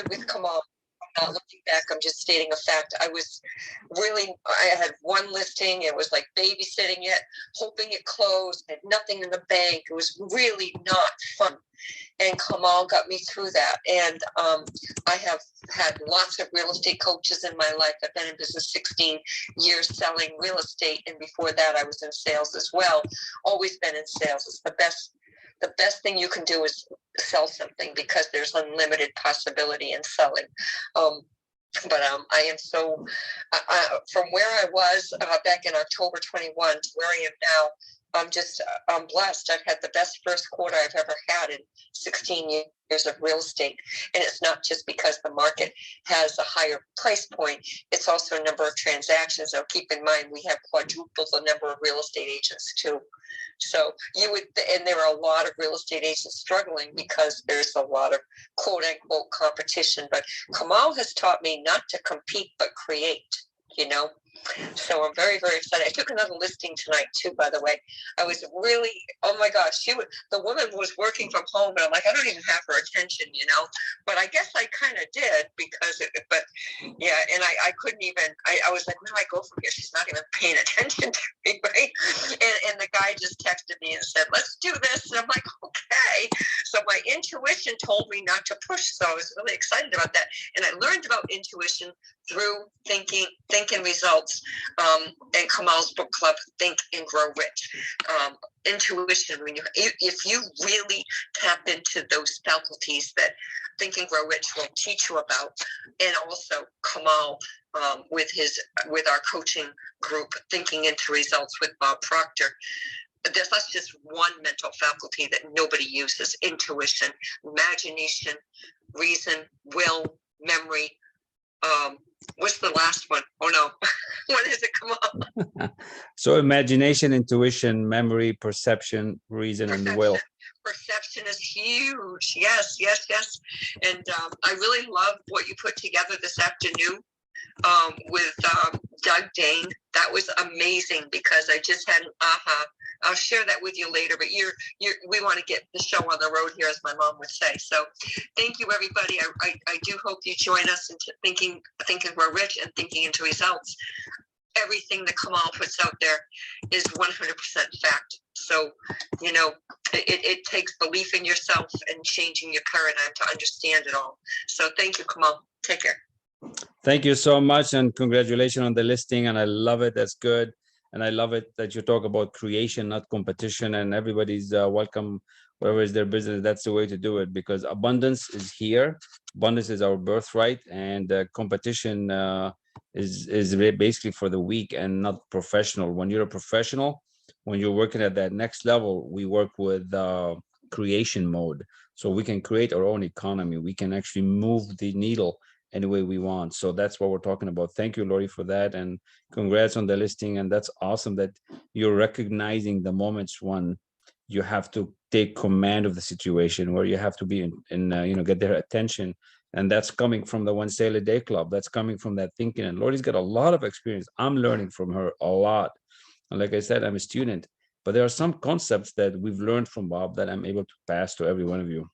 with Kamal. I'm not looking back. I'm just stating a fact. I had one listing. It was like babysitting it, hoping it closed. I had nothing in the bank. It was really not fun. And Kamal got me through that. And I have had lots of real estate coaches in my life. I've been in business 16 years selling real estate. And before that, I was in sales as well. Always been in sales. It's the best thing you can do is sell something, because there's unlimited possibility in selling. But I am so, from where I was back in October 21 to where I am now, I'm blessed. I've had the best first quarter I've ever had in 16 years of real estate. And it's not just because the market has a higher price point. It's also a number of transactions. Now, keep in mind, we have quadrupled the number of real estate agents too. So and there are a lot of real estate agents struggling because there's a lot of quote unquote competition. But Kamal has taught me not to compete, but create, So I'm very, very excited. I took another listing tonight too, by the way. I was really, oh my gosh, the woman was working from home, and I'm like, I don't even have her attention, But I guess I kind of did but yeah, and I couldn't even, I was like, where do I go from here? She's not even paying attention to me, right? And the guy just texted me and said, let's do this. And I'm like, okay. So my intuition told me not to push. So I was really excited about that. And I learned about intuition through thinking results, and Kamal's book club, Think and Grow Rich. Intuition, if you really tap into those faculties that Think and Grow Rich will teach you about, and also Kamal with our coaching group, Thinking into Results with Bob Proctor. That's just one mental faculty that nobody uses: intuition, imagination, reason, will, memory. What's the last one? Oh no, what is it? Come on. So imagination, intuition, memory, perception, reason, and will. Perception is huge. Yes. And I really love what you put together this afternoon with Doug Dane. That was amazing, because I just had an aha. I'll share that with you later, but we want to get the show on the road here, as my mom would say. So thank you, everybody. I do hope you join us into Think and Grow Rich and Thinking into Results. Everything that Kamal puts out there is 100% fact. So, it takes belief in yourself and changing your paradigm to understand it all. So thank you, Kamal. Take care. Thank you so much, and congratulations on the listing. And I love it. That's good. And I love it that you talk about creation, not competition, and everybody's welcome, whatever is their business. That's the way to do it, because abundance is here. Abundance is our birthright, and competition is basically for the weak and not professional. When you're a professional, when you're working at that next level, we work with creation mode. So we can create our own economy. We can actually move the needle any way we want. So that's what we're talking about. Thank you, Lori, for that, and congrats on the listing. And that's awesome that you're recognizing the moments when you have to take command of the situation, where you have to be get their attention. And that's coming from the One Sale a Day Club. That's coming from that thinking. And Lori's got a lot of experience. I'm learning from her a lot. And like I said, I'm a student, but there are some concepts that we've learned from Bob that I'm able to pass to every one of you.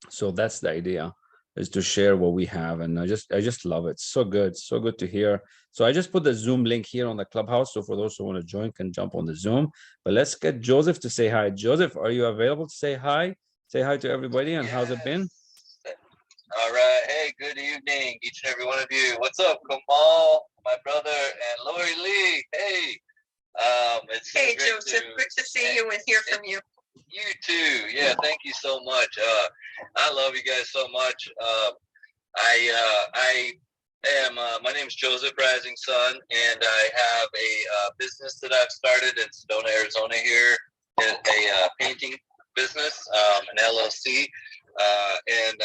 So that's the idea, is to share what we have. And I just love it. So good to hear. So I just put the Zoom link here on the Clubhouse. So for those who want to join, can jump on the Zoom. But let's get Joseph to say hi. Joseph, are you available to say hi? Say hi to everybody. And how's it been? All right. Hey, good evening, each and every one of you. What's up, Kamal, my brother, and Lori Lee? Hey. Hey, Joseph. Good to see you and hear from you. You too. Yeah, thank you so much. I love you guys so much. I am, my name is Joseph Rising Sun, and I have a business that I've started in Sedona, Arizona here, a painting business, an LLC. And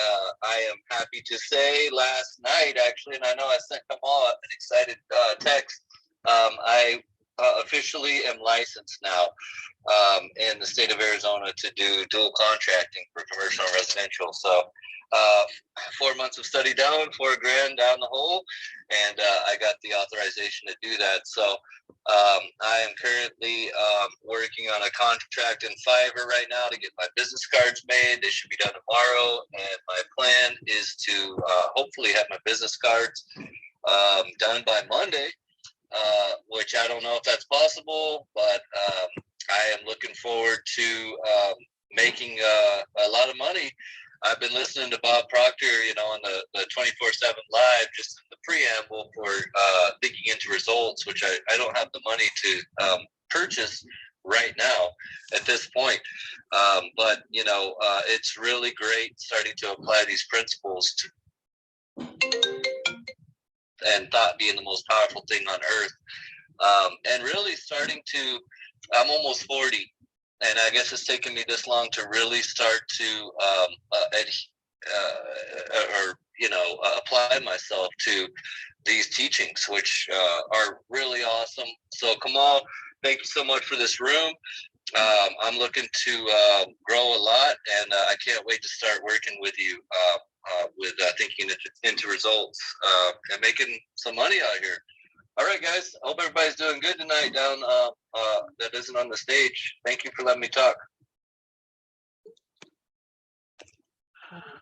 I am happy to say last night, actually, and I know I sent Kamal an excited text, I officially am licensed now in the state of Arizona to do dual contracting for commercial and residential. So 4 months of study down, $4,000 down the hole, and I got the authorization to do that. So I am currently working on a contract in Fiverr right now to get my business cards made. They should be done tomorrow, and my plan is to hopefully have my business cards done by Monday, which I don't know if that's possible, but I am looking forward to making a lot of money. I've been listening to Bob Proctor, on the 24/7 live, just in the preamble for thinking into results, which I don't have the money to purchase right now at this point. But, it's really great starting to apply these principles and thought being the most powerful thing on earth. And really I'm almost 40. And I guess it's taken me this long to really start to apply myself to these teachings, which are really awesome. So Kamal, thank you so much for this room. I'm looking to grow a lot, and I can't wait to start working with you with thinking into results and making some money out here. All right, guys. Hope everybody's doing good tonight down that isn't on the stage. Thank you for letting me talk.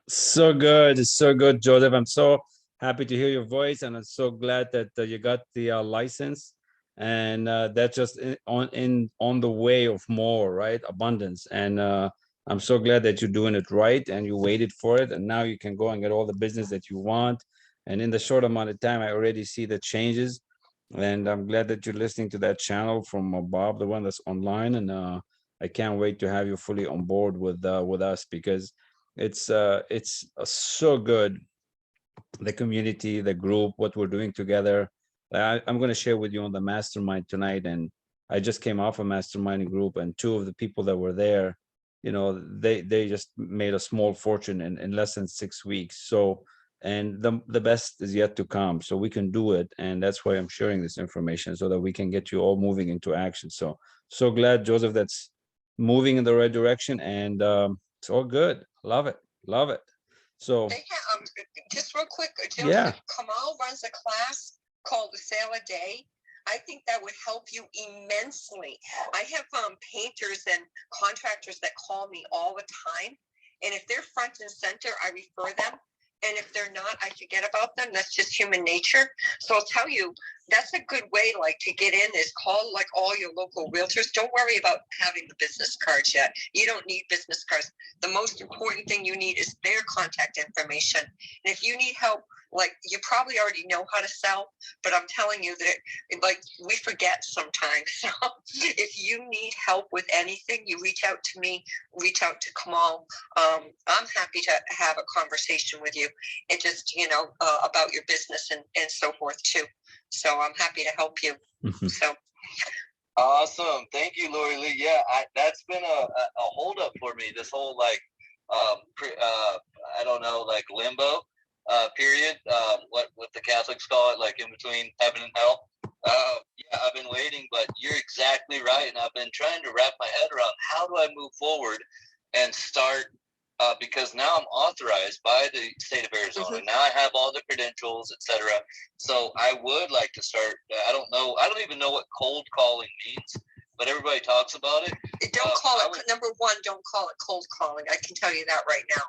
So good. It's so good, Joseph. I'm so happy to hear your voice, and I'm so glad that you got the license, and that's just on the way of more, right? Abundance. And I'm so glad that you're doing it right, and you waited for it, and now you can go and get all the business that you want. And in the short amount of time, I already see the changes. And I'm glad that you're listening to that channel from Bob, the one that's online, and I can't wait to have you fully on board with us, because it's so good, the community, the group, what we're doing together. I'm going to share with you on the Mastermind tonight, and I just came off a Mastermind group, and two of the people that were there, they just made a small fortune in less than 6 weeks. So, and the best is yet to come, so we can do it. And that's why I'm sharing this information, so that we can get you all moving into action. So glad, Joseph, that's moving in the right direction, and it's all good. Love it. So just real quick, Joseph, yeah. Kamal runs a class called the Sale a Day. I think that would help you immensely. I have painters and contractors that call me all the time, and if they're front and center, I refer them. And if they're not, I forget about them. That's just human nature. So I'll tell you, that's a good way, to get in, is call all your local realtors. Don't worry about having the business cards yet. You don't need business cards. The most important thing you need is their contact information. And if you need help, you probably already know how to sell, but I'm telling you that we forget sometimes. So if you need help with anything, you reach out to me, reach out to Kamal. I'm happy to have a conversation with you, and just, about your business and so forth too. So I'm happy to help you. So awesome. Thank you, Lori Lee. Yeah, that's been a holdup for me, this whole I don't know, limbo period, what the Catholics call it, in between heaven and hell. Yeah, I've been waiting, but you're exactly right, and I've been trying to wrap my head around how do I move forward and start, because now I'm authorized by the state of Arizona. Mm-hmm. Now I have all the credentials, etc. So I would like to start. I don't even know what cold calling means, but everybody talks about it. Don't call it. Number one, don't call it cold calling. I can tell you that right now.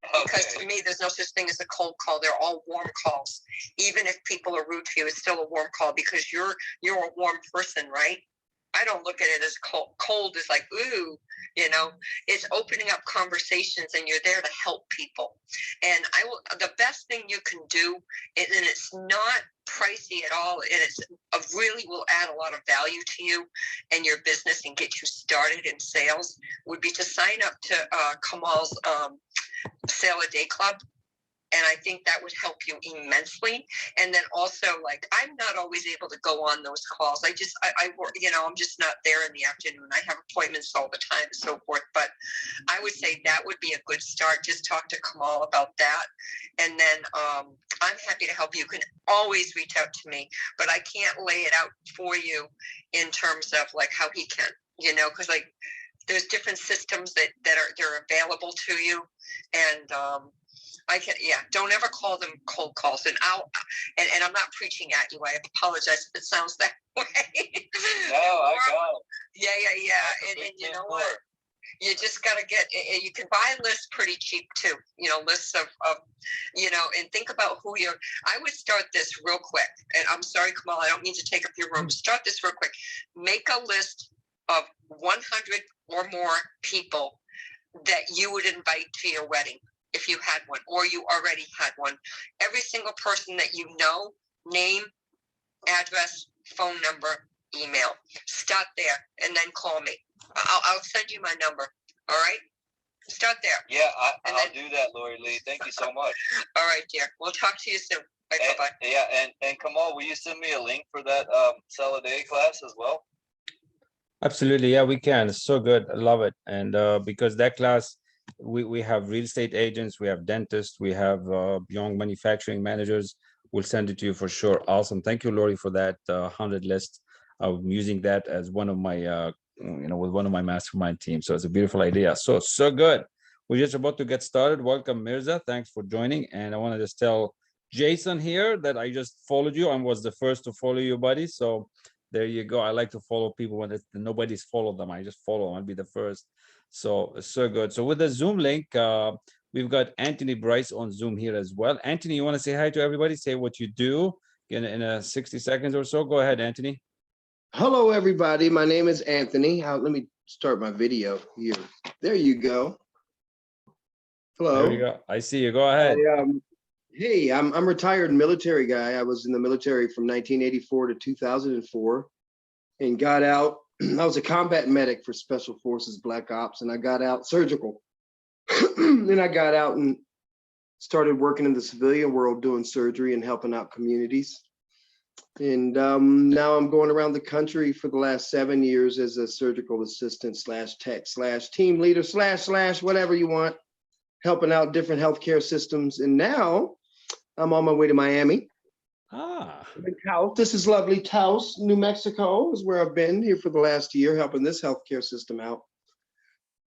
Okay. Because to me, there's no such thing as a cold call. They're all warm calls. Even if people are rude to you, it's still a warm call, because you're a warm person, right? I don't look at it as cold. Cold is like, ooh, it's opening up conversations, and you're there to help people. And the best thing you can do, and it's not pricey at all, and it's really will add a lot of value to you and your business and get you started in sales, would be to sign up to Kamal's Sale a Day Club. And I think that would help you immensely. And then also, like, I'm not always able to go on those calls. I work, I'm just not there in the afternoon. I have appointments all the time and so forth. But I would say that would be a good start. Just talk to Kamal about that. And then I'm happy to help you. You can always reach out to me, but I can't lay it out for you in terms of like how he can, because like there's different systems they're available to you. And don't ever call them cold calls. And and I'm not preaching at you. I apologize if it sounds that way. No, I got it. Yeah. And you know what? You just got to you can buy lists pretty cheap too, lists of, and think about I would start this real quick. And I'm sorry, Kamal, I don't mean to take up your room. Start this real quick. Make a list of 100 or more people that you would invite to your wedding if you had one, or you already had one. Every single person that you know, name, address, phone number, email. Start there and then call me. I'll send you my number. All right? Start there. Yeah, I'll do that, Lori Lee. Thank you so much. All right, dear. We'll talk to you soon. Bye-bye. Yeah, and Kamal, will you send me a link for that Sell a Day class as well? Absolutely. Yeah, we can. It's so good. I love it. And because that class, we have real estate agents, we have dentists, we have young manufacturing managers. We'll send it to you for sure. Awesome. Thank you, Lori, for that 100 list. I'm using that as one of my, with one of my mastermind teams. So it's a beautiful idea. So good. We're just about to get started. Welcome, Mirza. Thanks for joining. And I want to just tell Jason here that I just followed you. I was the first to follow you, buddy. So there you go. I like to follow people when nobody's followed them. I just follow them. I'll be the first. So good. So with the Zoom link, we've got Anthony Bryce on Zoom here as well. Anthony, you want to say hi to everybody? Say what you do in 60 seconds or so. Go ahead, Anthony. Hello, everybody. My name is Anthony. Let me start my video here. There you go. Hello. There you go. I see you. Go ahead. Hey, I'm a retired military guy. I was in the military from 1984 to 2004 and got out. I was a combat medic for Special Forces Black Ops, and I got out surgical. Then I got out and started working in the civilian world doing surgery and helping out communities. And now I'm going around the country for the last 7 years as a surgical assistant / tech / team leader / whatever you want, helping out different healthcare systems. And now I'm on my way to Miami. This is lovely Taos, New Mexico is where I've been here for the last year, helping this healthcare system out.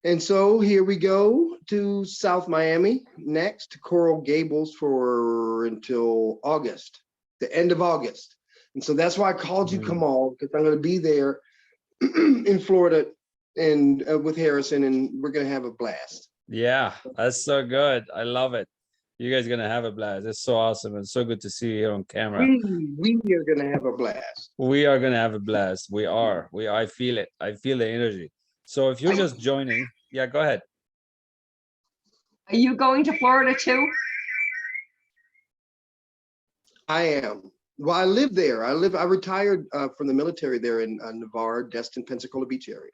And so here we go to South Miami next, to Coral Gables until August, the end of August. And so that's why I called you, Kamal, because I'm going to be there in Florida and with Harrison, and we're going to have a blast. Yeah, that's so good. I love it. You guys are going to have a blast. It's so awesome. And so good to see you here on camera. We are going to have a blast. We are going to have a blast. We are. I feel it. I feel the energy. So if you're just joining, yeah, go ahead. Are you going to Florida too? I am. Well, I live there. I retired from the military there in Navarre, Destin, Pensacola Beach area.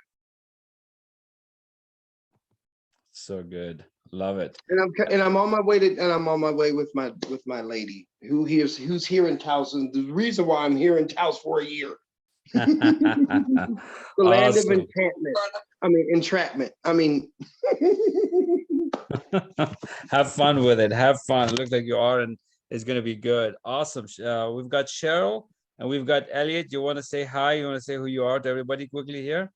So good. Love it. And I'm on my way with my lady who's here in Taos. And the reason why I'm here in Taos for a year. The land of enchantment. Entrapment. Have fun with it. Have fun. It looks like you are, and it's going to be good. Awesome. We've got Cheryl and we've got Elliot. You want to say hi? You want to say who you are to everybody quickly here?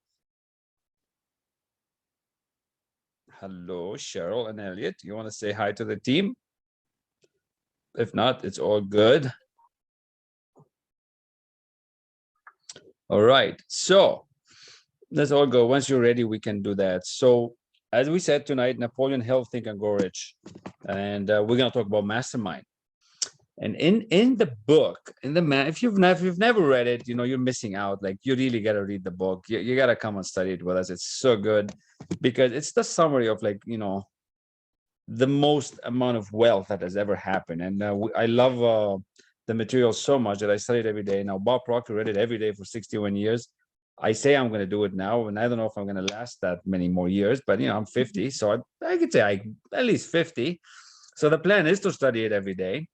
Hello, Cheryl and Elliot. You want to say hi to the team? If not, it's all good. All right. So let's all go. Once you're ready, we can do that. So as we said tonight, Napoleon Hill, Think and Grow Rich. And we're going to talk about Mastermind. And in the book, if you've never read it, you're missing out. Like, you really got to read the book. You got to come and study it with us. It's so good because it's the summary of the most amount of wealth that has ever happened. And I love the material so much that I study it every day. Now, Bob Proctor read it every day for 61 years. I say I'm going to do it now, and I don't know if I'm going to last that many more years, but I'm 50, so I could say at least 50. So the plan is to study it every day,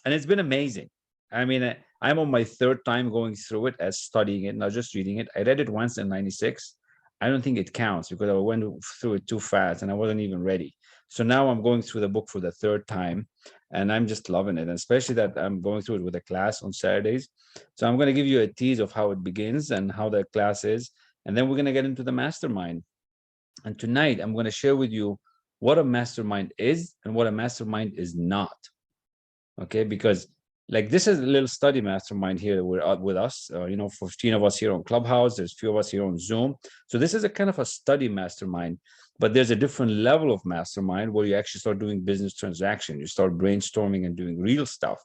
and it's been amazing. I mean, I'm on my third time going through it as studying it, not just reading it. I read it once in '96. I don't think it counts because I went through it too fast and I wasn't even ready. So now I'm going through the book for the third time, and I'm just loving it. And especially that I'm going through it with a class on Saturdays. So I'm going to give you a tease of how it begins and how the class is, and then we're going to get into the mastermind. And tonight I'm going to share with you what a mastermind is and what a mastermind is not. Okay, because like this is a little study mastermind here. We're out with us, 15 of us here on Clubhouse. There's a few of us here on Zoom. So this is a kind of a study mastermind, but there's a different level of mastermind where you actually start doing business transaction. You start brainstorming and doing real stuff.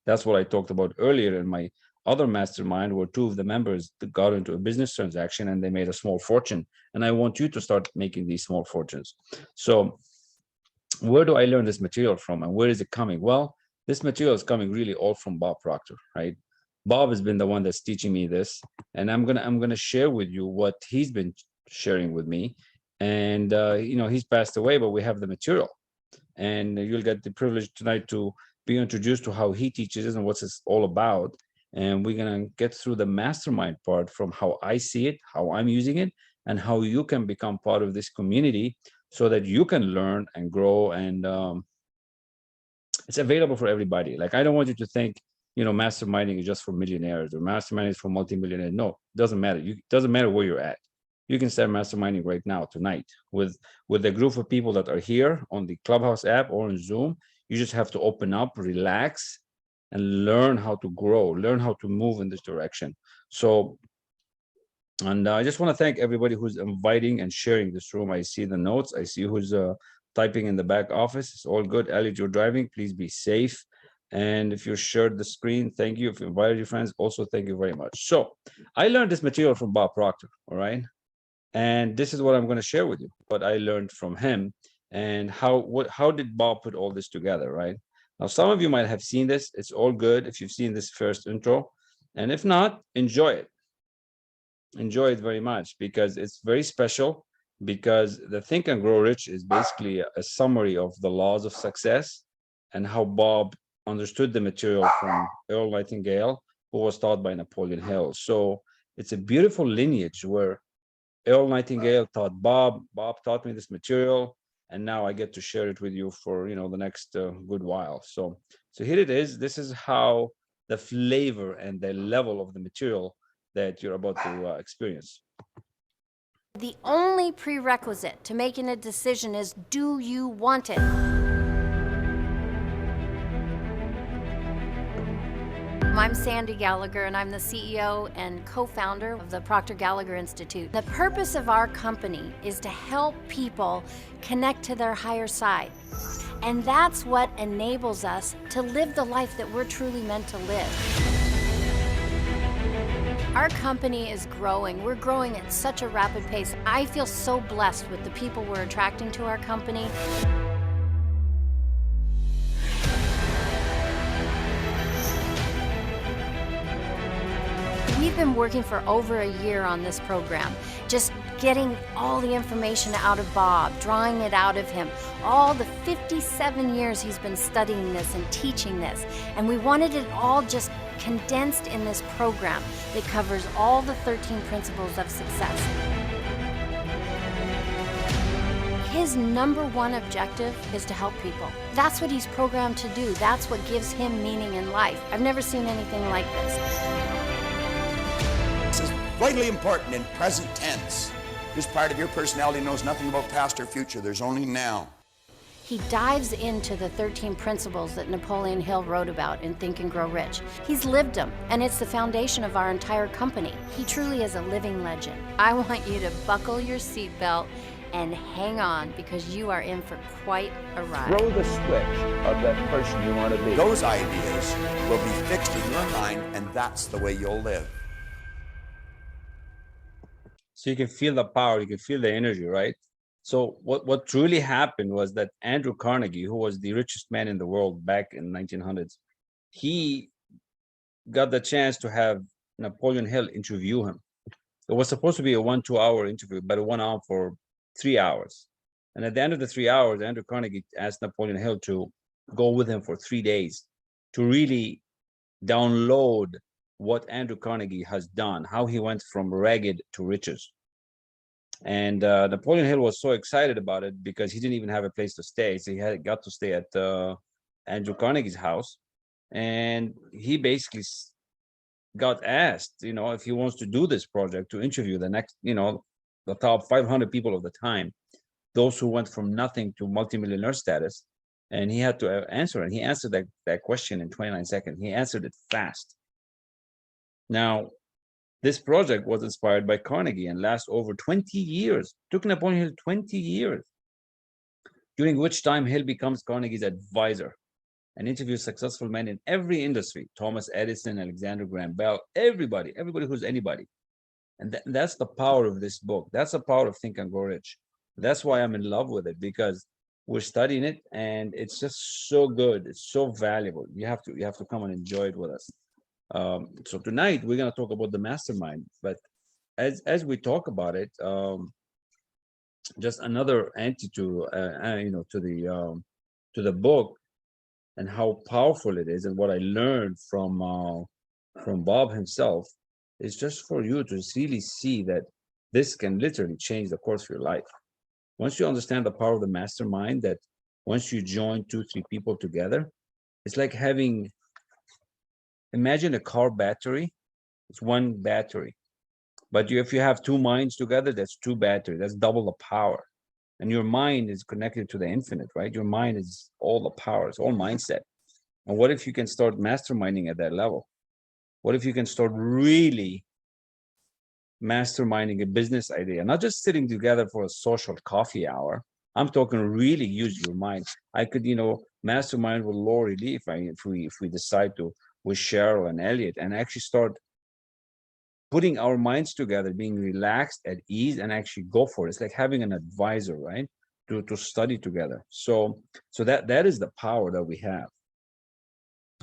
That's what I talked about earlier in my other mastermind, where two of the members got into a business transaction and they made a small fortune. And I want you to start making these small fortunes. So where do I learn this material from, and where is it coming? Well, this material is coming really all from Bob Proctor, right? Bob has been the one that's teaching me this, and I'm gonna share with you what he's been sharing with me. And he's passed away, but we have the material, and you'll get the privilege tonight to be introduced to how he teaches it and what's it's all about. And we're gonna get through the mastermind part from how I see it, how I'm using it, and how you can become part of this community so that you can learn and grow. And it's available for everybody. Like, I don't want you to think, masterminding is just for millionaires or masterminding is for multimillionaires. No, it doesn't matter. It doesn't matter where you're at. You can start masterminding right now, tonight, with a group of people that are here on the Clubhouse app or on Zoom. You just have to open up, relax, and learn how to grow, learn how to move in this direction. So, and I just want to thank everybody who's inviting and sharing this room. I see the notes. I see who's typing in the back office. It's all good. Elliot, you're driving. Please be safe. And if you shared the screen, thank you. If you invited your friends, also thank you very much. So I learned this material from Bob Proctor, all right? And this is what I'm going to share with you, what I learned from him and how did Bob put all this together, right? Now, some of you might have seen this. It's all good if you've seen this first intro. And if not, enjoy it. Enjoy it very much, because it's very special, because the Think and Grow Rich is basically a summary of the laws of success and how Bob understood the material from Earl Nightingale, who was taught by Napoleon Hill. So it's a beautiful lineage where Earl Nightingale taught Bob, Bob taught me this material, and now I get to share it with you for the next good while. So here it is. This is how the flavor and the level of the material that you're about to experience. The only prerequisite to making a decision is, do you want it? I'm Sandy Gallagher, and I'm the CEO and co-founder of the Proctor Gallagher Institute. The purpose of our company is to help people connect to their higher side. And that's what enables us to live the life that we're truly meant to live. Our company is growing. We're growing at such a rapid pace. I feel so blessed with the people we're attracting to our company. We've been working for over a year on this program, just getting all the information out of Bob, drawing it out of him, all the 57 years he's been studying this and teaching this. And we wanted it all just condensed in this program that covers all the 13 principles of success. His number one objective is to help people. That's what he's programmed to do. That's what gives him meaning in life. I've never seen anything like this. This is vitally important in present tense. This part of your personality knows nothing about past or future. There's only now. He dives into the 13 principles that Napoleon Hill wrote about in Think and Grow Rich. He's lived them, and it's the foundation of our entire company. He truly is a living legend. I want you to buckle your seatbelt and hang on, because you are in for quite a ride. Throw the switch of that person you want to be. Those ideas will be fixed in your mind, and that's the way you'll live. So you can feel the power, you can feel the energy, right? So what truly happened was that Andrew Carnegie, who was the richest man in the world back in 1900s, he got the chance to have Napoleon Hill interview him. It was supposed to be a 1-2 hour interview, but it went on for 3 hours. And at the end of the 3 hours, Andrew Carnegie asked Napoleon Hill to go with him for 3 days to really download what Andrew Carnegie has done, how he went from ragged to riches. And Napoleon Hill was so excited about it because he didn't even have a place to stay. So he got to stay at Andrew Carnegie's house. And he basically got asked, if he wants to do this project, to interview the next, the top 500 people of the time, those who went from nothing to multimillionaire status. And he had to answer, and he answered that question in 29 seconds. He answered it fast. Now, this project was inspired by Carnegie and lasts over 20 years. It took Napoleon Hill 20 years, during which time Hill becomes Carnegie's advisor and interviews successful men in every industry: Thomas Edison, Alexander Graham Bell, everybody who's anybody. And that's the power of this book. That's the power of Think and Grow Rich. That's why I'm in love with it, because we're studying it and it's just so good. It's so valuable. You have to come and enjoy it with us. So tonight we're going to talk about the mastermind, but as we talk about it, just another antidote, to the book and how powerful it is, and what I learned from Bob himself, is just for you to really see that this can literally change the course of your life. Once you understand the power of the mastermind, that once you join 2-3 people together, it's like having, imagine a car battery. It's one battery, but if you have 2 minds together, that's 2 batteries. That's double the power. And your mind is connected to the infinite, right? Your mind is all the power. It's all mindset. And what if you can start masterminding at that level? What if you can start really masterminding a business idea, not just sitting together for a social coffee hour? I'm talking really use your mind. I could, mastermind with Lori Lee if we decide to, with Cheryl and Elliot, and actually start putting our minds together, being relaxed, at ease, and actually go for it. It's like having an advisor, right? To study together. So that is the power that we have.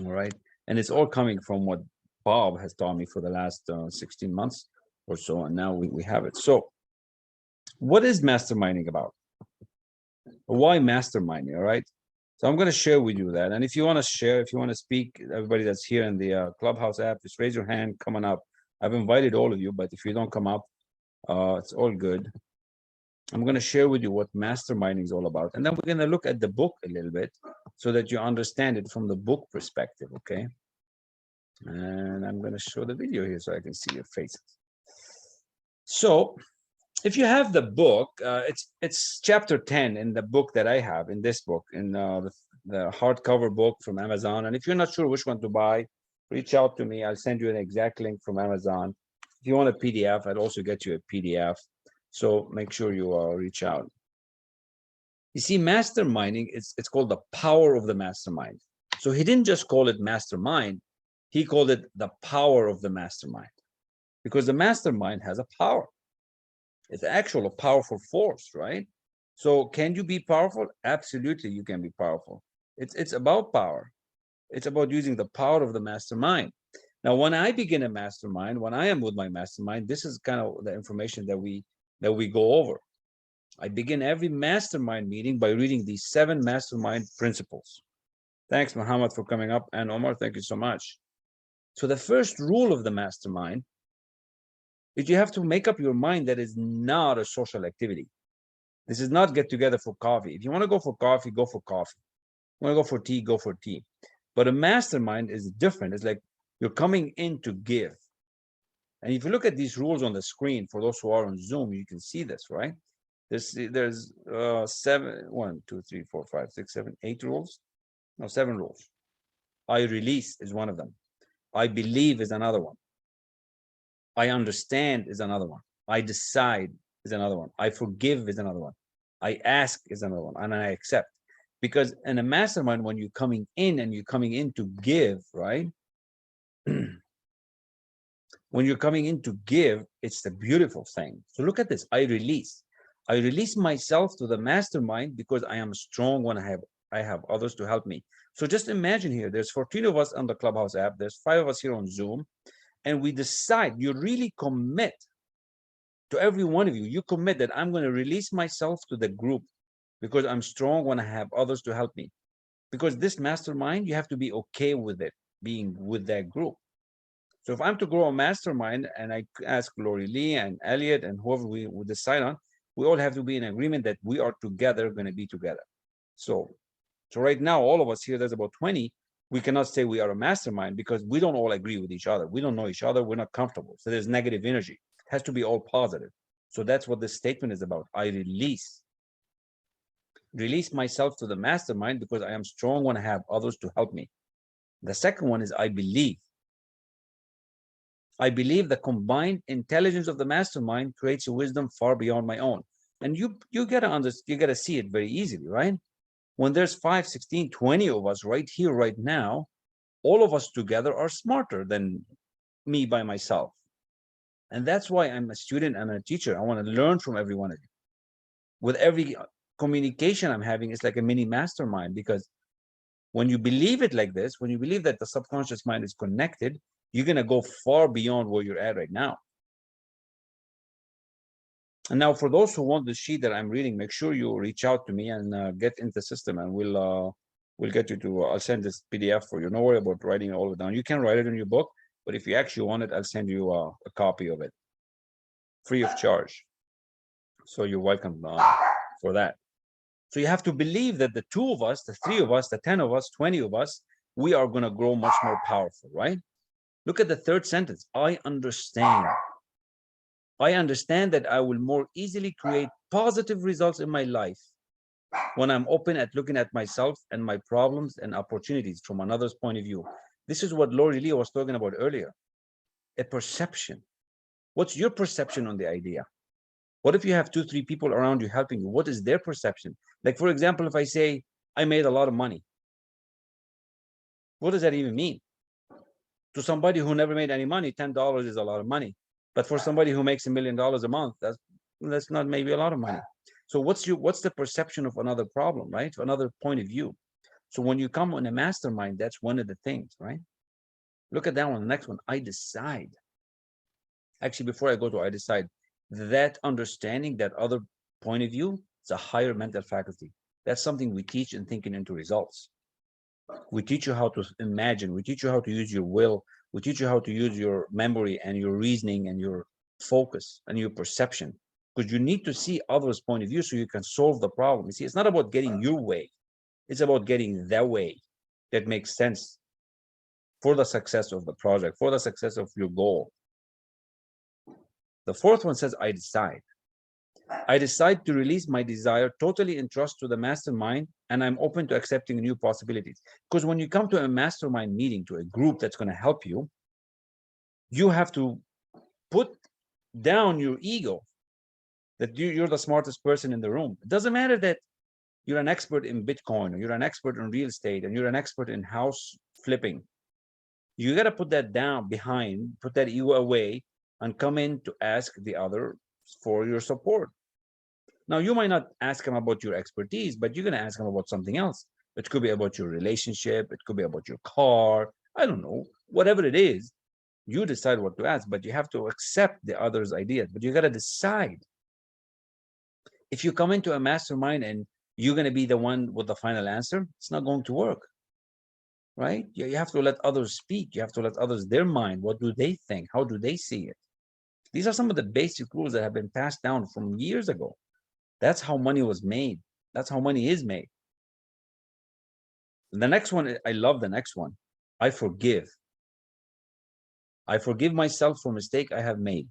All right. And it's all coming from what Bob has taught me for the last 16 months or so. And now we have it. So what is masterminding about? Why masterminding? All right. So I'm going to share with you that. And if you want to share, if you want to speak, everybody that's here in the Clubhouse app, just raise your hand, coming up. I've invited all of you, but if you don't come up, it's all good. I'm going to share with you what masterminding is all about. And then we're going to look at the book a little bit so that you understand it from the book perspective, okay? And I'm going to show the video here so I can see your faces. So if you have the book, it's chapter 10 in the book that I have, in this book, in the hardcover book from Amazon. And if you're not sure which one to buy, reach out to me. I'll send you an exact link from Amazon. If you want a PDF, I'd also get you a PDF. So make sure you reach out. You see, masterminding, it's called the power of the mastermind. So he didn't just call it mastermind. He called it the power of the mastermind, because the mastermind has a power. It's actually a powerful force, right? So can you be powerful? Absolutely, you can be powerful. It's about power. It's about using the power of the mastermind. Now, when I begin a mastermind, when I am with my mastermind, this is kind of the information that we go over. I begin every mastermind meeting by reading these 7 mastermind principles. Thanks, Muhammad, for coming up. And Omar, thank you so much. So the first rule of the mastermind is you have to make up your mind that is not a social activity. This is not get together for coffee. If you want to go for coffee, go for coffee. You want to go for tea, go for tea. But a mastermind is different. It's like you're coming in to give. And if you look at these rules on the screen, for those who are on Zoom, you can see this, right? There's 7, 1, 2, 3, 4, 5, 6, 7, 8 rules. No, 7 rules. I release is one of them. I believe is another one. I understand is another one. I decide is another one. I forgive is another one. I ask is another one. And I accept. Because in a mastermind, when you're coming in and you're coming in to give, right? When you're coming in to give, it's the beautiful thing. So look at this. I release. I release myself to the mastermind because I am strong when I have others to help me. So just imagine here, there's 14 of us on the Clubhouse app. There's 5 of us here on Zoom. And we decide, you really commit to every one of you. You commit that I'm going to release myself to the group because I'm strong when I have others to help me. because this mastermind, you have to be okay with it, being with that group. So if I'm to grow a mastermind and I ask Lori Lee and Elliot and whoever we would decide on, we all have to be in agreement that we are together going to be together. So right now, all of us here, there's about 20, we cannot say we are a mastermind because we don't all agree with each other. We don't know each other. We're not comfortable. So there's negative energy. It has to be all positive. So that's what this statement is about. I release myself to the mastermind because I am strong when I have others to help me. The second one is I believe. I believe the combined intelligence of the mastermind creates a wisdom far beyond my own. And you gotta understand, you gotta see it very easily, right? When there's 5, 16, 20 of us right here, right now, all of us together are smarter than me by myself. And that's why I'm a student and a teacher. I want to learn from every one of you. With every communication I'm having, it's like a mini mastermind, because when you believe it like this, when you believe that the subconscious mind is connected, you're going to go far beyond where you're at right now. And now for those who want the sheet that I'm reading, make sure you reach out to me and get into the system, and we'll get you to, I'll send this PDF for you. Don't worry about writing it all down. You can write it in your book, but if you actually want it, I'll send you a copy of it free of charge. So you're welcome for that. So you have to believe that the 2 of us, the 3 of us, the 10 of us, 20 of us, we are going to grow much more powerful, right? Look at the third sentence. I understand. I understand that I will more easily create positive results in my life when I'm open at looking at myself and my problems and opportunities from another's point of view. This is what Lori Lee was talking about earlier. A perception. What's your perception on the idea? What if you have 2, 3 people around you helping you? What is their perception? Like, for example, if I say, I made a lot of money, what does that even mean? To somebody who never made any money, $10 is a lot of money. But for somebody who makes $1 million a month, that's not maybe a lot of money. So what's the perception of another problem, right? Another point of view. So when you come on a mastermind, that's one of the things, right? Look at that one. The next one, I decide. Actually, before I go to I decide, that understanding, that other point of view, it's a higher mental faculty. That's something we teach in Thinking into Results. We teach you how to imagine. We teach you how to use your will. We teach you how to use your memory and your reasoning and your focus and your perception, because you need to see others' point of view so you can solve the problem. You see, it's not about getting your way. It's about getting the way that makes sense for the success of the project, for the success of your goal. The fourth one says, I decide. I decide to release my desire totally in trust to the mastermind, and I'm open to accepting new possibilities. Because when you come to a mastermind meeting, to a group that's going to help you, you have to put down your ego that you're the smartest person in the room. It doesn't matter that you're an expert in Bitcoin, or you're an expert in real estate, and you're an expert in house flipping. You got to put that down behind, put that ego away, and come in to ask the other for your support. Now, you might not ask them about your expertise, but you're going to ask them about something else. It could be about your relationship. It could be about your car. I don't know. Whatever it is, you decide what to ask, but you have to accept the other's ideas. But you got to decide. If you come into a mastermind and you're going to be the one with the final answer, it's not going to work, right? You have to let others speak. You have to let others, their mind, what do they think? How do they see it? These are some of the basic rules that have been passed down from years ago. That's how money was made. That's how money is made. The next one, I love the next one. I forgive. I forgive myself for mistake I have made.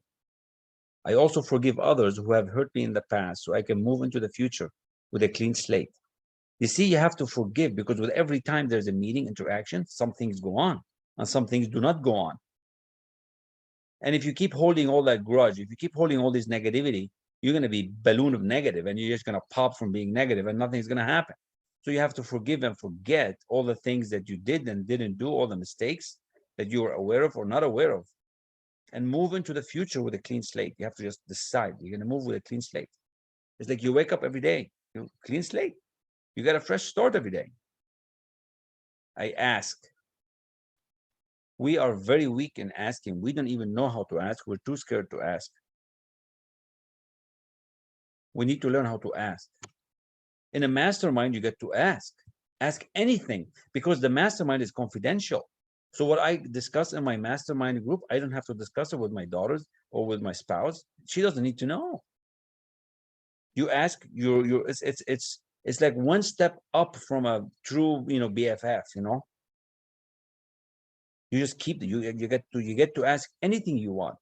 I also forgive others who have hurt me in the past, so I can move into the future with a clean slate. You see, you have to forgive, because with every time there's a meeting, interaction, some things go on and some things do not go on. And if you keep holding all that grudge, if you keep holding all this negativity, you're going to be balloon of negative, and you're just going to pop from being negative, and nothing's going to happen. So you have to forgive and forget all the things that you did and didn't do, all the mistakes that you were aware of or not aware of, and move into the future with a clean slate. You have to just decide you're going to move with a clean slate. It's like you wake up every day, clean slate. You got a fresh start every day. I ask. We are very weak in asking. We don't even know how to ask. We're too scared to ask. We need to learn how to ask. In a mastermind, you get to ask. Ask anything, because the mastermind is confidential. So what I discuss in my mastermind group, I don't have to discuss it with my daughters or with my spouse. She doesn't need to know. You ask your it's like one step up from a true, BFF, You just keep you get to ask anything you want.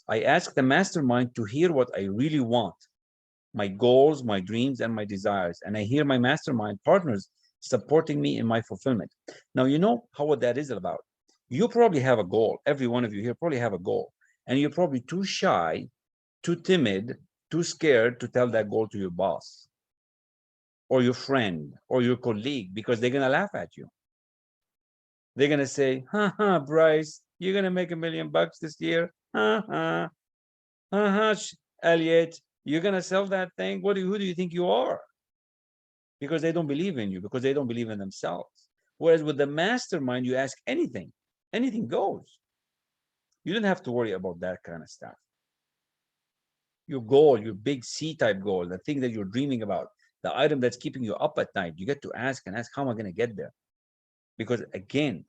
I ask the mastermind to hear what I really want, my goals, my dreams, and my desires. And I hear my mastermind partners supporting me in my fulfillment. Now, you know what that is about. You probably have a goal. Every one of you here probably have a goal. And you're probably too shy, too timid, too scared to tell that goal to your boss or your friend or your colleague, because they're going to laugh at you. They're going to say, Bryce, you're going to make $1 million this year. Elliot, you're going to sell that thing. Who do you think you are? Because they don't believe in you, because they don't believe in themselves. Whereas with the mastermind, you ask anything goes. You don't have to worry about that kind of stuff. Your goal, your big C-type goal, the thing that you're dreaming about, the item that's keeping you up at night, you get to ask, how am I going to get there? Because again,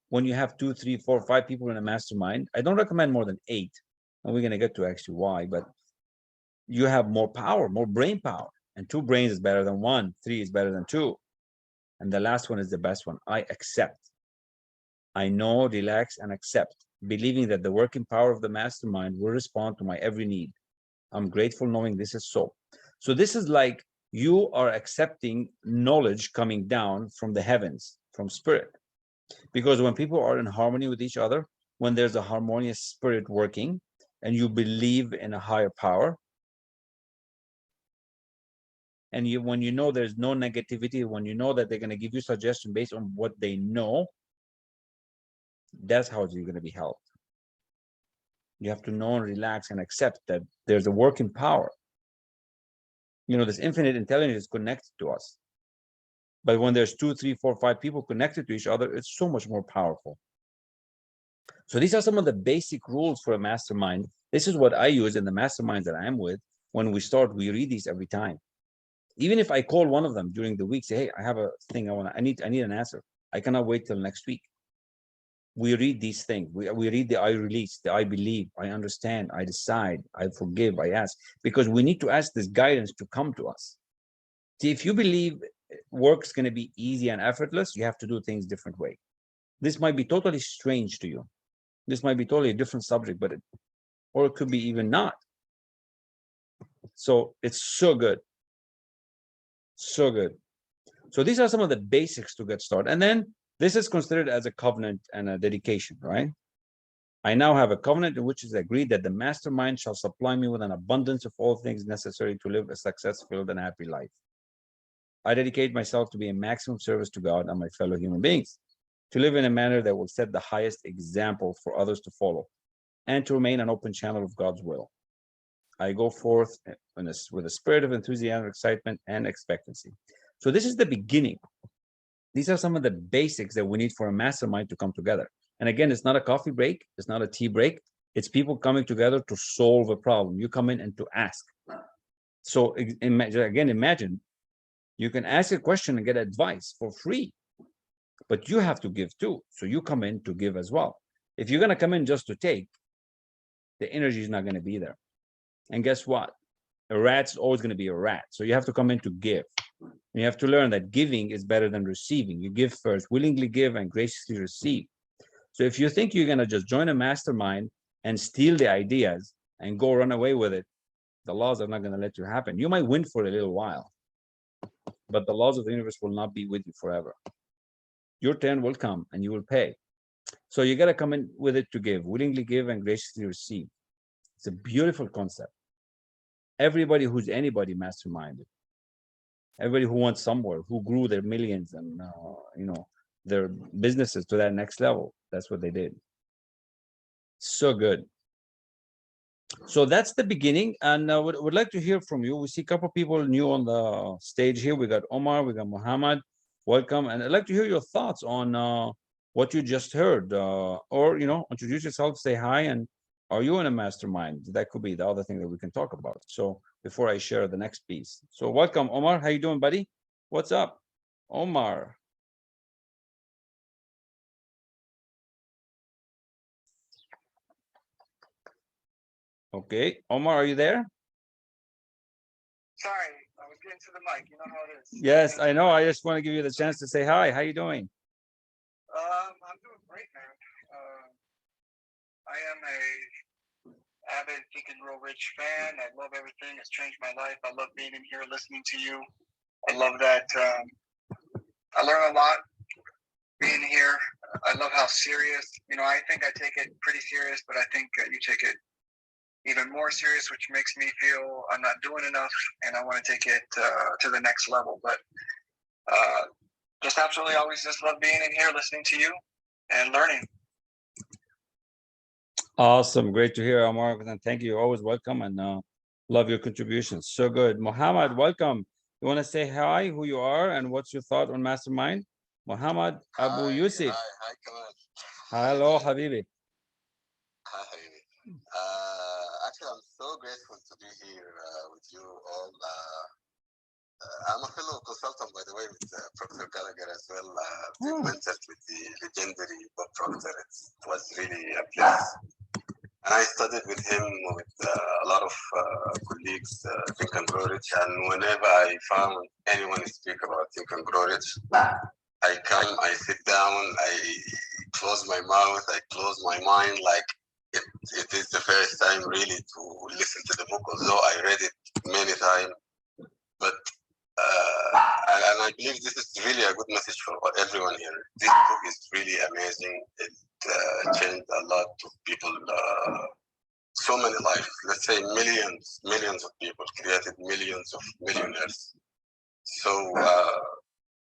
when you have 2, 3, 4, 5 people in a mastermind, I don't recommend more than 8. And we're going to get to actually why, but you have more power, more brain power. And 2 brains is better than 1. 3 is better than 2. And the last one is the best one. I accept. I know, relax, and accept, believing that the working power of the mastermind will respond to my every need. I'm grateful knowing this is so. So this is like you are accepting knowledge coming down from the heavens, from spirit. Because when people are in harmony with each other, when there's a harmonious spirit working, and you believe in a higher power, and when you know there's no negativity, when you know that they're going to give you suggestion based on what they know, that's how you're going to be helped. You have to know and relax and accept that there's a working power. This infinite intelligence is connected to us. But when there's 2, 3, 4, 5 people connected to each other, it's so much more powerful. So these are some of the basic rules for a mastermind. This is what I use in the masterminds that I'm with. When we start, we read these every time. Even if I call one of them during the week, say, hey, I have a thing I need an answer. I cannot wait till next week. We read these things. We read the I release, the I believe, I understand, I decide, I forgive, I ask, because we need to ask this guidance to come to us. See, if you believe work's going to be easy and effortless, you have to do things different way. This might be totally strange to you. This might be totally a different subject, or it could be even not. So it's so good. So good. So these are some of the basics to get started. And then this is considered as a covenant and a dedication, right? I now have a covenant in which is agreed that the mastermind shall supply me with an abundance of all things necessary to live a success-filled and happy life. I dedicate myself to be a maximum service to God and my fellow human beings, to live in a manner that will set the highest example for others to follow, and to remain an open channel of God's will. I go forth with a spirit of enthusiasm, excitement, and expectancy. So this is the beginning. These are some of the basics that we need for a mastermind to come together. And again, it's not a coffee break. It's not a tea break. It's people coming together to solve a problem. You come in and to ask. So imagine you can ask a question and get advice for free, but you have to give too. So you come in to give as well. If you're going to come in just to take, the energy is not going to be there. And guess what? A rat's always going to be a rat. So you have to come in to give. And you have to learn that giving is better than receiving. You give first, willingly give and graciously receive. So if you think you're going to just join a mastermind and steal the ideas and go run away with it, the laws are not going to let you happen. You might win for a little while, but the laws of the universe will not be with you forever. Your turn will come and you will pay. So you got to come in with it to give, willingly give and graciously receive. It's a beautiful concept. Everybody who's anybody masterminded, everybody who wants somewhere, who grew their millions and their businesses to that next level, that's what they did. So good. So that's the beginning, and would like to hear from you. We see a couple of people new on the stage here. We got Omar, we got Muhammad. Welcome, and I'd like to hear your thoughts on what you just heard, or introduce yourself, say hi, and are you in a mastermind? That could be the other thing that we can talk about. So before I share the next piece, so welcome, Omar. How you doing, buddy? What's up? Omar. Okay, Omar, are you there? Sorry, I was getting to the mic. You know how it is. Yes, I know. I just want to give you the chance to say hi. How you doing? I'm doing great, man. I am a avid Think and Grow Rich fan. I love everything. It's changed my life. I love being in here listening to you. I love that. I learn a lot being here. I love how serious. You know, I think I take it pretty serious, but I think you take it even more serious, which makes me feel I'm not doing enough, and I want to take it to the next level. But just absolutely always just love being in here, listening to you, and learning. Awesome. Great to hear, Omar. And thank you. You're always welcome, and love your contributions. So good. Muhammad, welcome. You want to say hi, who you are, and what's your thought on Mastermind? Muhammad Abu Yusuf. Hi, Kamal. Hello, Habibi. Hi. Actually, I'm so grateful to be here with you all. I'm a fellow consultant, by the way, with Professor Gallagher as well. Been mentored with the legendary Bob Proctor. It was really a bliss. And I studied with him, with a lot of colleagues, Think and Grow Rich. And whenever I found anyone speak about Think and Grow Rich, I come, I sit down, I close my mouth, I close my mind, like it is the first time really to listen to the book, although I read it many times. But and I believe this is really a good message for everyone here. This book is really amazing. It changed a lot of people, so many lives. Let's say millions of people, created millions of millionaires. So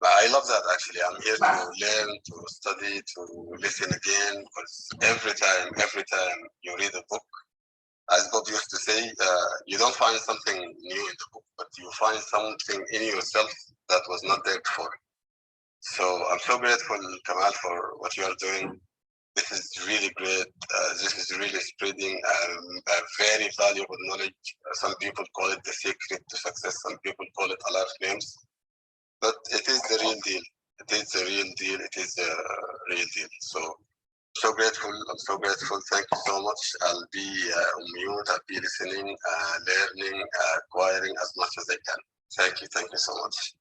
I love that actually. I'm here to learn, to study, to listen again, because every time you read a book, as Bob used to say, you don't find something new in the book, but you find something in yourself that was not there before. So I'm so grateful, Kamal, for what you are doing. This is really great. This is really spreading a very valuable knowledge. Some people call it the secret to success. Some people call it a lot of names. But it is the real deal. It is the real deal. It is the real deal. So grateful. I'm so grateful. Thank you so much. I'll be on mute. I'll be listening, learning, acquiring as much as I can. Thank you. Thank you so much.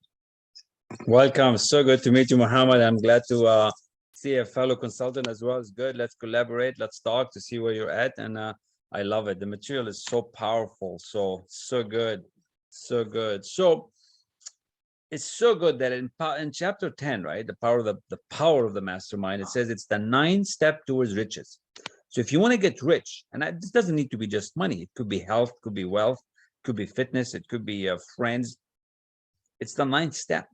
Welcome. So good to meet you, Muhammad. I'm glad to see a fellow consultant as well. It's good. Let's collaborate. Let's talk to see where you're at. And I love it. The material is so powerful. So good. So good. So it's so good that in chapter 10, right, the power of the mastermind, it says it's the 9th step towards riches. So if you want to get rich, and this doesn't need to be just money, it could be health, could be wealth, could be fitness, it could be friends. It's the 9th step.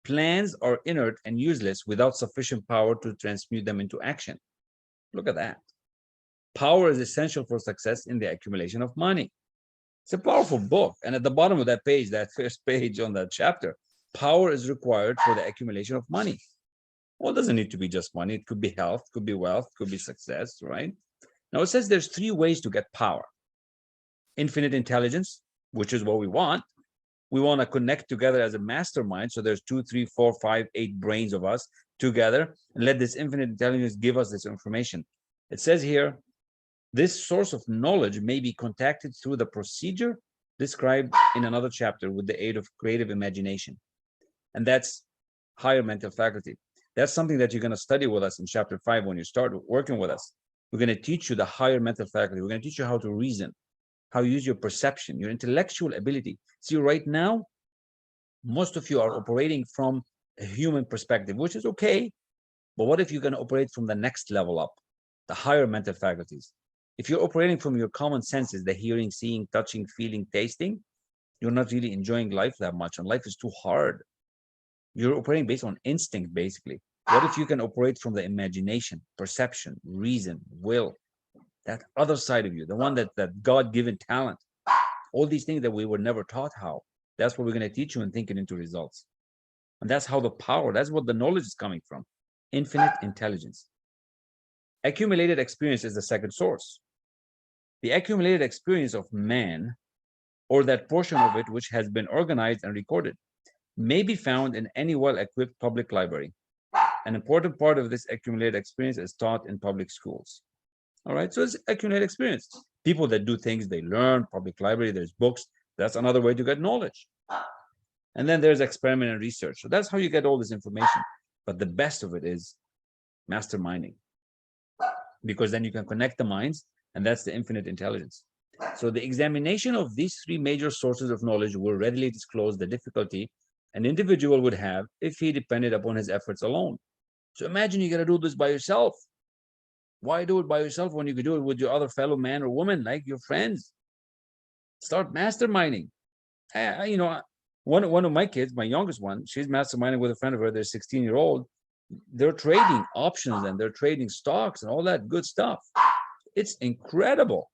Plans are inert and useless without sufficient power to transmute them into action. Look at that. Power is essential for success in the accumulation of money. It's a powerful book. And at the bottom of that page, that first page on that chapter, power is required for the accumulation of money. Well, it doesn't need to be just money. It could be health, could be wealth, could be success, right? Now it says there's 3 ways to get power. Infinite intelligence, which is what we want. We want to connect together as a mastermind. So there's 2, 3, 4, 5, 8 brains of us together, and let this infinite intelligence give us this information. It says here, this source of knowledge may be contacted through the procedure described in another chapter with the aid of creative imagination. And that's higher mental faculty. That's something that you're going to study with us in chapter 5 when you start working with us. We're going to teach you the higher mental faculty. We're going to teach you how to reason, how you use your perception, your intellectual ability. See, right now, most of you are operating from a human perspective, which is okay. But what if you can operate from the next level up, the higher mental faculties? If you're operating from your common senses, the hearing, seeing, touching, feeling, tasting, you're not really enjoying life that much, and life is too hard. You're operating based on instinct, basically. What if you can operate from the imagination, perception, reason, will, that other side of you, the one that God-given talent, all these things that we were never taught how? That's what we're going to teach you and think it into results. And that's how the power, that's what the knowledge is coming from. Infinite intelligence. Accumulated experience is the second source. The accumulated experience of man, or that portion of it which has been organized and recorded. may be found in any well-equipped public library. An important part of this accumulated experience is taught in public schools. All right, so it's accumulated experience. People that do things, they learn. Public library, there's books. That's another way to get knowledge. And then there's experiment and research. So that's how you get all this information. But the best of it is masterminding, because then you can connect the minds, and that's the infinite intelligence. So the examination of these three major sources of knowledge will readily disclose the difficulty an individual would have if he depended upon his efforts alone. So imagine you got to do this by yourself. Why do it by yourself when you could do it with your other fellow man or woman, like your friends? Start masterminding. You know, one of my kids, my youngest one, she's masterminding with a friend of her. They're 16-year-old. They're trading options and they're trading stocks and all that good stuff. It's incredible.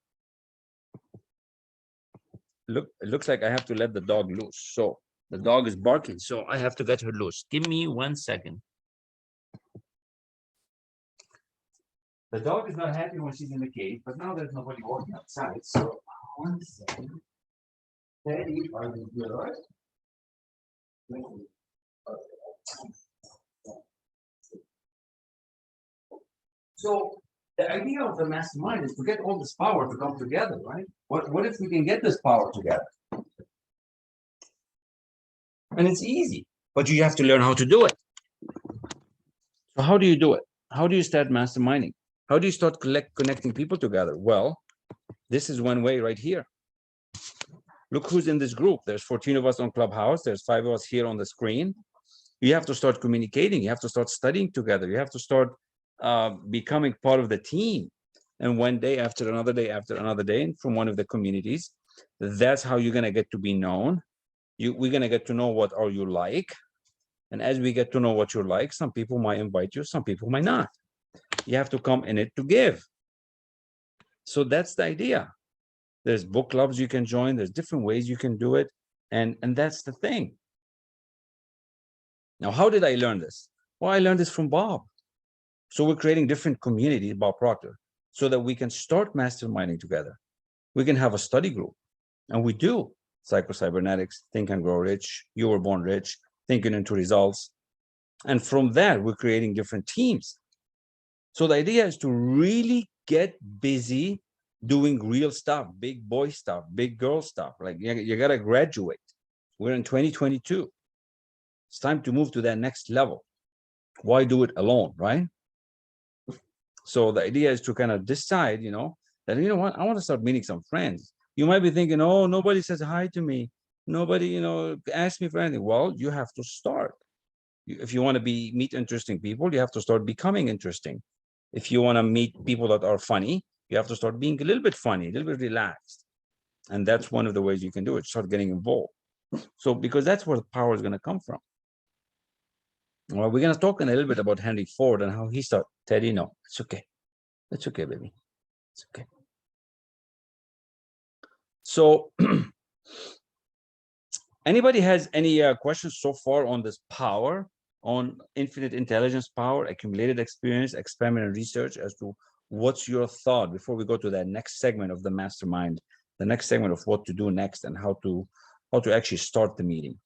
Look, it looks like I have to let the dog loose. So the dog is barking, so I have to get her loose. Give me 1 second. The dog is not happy when she's in the cage, but now there's nobody walking outside. So 1 second. Teddy, are you good? So the idea of the mastermind is to get all this power to come together, right? What if we can get this power together? And it's easy, but you have to learn how to do it. So how do you do it? How do you start masterminding? How do you start connecting people together? Well, this is one way right here. Look who's in this group. There's 14 of us on Clubhouse. There's 5 of us here on the screen. You have to start communicating. You have to start studying together. You have to start becoming part of the team. And one day after another day after another day from one of the communities, that's how you're going to get to be known. We're going to get to know what are you like. And as we get to know what you're like, some people might invite you, some people might not. You have to come in it to give. So that's the idea. There's book clubs you can join. There's different ways you can do it. And that's the thing. Now, how did I learn this? Well, I learned this from Bob. So we're creating different communities, Bob Proctor, so that we can start masterminding together. We can have a study group. And we do. Psycho-Cybernetics, Think and Grow Rich, You Were Born Rich, Thinking into Results. And from that, we're creating different teams. So the idea is to really get busy doing real stuff, big boy stuff, big girl stuff. Like you got to graduate. We're in 2022. It's time to move to that next level. Why do it alone, right? So the idea is to kind of decide, that, you know what, I want to start meeting some friends. You might be thinking, oh, nobody says hi to me. Nobody, asks me for anything. Well, you have to start. If you want to meet interesting people, you have to start becoming interesting. If you want to meet people that are funny, you have to start being a little bit funny, a little bit relaxed. And that's one of the ways you can do it, start getting involved. So, because that's where the power is going to come from. Well, we're going to talk in a little bit about Henry Ford and how he started. Teddy, no, it's okay. It's okay, baby. It's okay. So, anybody has any questions so far on this power, on infinite intelligence power, accumulated experience, experiment and research, as to what's your thought before we go to that next segment of the mastermind, the next segment of what to do next and how to actually start the meeting.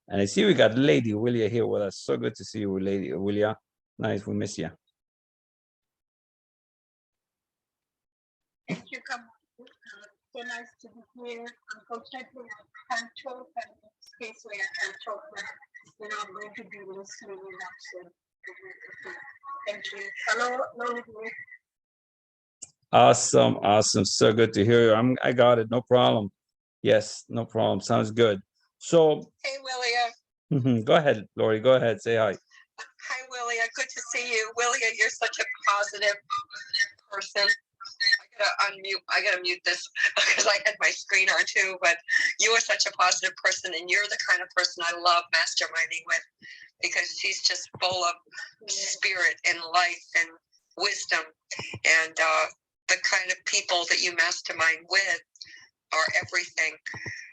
And I see we got Lady Willia here with us. So good to see you, Lady Willia. Nice, we miss you. Thank you, Kamal. So nice to be here. Unfortunately, I can't talk, and in this case where I can't talk, but I'm going to be listening in action. Thank you. Hello. Awesome, awesome. So good to hear you. I got it. No problem. Yes, no problem. Sounds good. So, Hey, Willia. Go ahead, Lori. Go ahead. Say hi. Hi, Willia. Good to see you. Willia, you're such a positive person. I gotta mute this because I had my screen on too, but you are such a positive person, and you're the kind of person I love masterminding with, because she's just full of spirit and life and wisdom, and the kind of people that you mastermind with are everything.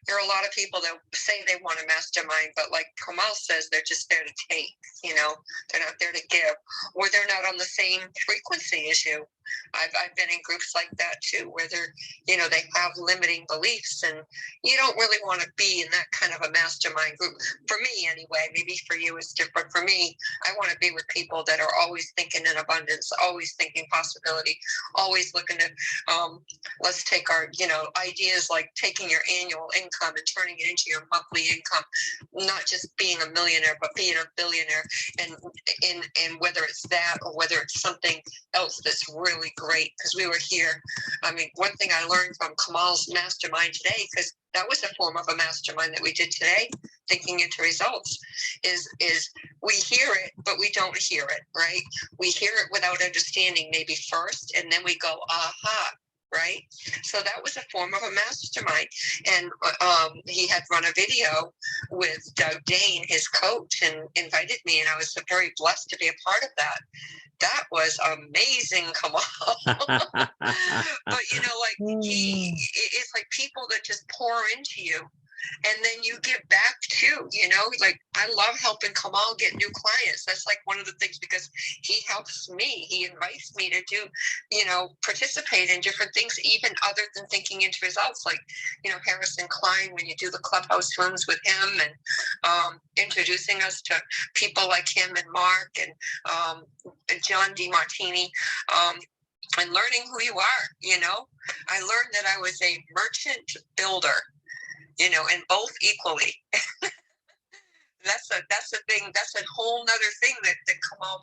there are a lot of people that say they want a mastermind, but like Kamal says, they're just there to take, you know, they're not there to give, or they're not on the same frequency as you. I've been in groups like that too, where they're, you know, they have limiting beliefs, and you don't really want to be in that kind of a mastermind group. For me, anyway, maybe for you it's different. For me, I want to be with people that are always thinking in abundance, always thinking possibility, always looking at, let's take our, you know, ideas like taking your annual income and turning it into your monthly income, not just being a millionaire, but being a billionaire. And whether it's that or whether it's something else that's really great, because we were here. I mean, one thing I learned from Kamal's mastermind today, because that was a form of a mastermind that we did today, thinking into results, is we hear it, but we don't hear it, right? We hear it without understanding maybe first, and then we go, aha, right? So that was a form of a mastermind. And he had run a video with Doug Dane, his coach, and invited me, and I was very blessed to be a part of that. That was amazing, Kamal. But you know, like it's like people that just pour into you, and then you give back too. You know, like I love helping Kamal get new clients. That's like one of the things, because he helps me. He invites me to do, you know, participate in different things, even other than thinking into results. Like, you know, Harrison Klein, when you do the clubhouse rooms with him, and introducing us to people like him and Mark and John DeMartini, and learning who you are. You know, I learned that I was a merchant builder, you know, and both equally. That's a thing. That's a whole nother thing that Kamal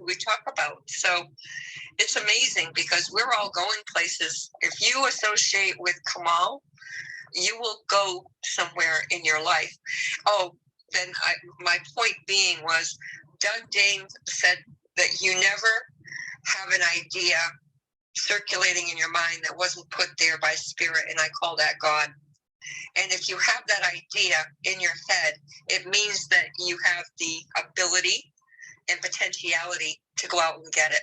we talk about. So it's amazing, because we're all going places. If you associate with Kamal, you will go somewhere in your life. Oh, then my point being was, Doug Dane said that you never have an idea circulating in your mind that wasn't put there by spirit, and I call that God. And if you have that idea in your head, it means that you have the ability and potentiality to go out and get it.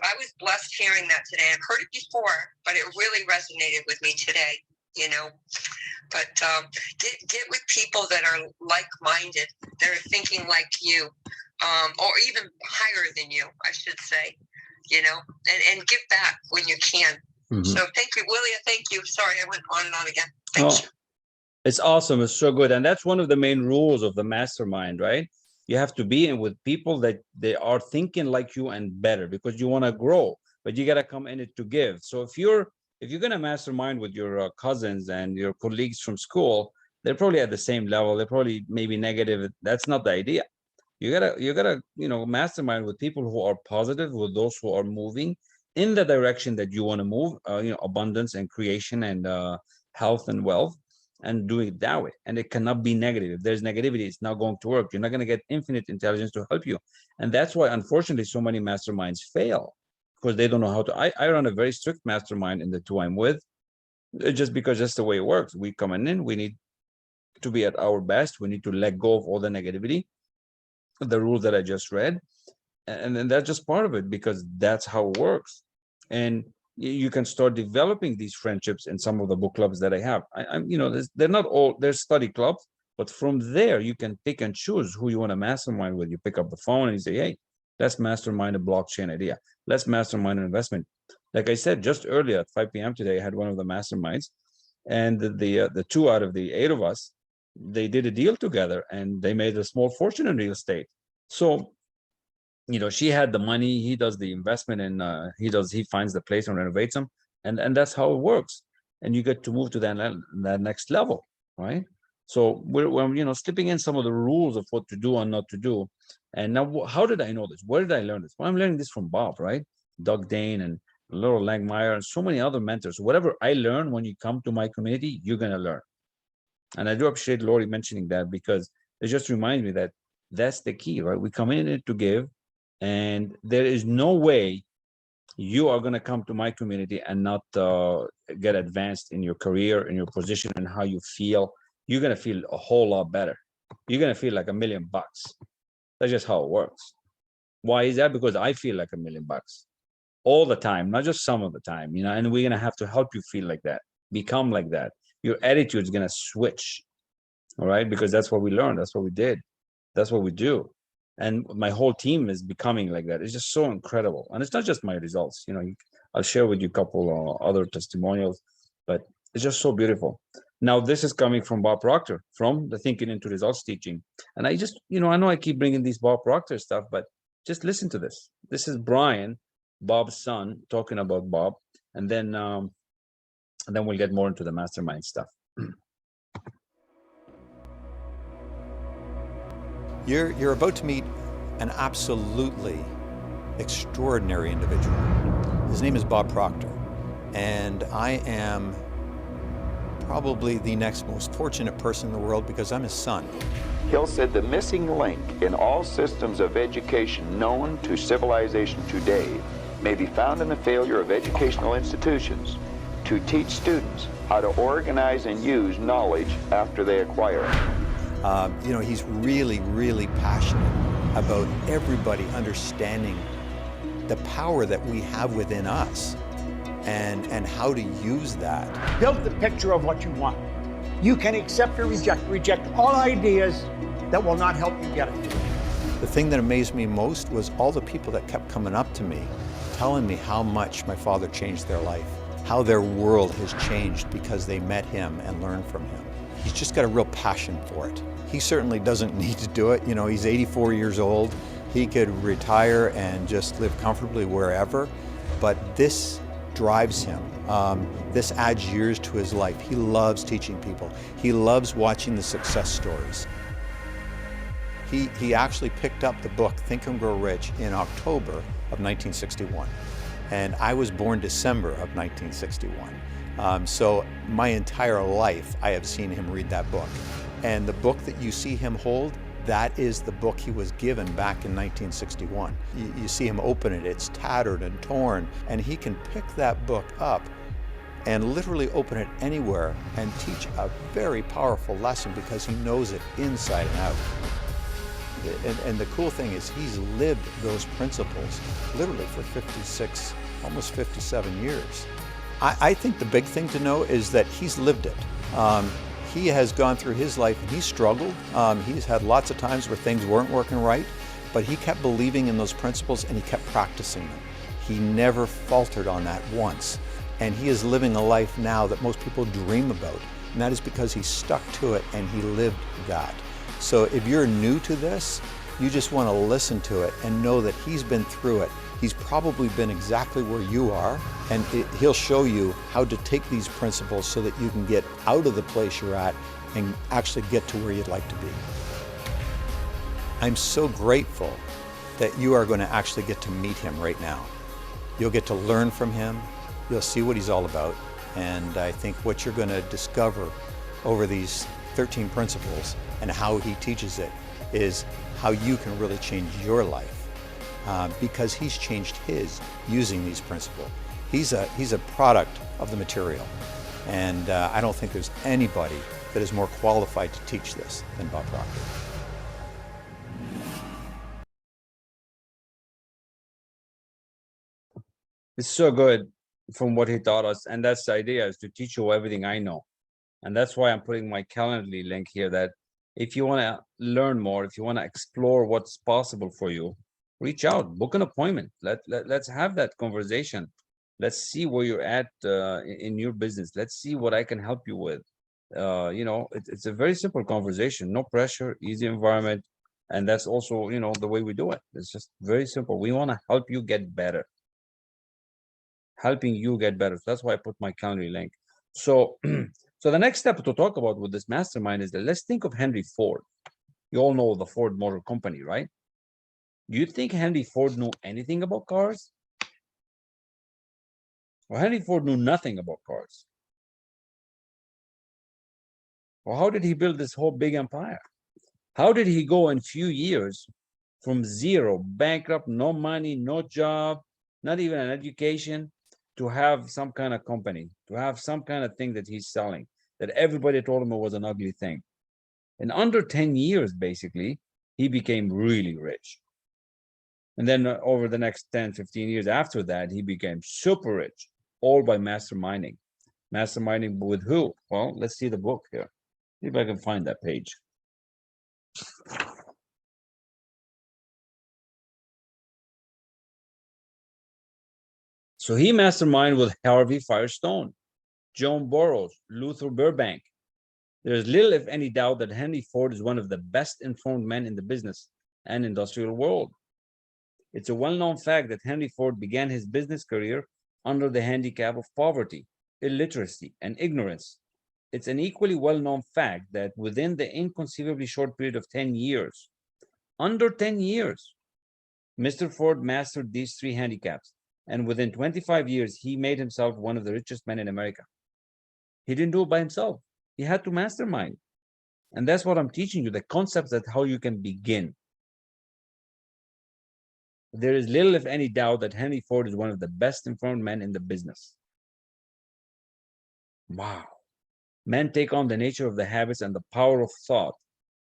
I was blessed hearing that today. I've heard it before, but it really resonated with me today, you know. But get with people that are like-minded, that are thinking like you, or even higher than you, I should say, you know, and give back when you can. Mm-hmm. So thank you, Willia. Thank you. Sorry, I went on and on again. Thank you. It's awesome. It's so good. And that's one of the main rules of the mastermind, right? You have to be in with people that they are thinking like you and better, because you want to grow, but you got to come in it to give. So if you're going to mastermind with your cousins and your colleagues from school, they're probably at the same level. They're probably maybe negative. That's not the idea. You gotta, you know, mastermind with people who are positive, with those who are moving in the direction that you want to move, you know, abundance and creation and health and wealth, and do it that way. And it cannot be negative. If there's negativity, it's not going to work. You're not going to get infinite intelligence to help you. And that's why, unfortunately, so many masterminds fail, because they don't know how to. I run a very strict mastermind in the two I'm with, just because that's the way it works. We come in, we need to be at our best. We need to let go of all the negativity, the rules that I just read. And then that's just part of it, because that's how it works. And you can start developing these friendships in some of the book clubs that I have. I'm, you know, they're not all, they're study clubs, but from there you can pick and choose who you want to mastermind with. You pick up the phone and you say, hey, let's mastermind a blockchain idea. Let's mastermind an investment. Like I said, just earlier at 5 p.m. today, I had one of the masterminds, and the 2 out of the 8 of us, they did a deal together and they made a small fortune in real estate. So, you know, she had the money, he does the investment, and he finds the place and renovates them, and that's how it works. And you get to move to that next level, right? So we're you know, slipping in some of the rules of what to do and not to do. And now, how did I know this? Where did I learn this? Well, I'm learning this from Bob, right? Doug Dane and Laurel Langmeyer and so many other mentors. Whatever I learn, when you come to my community, you're gonna learn. And I do appreciate Lori mentioning that, because it just reminds me that that's the key, right? We come in it to give. And there is no way you are going to come to my community and not get advanced in your career, in your position, and how you feel. You're going to feel a whole lot better. You're going to feel like $1 million. That's just how it works. Why is that? Because I feel like $1 million all the time, not just some of the time, you know, and we're going to have to help you feel like that, become like that. your attitude is going to switch. All right, because that's what we learned, that's what we did, that's what we do. And my whole team is becoming like that. It's just so incredible. And it's not just my results, you know, I'll share with you a couple other testimonials, but it's just so beautiful. Now, this is coming from Bob Proctor, from the Thinking into Results teaching. And I just, you know, I know I keep bringing these Bob Proctor stuff, but just listen to this. This is Brian, Bob's son, talking about Bob. And then we'll get more into the mastermind stuff. You're about to meet an absolutely extraordinary individual. His name is Bob Proctor, and I am probably the next most fortunate person in the world because I'm his son. Hill said the missing link in all systems of education known to civilization today may be found in the failure of educational institutions to teach students how to organize and use knowledge after they acquire it. You know, he's really, really passionate about everybody understanding the power that we have within us and how to use that. Build the picture of what you want. You can accept or reject all ideas that will not help you get it. The thing that amazed me most was all the people that kept coming up to me, telling me how much my father changed their life, how their world has changed because they met him and learned from him. He's just got a real passion for it. He certainly doesn't need to do it. You know, he's 84 years old. He could retire and just live comfortably wherever, but this drives him. This adds years to his life. He loves teaching people. He loves watching the success stories. He actually picked up the book, Think and Grow Rich, in October of 1961. And I was born December of 1961. So my entire life, I have seen him read that book. And the book that you see him hold, that is the book he was given back in 1961. You see him open it, it's tattered and torn, and he can pick that book up and literally open it anywhere and teach a very powerful lesson because he knows it inside and out. And the cool thing is he's lived those principles literally for 56, almost 57 years. I think the big thing to know is that he's lived it. He has gone through his life and he's struggled. He's had lots of times where things weren't working right, but he kept believing in those principles and he kept practicing them. He never faltered on that once. And he is living a life now that most people dream about. And that is because he stuck to it and he lived that. So if you're new to this, you just want to listen to it and know that he's been through it. He's probably been exactly where you are, and he'll show you how to take these principles so that you can get out of the place you're at and actually get to where you'd like to be. I'm so grateful that you are going to actually get to meet him right now. You'll get to learn from him, you'll see what he's all about, and I think what you're going to discover over these 13 principles and how he teaches it is how you can really change your life. Because he's changed his using these principles. He's a product of the material. And I don't think there's anybody that is more qualified to teach this than Bob Proctor. It's so good from what he taught us. And that's the idea, is to teach you everything I know. And that's why I'm putting my Calendly link here, that if you want to learn more, if you want to explore what's possible for you, reach out, book an appointment. Let's have that conversation. Let's see where you're at in your business. Let's see what I can help you with. You know, it's a very simple conversation, no pressure, easy environment. And that's also, you know, the way we do it. It's just very simple. We want to help you get better. Helping you get better. So that's why I put my Calendly link. So, so the next step to talk about with this mastermind is that let's think of Henry Ford. You all know the Ford Motor Company, right? Do you think Henry Ford knew anything about cars? Well, Henry Ford knew nothing about cars. Well, how did he build this whole big empire? How did he go in few years from zero, bankrupt, no money, no job, not even an education, to have some kind of company, to have some kind of thing that he's selling, that everybody told him it was an ugly thing? In under 10 years, basically, he became really rich. And then over the next 10, 15 years after that, he became super rich, all by masterminding. Masterminding with who? Well, let's see the book here. See if I can find that page. So he masterminded with Harvey Firestone, Joan Burroughs, Luther Burbank. There is little, if any, doubt that Henry Ford is one of the best informed men in the business and industrial world. It's a well-known fact that Henry Ford began his business career under the handicap of poverty, illiteracy, and ignorance. It's an equally well-known fact that within the inconceivably short period of 10 years, under 10 years, Mr. Ford mastered these three handicaps, and within 25 years, he made himself one of the richest men in America. He didn't do it by himself. He had to mastermind. And that's what I'm teaching you, the concepts that how you can begin. There is little, if any, doubt that Henry Ford is one of the best informed men in the business. Wow. Men take on the nature of the habits and the power of thought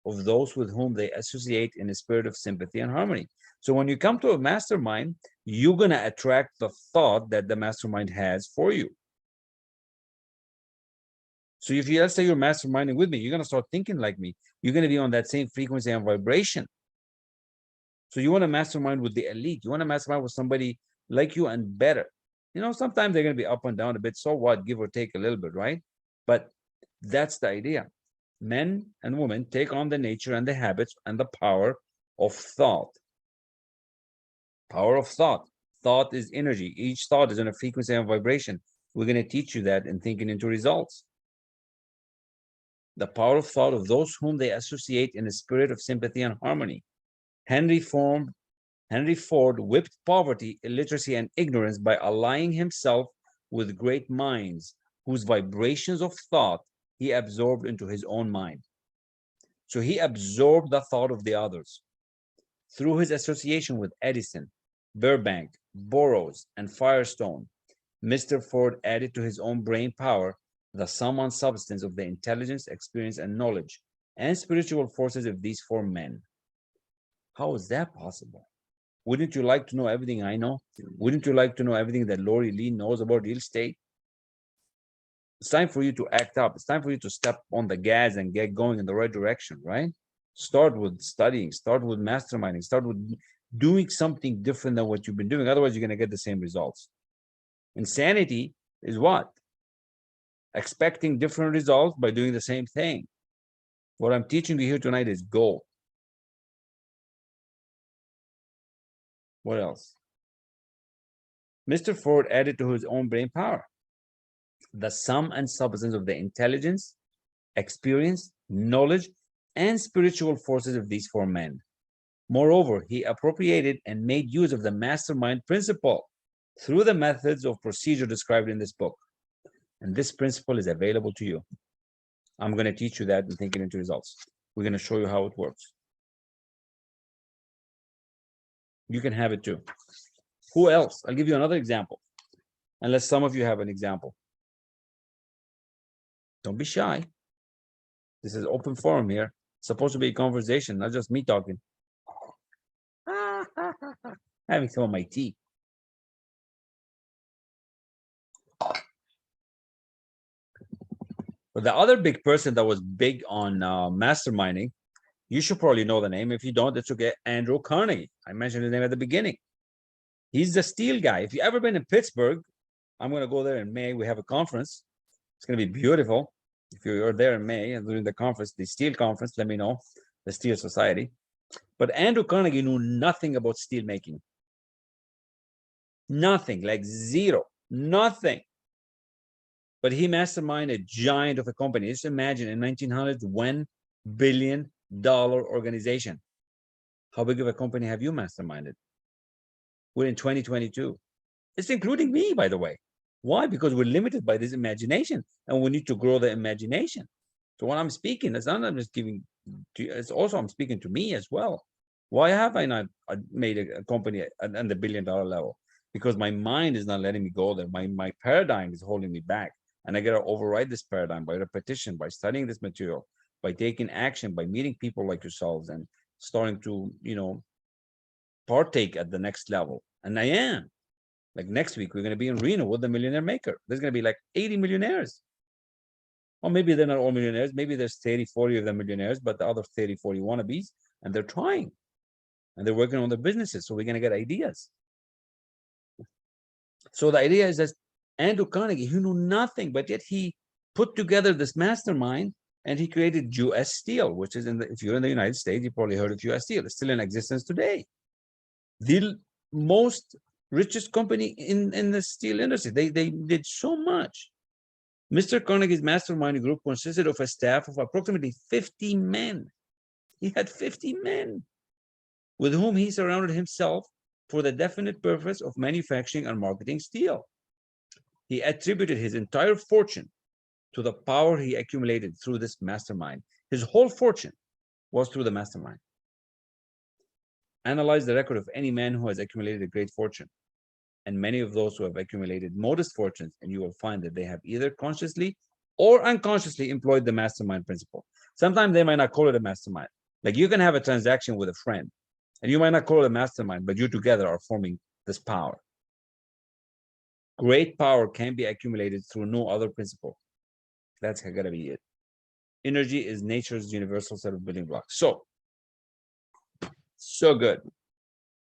of those with whom they associate in a spirit of sympathy and harmony. So when you come to a mastermind, you're going to attract the thought that the mastermind has for you. So if you, let's say you're masterminding with me, you're going to start thinking like me. You're going to be on that same frequency and vibration. So you want to mastermind with the elite. You want to mastermind with somebody like you and better. You know, sometimes they're going to be up and down a bit. So what? Give or take a little bit, right? But that's the idea. Men and women take on the nature and the habits and the power of thought. Power of thought. Thought is energy. Each thought is in a frequency and vibration. We're going to teach you that in Thinking into Results. The power of thought of those whom they associate in a spirit of sympathy and harmony. Henry Ford whipped poverty, illiteracy, and ignorance by allying himself with great minds whose vibrations of thought he absorbed into his own mind. So he absorbed the thought of the others. Through his association with Edison, Burbank, Burroughs, and Firestone, Mr. Ford added to his own brain power the sum and substance of the intelligence, experience, and knowledge and spiritual forces of these four men. How is that possible? Wouldn't you like to know everything I know? Wouldn't you like to know everything that Lori Lee knows about real estate? It's time for you to act up. It's time for you to step on the gas and get going in the right direction, right? Start with studying, start with masterminding, start with doing something different than what you've been doing. Otherwise, you're going to get the same results. Insanity is what? Expecting different results by doing the same thing. What I'm teaching you here tonight is gold. What else? Mr. Ford added to his own brain power the sum and substance of the intelligence, experience, knowledge, and spiritual forces of these four men. Moreover, he appropriated and made use of the mastermind principle through the methods of procedure described in this book. And this principle is available to you. I'm going to teach you that in Thinking into Results. We're going to show you how it works. You can have it too. Who else? I'll give you another example. Unless some of you have an example. Don't be shy. This is open forum here. It's supposed to be a conversation, not just me talking. Having some of my tea. But the other big person that was big on masterminding, you should probably know the name. If you don't, it's okay. Andrew Carnegie. I mentioned his name at the beginning. He's the steel guy. If you've ever been in Pittsburgh, I'm going to go there in May. We have a conference. It's going to be beautiful. If you're there in May and during the conference, the steel conference, let me know, the Steel Society. But Andrew Carnegie knew nothing about steel making. Nothing, like zero, nothing. But he masterminded a giant of a company. Just imagine in 1900s, $1 billion organization. How big of a company have you masterminded? We're in 2022. It's including me, by the way. Why? Because we're limited by this imagination and we need to grow the imagination. So when I'm speaking, it's not I'm just giving to you, it's also I'm speaking to me as well. Why have I not made a company at the $1 billion level? Because my mind is not letting me go there. My paradigm is holding me back. And I got to override this paradigm by repetition, by studying this material, by taking action, by meeting people like yourselves and starting to, partake at the next level. And I am. Like next week, we're going to be in Reno with the Millionaire Maker. There's going to be like 80 millionaires. Or maybe they're not all millionaires. Maybe there's 30, 40 of them millionaires, but the other 30, 40 wannabes, and they're trying. And they're working on their businesses. So we're going to get ideas. So the idea is that Andrew Carnegie, he knew nothing, but yet he put together this mastermind and he created US Steel, which is if you're in the United States, you probably heard of US Steel. It's still in existence today. The most richest company in the steel industry. They did so much. Mr. Carnegie's mastermind group consisted of a staff of approximately 50 men. He had 50 men with whom he surrounded himself for the definite purpose of manufacturing and marketing steel. He attributed his entire fortune to the power he accumulated through this mastermind. His whole fortune was through the mastermind. Analyze the record of any man who has accumulated a great fortune, and many of those who have accumulated modest fortunes, and you will find that they have either consciously or unconsciously employed the mastermind principle. Sometimes they might not call it a mastermind. Like you can have a transaction with a friend, and you might not call it a mastermind, but you together are forming this power. Great power can be accumulated through no other principle. That's gotta be it. Energy is nature's universal set of building blocks. So good.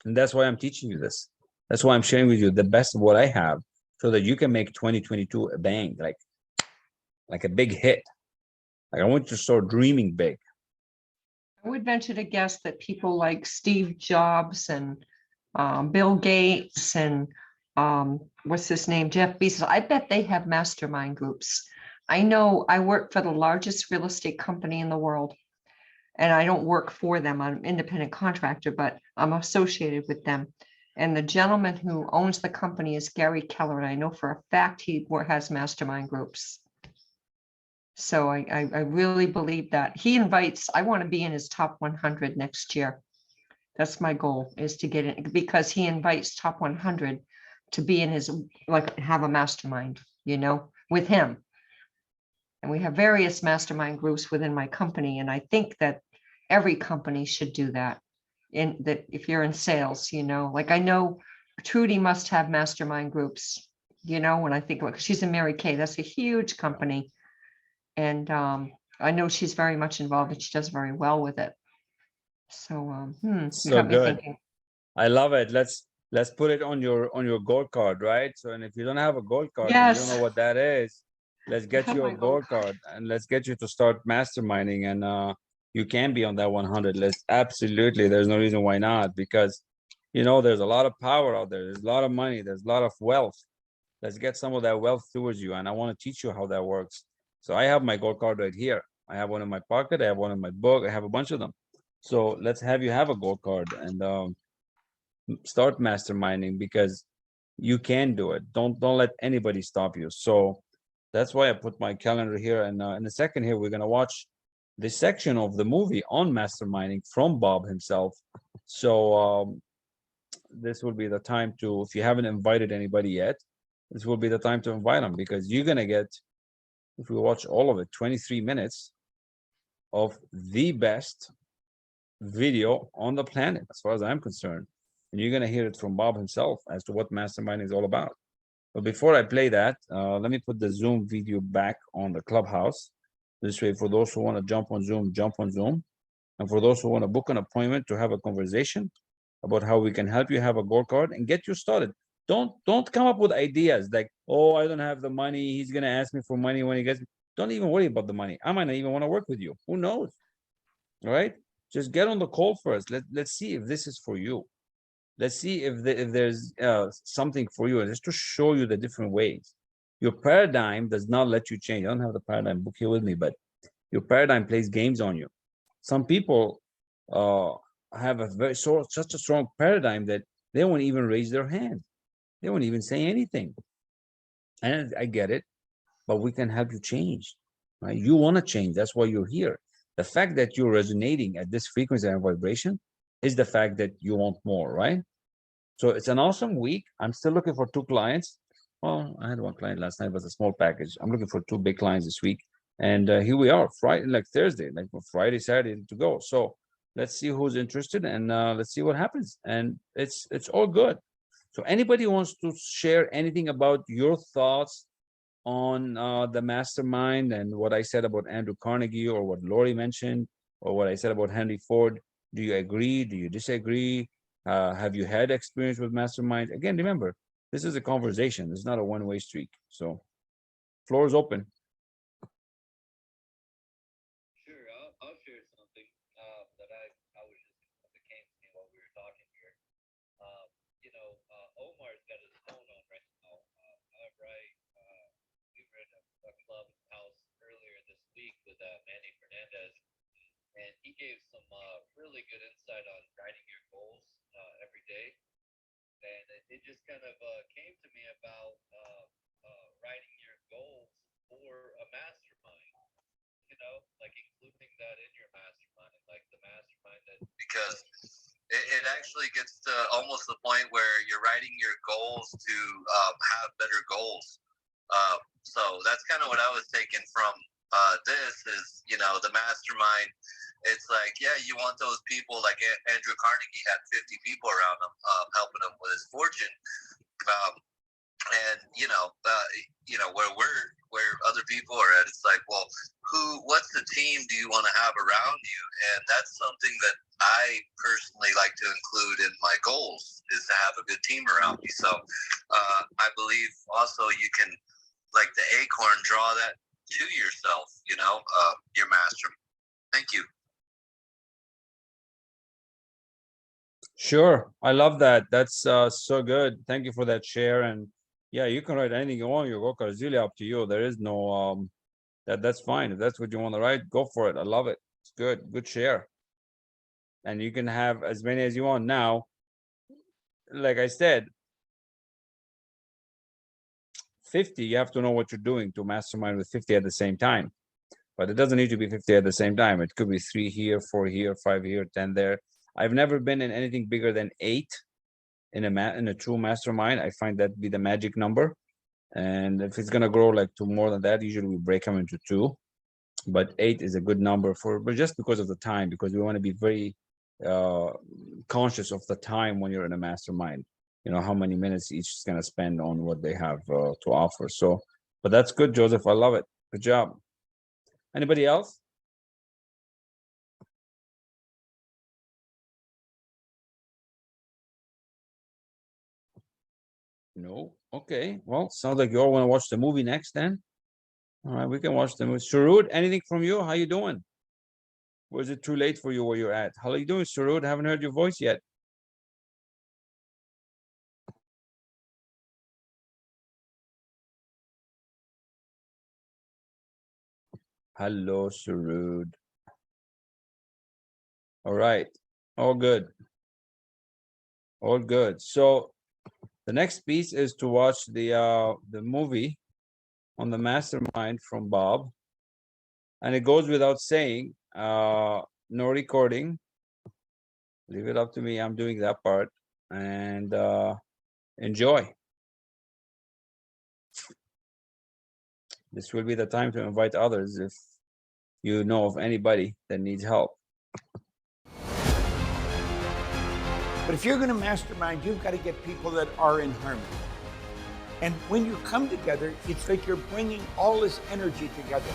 And that's why I'm teaching you this. That's why I'm sharing with you the best of what I have so that you can make 2022 a bang, like a big hit. Like I want you to start dreaming big. I would venture to guess that people like Steve Jobs and Bill Gates and what's his name, Jeff Bezos, I bet they have mastermind groups. I know I work for the largest real estate company in the world, and I don't work for them. I'm an independent contractor, but I'm associated with them. And the gentleman who owns the company is Gary Keller, and I know for a fact he has mastermind groups. So I really believe that he invites. I want to be in his top 100 next year. That's my goal, is to get it, because he invites top 100 to be in his, like, have a mastermind, you know, with him. And we have various mastermind groups within my company. And I think that every company should do that. In that, if you're in sales, you know, like I know Trudy must have mastermind groups, you know, when I think about, she's in Mary Kay, that's a huge company. And I know she's very much involved and she does very well with it. So, So good. I love it. Let's put it on your gold card, right? So, and if you don't have a gold card, and you don't know what that is, let's get you a gold card and let's get you to start masterminding, and you can be on that 100 list. Absolutely. There's no reason why not, because you know there's a lot of power out there. There's a lot of money. There's a lot of wealth. Let's get some of that wealth towards you, and I want to teach you how that works. So I have my gold card right here. I have one in my pocket. I have one in my book. I have a bunch of them. So let's have you have a gold card and start masterminding, because you can do it. Don't let anybody stop you. So that's why I put my calendar here. And in a second here, we're gonna watch this section of the movie on masterminding from Bob himself. So this will be the time to, if you haven't invited anybody yet, this will be the time to invite them, because you're gonna get, if we watch all of it, 23 minutes of the best video on the planet, as far as I'm concerned. And you're going to hear it from Bob himself as to what mastermind is all about. But before I play that, let me put the Zoom video back on the Clubhouse. This way, for those who want to jump on Zoom, jump on Zoom. And for those who want to book an appointment to have a conversation about how we can help you have a gold card and get you started. Don't come up with ideas like, oh, I don't have the money. He's going to ask me for money when he gets. Don't even worry about the money. I might not even want to work with you. Who knows? All right? Just get on the call first. Let's see if this is for you. Let's see if there's something for you, just to show you the different ways. Your paradigm does not let you change. I don't have the paradigm book here with me, but your paradigm plays games on you. Some people have such a strong paradigm that they won't even raise their hand. They won't even say anything. And I get it, but we can help you change. Right? You want to change. That's why you're here. The fact that you're resonating at this frequency and vibration is the fact that you want more, right? So it's an awesome week. I'm still looking for 2 clients. Well, I had 1 client last night, but it's a small package. I'm looking for 2 big clients this week. And here we are, Friday, like Thursday, like Friday, Saturday to go. So let's see who's interested, and let's see what happens. And it's all good. So anybody wants to share anything about your thoughts on the mastermind and what I said about Andrew Carnegie, or what Lori mentioned, or what I said about Henry Ford? Do you agree? Do you disagree? Have you had experience with mastermind? Again, remember, this is a conversation. It's not a one-way street. So floor is open. Sure, I'll share something that I was just that came to me while we were talking here. Omar's got his phone on right now. We were in a clubhouse earlier this week with Manny Fernandez, and he gave some really good insight on writing your goals every day. And it just kind of came to me about writing your goals for a mastermind, like including that in your mastermind, like the mastermind that, because it actually gets to almost the point where you're writing your goals to have better goals. So that's kind of what I was taking from this is, the mastermind. It's like, yeah, you want those people like Andrew Carnegie had 50 people around him helping him with his fortune. And where other people are at, it's like, well, what's the team do you want to have around you? And that's something that I personally like to include in my goals, is to have a good team around me. So I believe also you can, like the acorn, draw that to yourself, your master. Thank you. Sure. I love that. That's so good. Thank you for that share. And yeah, you can write anything you want. Your work is really up to you. There is no that's fine. If that's what you want to write, go for it. I love it. It's good. Good share. And you can have as many as you want. Now, like I said, 50, you have to know what you're doing to mastermind with 50 at the same time. But it doesn't need to be 50 at the same time. It could be 3 here, 4 here, 5 here, 10 there. I've never been in anything bigger than 8 in a true mastermind. I find that to be the magic number. And if it's gonna grow like to more than that, usually we break them into 2. But 8 is a good number but just because of the time, because we want to be very conscious of the time when you're in a mastermind. How many minutes each is gonna spend on what they have to offer. So, but that's good, Joseph. I love it. Good job. Anybody else? No. Okay. Well, sounds like you all want to watch the movie next then. All right, we can watch the movie. Surud, anything from you? How you doing? Was it too late for you where you're at? How are you doing, Surud? Haven't heard your voice yet. Hello, Surud. All right. All good. All good. So the next piece is to watch the movie on the mastermind from Bob. And it goes without saying, no recording. Leave it up to me. I'm doing that part. And enjoy. This will be the time to invite others if you know of anybody that needs help. But if you're going to mastermind, you've got to get people that are in harmony. And when you come together, it's like you're bringing all this energy together.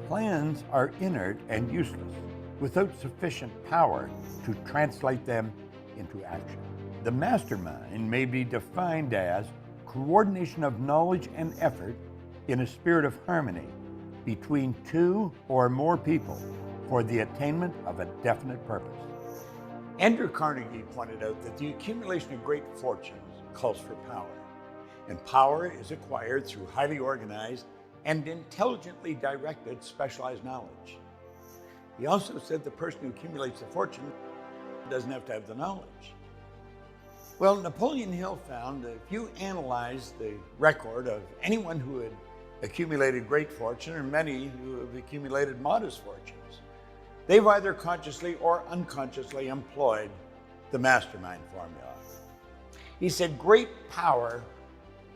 Plans are inert and useless without sufficient power to translate them into action. The mastermind may be defined as coordination of knowledge and effort in a spirit of harmony between 2 or more people for the attainment of a definite purpose. Andrew Carnegie pointed out that the accumulation of great fortunes calls for power, and power is acquired through highly organized and intelligently directed specialized knowledge. He also said the person who accumulates the fortune doesn't have to have the knowledge. Well, Napoleon Hill found that if you analyze the record of anyone who had accumulated great fortune, or many who have accumulated modest fortunes, they've either consciously or unconsciously employed the mastermind formula. He said great power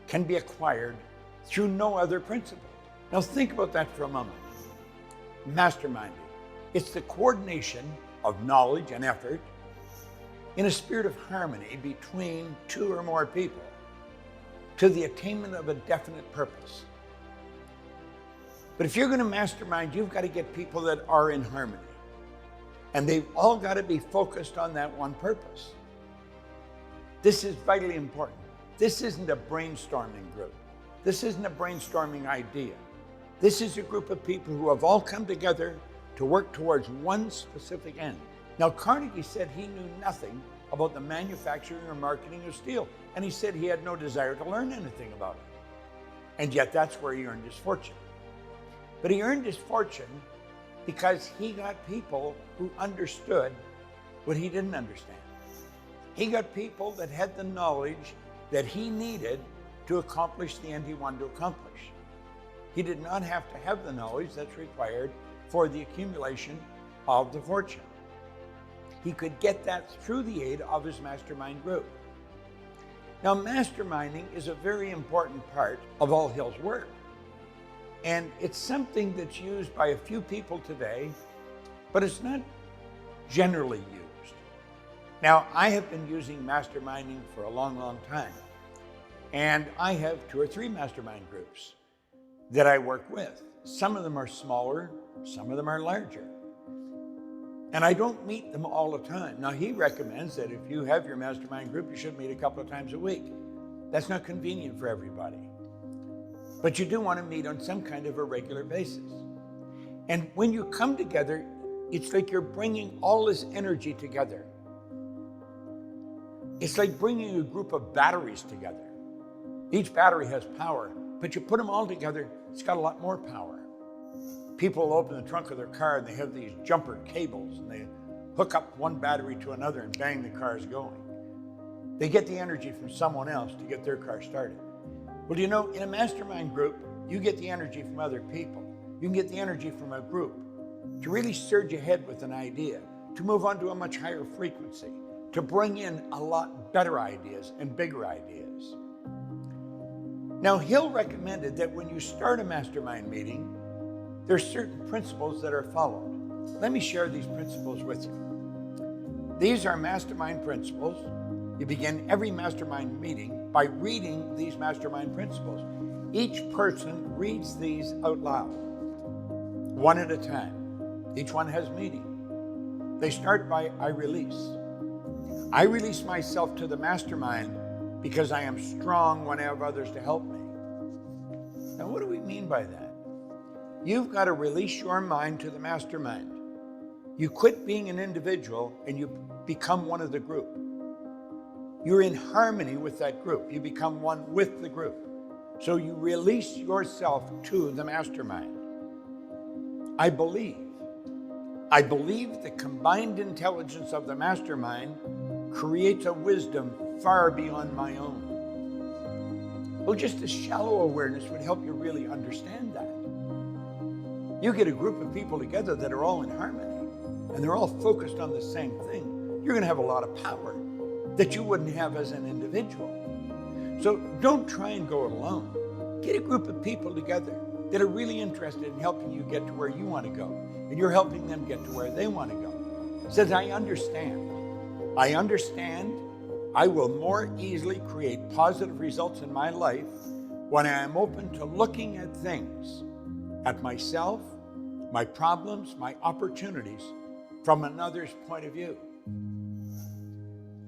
can be acquired through no other principle. Now think about that for a moment. Masterminding. It's the coordination of knowledge and effort in a spirit of harmony between two or more people to the attainment of a definite purpose. But if you're going to mastermind, you've got to get people that are in harmony. And they've all got to be focused on that one purpose. This is vitally important. This isn't a brainstorming group. This isn't a brainstorming idea. This is a group of people who have all come together to work towards one specific end. Now, Carnegie said he knew nothing about the manufacturing or marketing of steel, and he said he had no desire to learn anything about it. And yet that's where he earned his fortune. But he earned his fortune because he got people who understood what he didn't understand. He got people that had the knowledge that he needed to accomplish the end he wanted to accomplish. He did not have to have the knowledge that's required for the accumulation of the fortune. He could get that through the aid of his mastermind group. Now, masterminding is a very important part of All Hill's work. And it's something that's used by a few people today, but it's not generally used. Now, I have been using masterminding for a long, long time. And I have 2 or 3 mastermind groups that I work with. Some of them are smaller, some of them are larger. And I don't meet them all the time. Now, he recommends that if you have your mastermind group, you should meet a couple of times a week. That's not convenient for everybody. But you do want to meet on some kind of a regular basis. And when you come together, it's like you're bringing all this energy together. It's like bringing a group of batteries together. Each battery has power, but you put them all together, it's got a lot more power. People open the trunk of their car and they have these jumper cables and they hook up one battery to another and bang, the car's going. They get the energy from someone else to get their car started. Well, you know, in a mastermind group, you get the energy from other people. You can get the energy from a group to really surge ahead with an idea, to move on to a much higher frequency, to bring in a lot better ideas and bigger ideas. Now, Hill recommended that when you start a mastermind meeting, there's certain principles that are followed. Let me share these principles with you. These are mastermind principles. You begin every mastermind meeting by reading these mastermind principles. Each person reads these out loud, one at a time. Each one has meaning. They start by, I release. I release myself to the mastermind because I am strong when I have others to help me. Now, what do we mean by that? You've got to release your mind to the mastermind. You quit being an individual and you become one of the group. You're in harmony with that group. You become one with the group. So you release yourself to the mastermind. I believe the combined intelligence of the mastermind creates a wisdom far beyond my own. Well, just a shallow awareness would help you really understand that. You get a group of people together that are all in harmony and they're all focused on the same thing, you're going to have a lot of power that you wouldn't have as an individual. So don't try and go it alone. Get a group of people together that are really interested in helping you get to where you want to go, and you're helping them get to where they want to go. It says, I understand. I will more easily create positive results in my life when I am open to looking at things, at myself, my problems, my opportunities from another's point of view.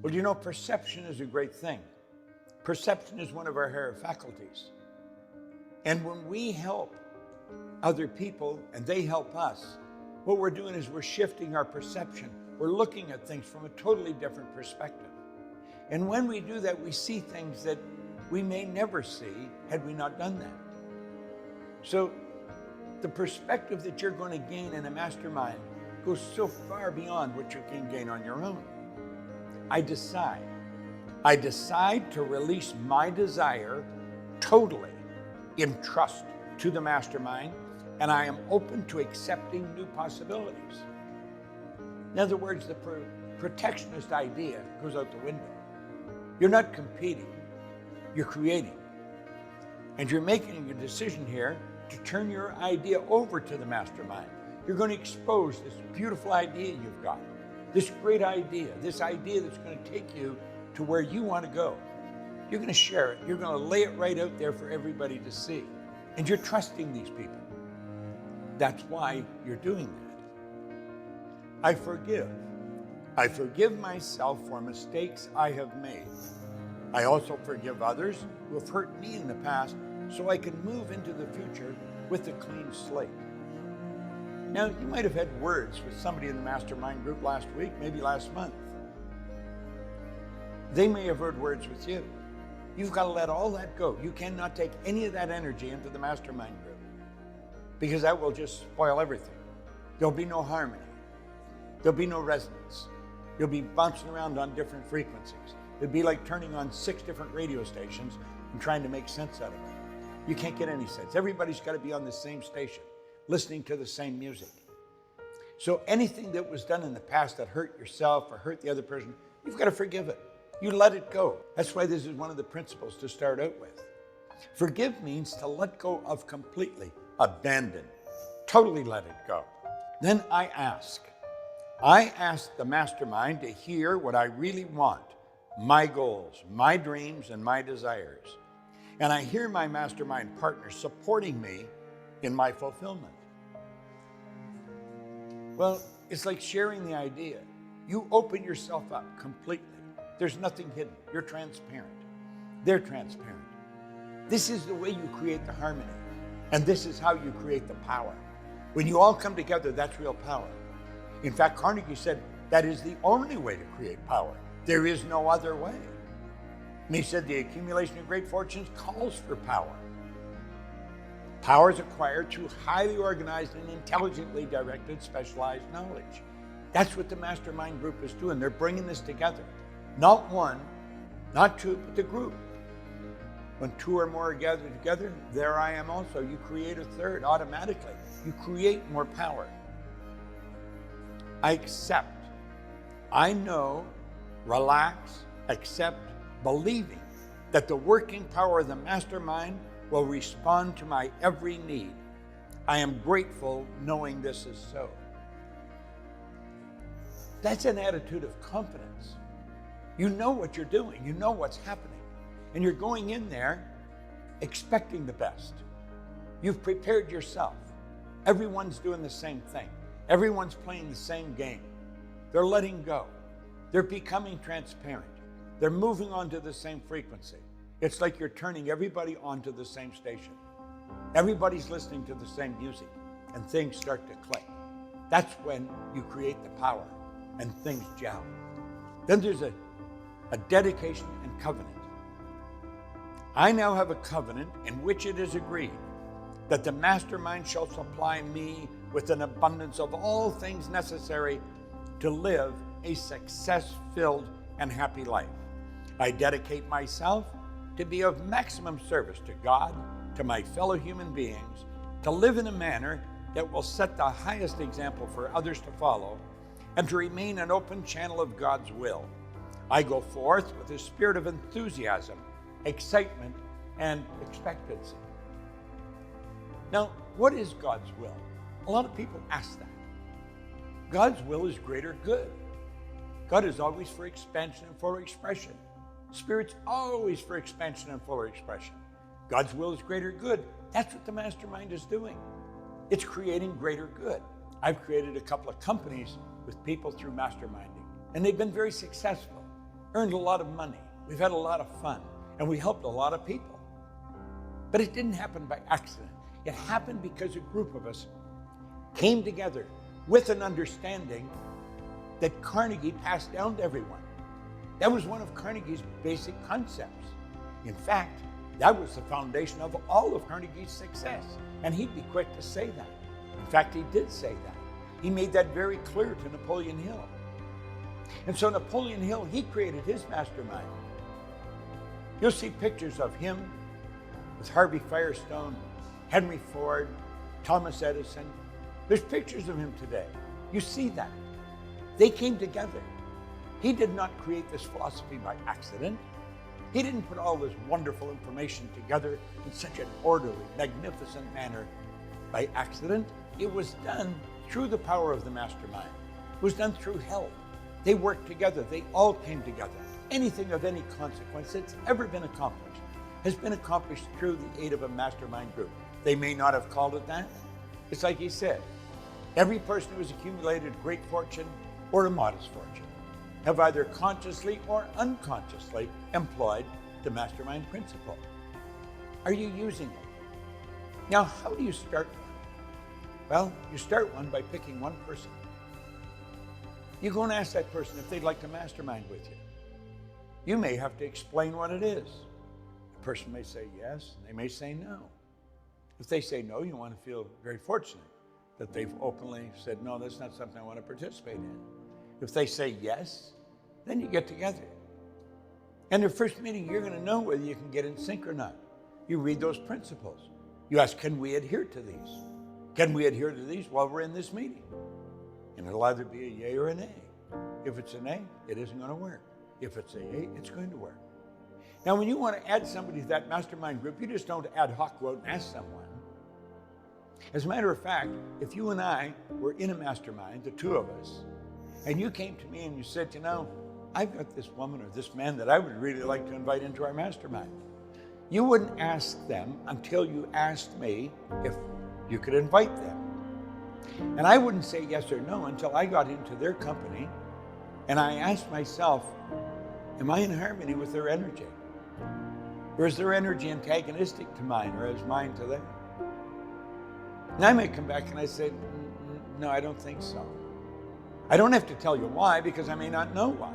Well, you know, perception is a great thing. Perception is one of our higher faculties. And when we help other people and they help us, what we're doing is we're shifting our perception. We're looking at things from a totally different perspective. And when we do that, we see things that we may never see had we not done that. So the perspective that you're going to gain in a mastermind goes so far beyond what you can gain on your own. I decide to release my desire totally in trust to the mastermind, and I am open to accepting new possibilities. In other words, the protectionist idea goes out the window. You're not competing, you're creating. And you're making a decision here to turn your idea over to the mastermind. You're going to expose this beautiful idea you've got. this great idea, this idea that's going to take you to where you want to go. You're going to share it. You're going to lay it right out there for everybody to see. And you're trusting these people. That's why you're doing that. I forgive. I forgive myself for mistakes I have made. I also forgive others who have hurt me in the past so I can move into the future with a clean slate. Now, you might have had words with somebody in the mastermind group last week, maybe last month. They may have heard words with you. You've got to let all that go. You cannot take any of that energy into the mastermind group because that will just spoil everything. There'll be no harmony. There'll be no resonance. You'll be bouncing around on different frequencies. It'd be like turning on 6 different radio stations and trying to make sense out of it. You can't get any sense. Everybody's got to be on the same station, listening to the same music. So anything that was done in the past that hurt yourself or hurt the other person, you've got to forgive it. You let it go. That's why this is one of the principles to start out with. Forgive means to let go of completely, abandon, totally let it go. Then I ask the mastermind to hear what I really want, my goals, my dreams, and my desires. And I hear my mastermind partner supporting me in my fulfillment. Well, it's like sharing the idea. You open yourself up completely. There's nothing hidden. You're transparent. They're transparent. This is the way you create the harmony. And this is how you create the power. When you all come together, that's real power. In fact, Carnegie said that is the only way to create power. There is no other way. And he said the accumulation of great fortunes calls for power. Power is acquired through highly organized and intelligently directed specialized knowledge. That's what the mastermind group is doing. They're bringing this together. Not one, not two, but the group. When 2 or more are gathered together, there I am also. You create a third automatically. You create more power. I accept. I know, relax, accept, believing that the working power of the mastermind will respond to my every need. I am grateful knowing this is so. That's an attitude of confidence. You know what you're doing. You know what's happening. And you're going in there expecting the best. You've prepared yourself. Everyone's doing the same thing. Everyone's playing the same game. They're letting go. They're becoming transparent. They're moving on to the same frequency. It's like you're turning everybody onto the same station. Everybody's listening to the same music, and things start to click. That's when you create the power and things gel. Then there's a dedication and covenant. I now have a covenant in which it is agreed that the mastermind shall supply me with an abundance of all things necessary to live a success-filled and happy life. I dedicate myself to be of maximum service to God, to my fellow human beings, to live in a manner that will set the highest example for others to follow, and to remain an open channel of God's will. I go forth with a spirit of enthusiasm, excitement, and expectancy. Now, what is God's will? A lot of people ask that. God's will is greater good. God is always for expansion and fuller expression. Spirit's always for expansion and fuller expression. God's will is greater good. That's what the mastermind is doing. It's creating greater good. I've created a couple of companies with people through masterminding, and they've been very successful, earned a lot of money. We've had a lot of fun, and we helped a lot of people. But it didn't happen by accident. It happened because a group of us came together with an understanding that Carnegie passed down to everyone. That was one of Carnegie's basic concepts. In fact, that was the foundation of all of Carnegie's success. And he'd be quick to say that. In fact, he did say that. He made that very clear to Napoleon Hill. And so Napoleon Hill, he created his mastermind. You'll see pictures of him with Harvey Firestone, Henry Ford, Thomas Edison. There's pictures of him today. You see that. They came together. He did not create this philosophy by accident. He didn't put all this wonderful information together in such an orderly, magnificent manner by accident. It was done through the power of the mastermind. It was done through help. They worked together. They all came together. Anything of any consequence that's ever been accomplished has been accomplished through the aid of a mastermind group. They may not have called it that. It's like he said, every person who has accumulated great fortune or a modest fortune have either consciously or unconsciously employed the mastermind principle. Are you using it? Now, how do you start one? Well, you start one by picking one person. You go and ask that person if they'd like to mastermind with you. You may have to explain what it is. The person may say yes, and they may say no. If they say no, you want to feel very fortunate that they've openly said, no, that's not something I want to participate in. If they say yes, then you get together. And the first meeting, you're going to know whether you can get in sync or not. You read those principles. You ask, can we adhere to these? Can we adhere to these while we're in this meeting? And it'll either be a yay or a nay. If it's a nay, it isn't going to work. If it's a yay, it's going to work. Now, when you want to add somebody to that mastermind group, you just don't ad hoc go out and ask someone. As a matter of fact, if you and I were in a mastermind, the two of us, and you came to me and you said, you know, I've got this woman or this man that I would really like to invite into our mastermind. You wouldn't ask them until you asked me if you could invite them. And I wouldn't say yes or no until I got into their company and I asked myself, am I in harmony with their energy? Or is their energy antagonistic to mine, or is mine to them? And I may come back and I say, no, I don't think so. I don't have to tell you why, because I may not know why.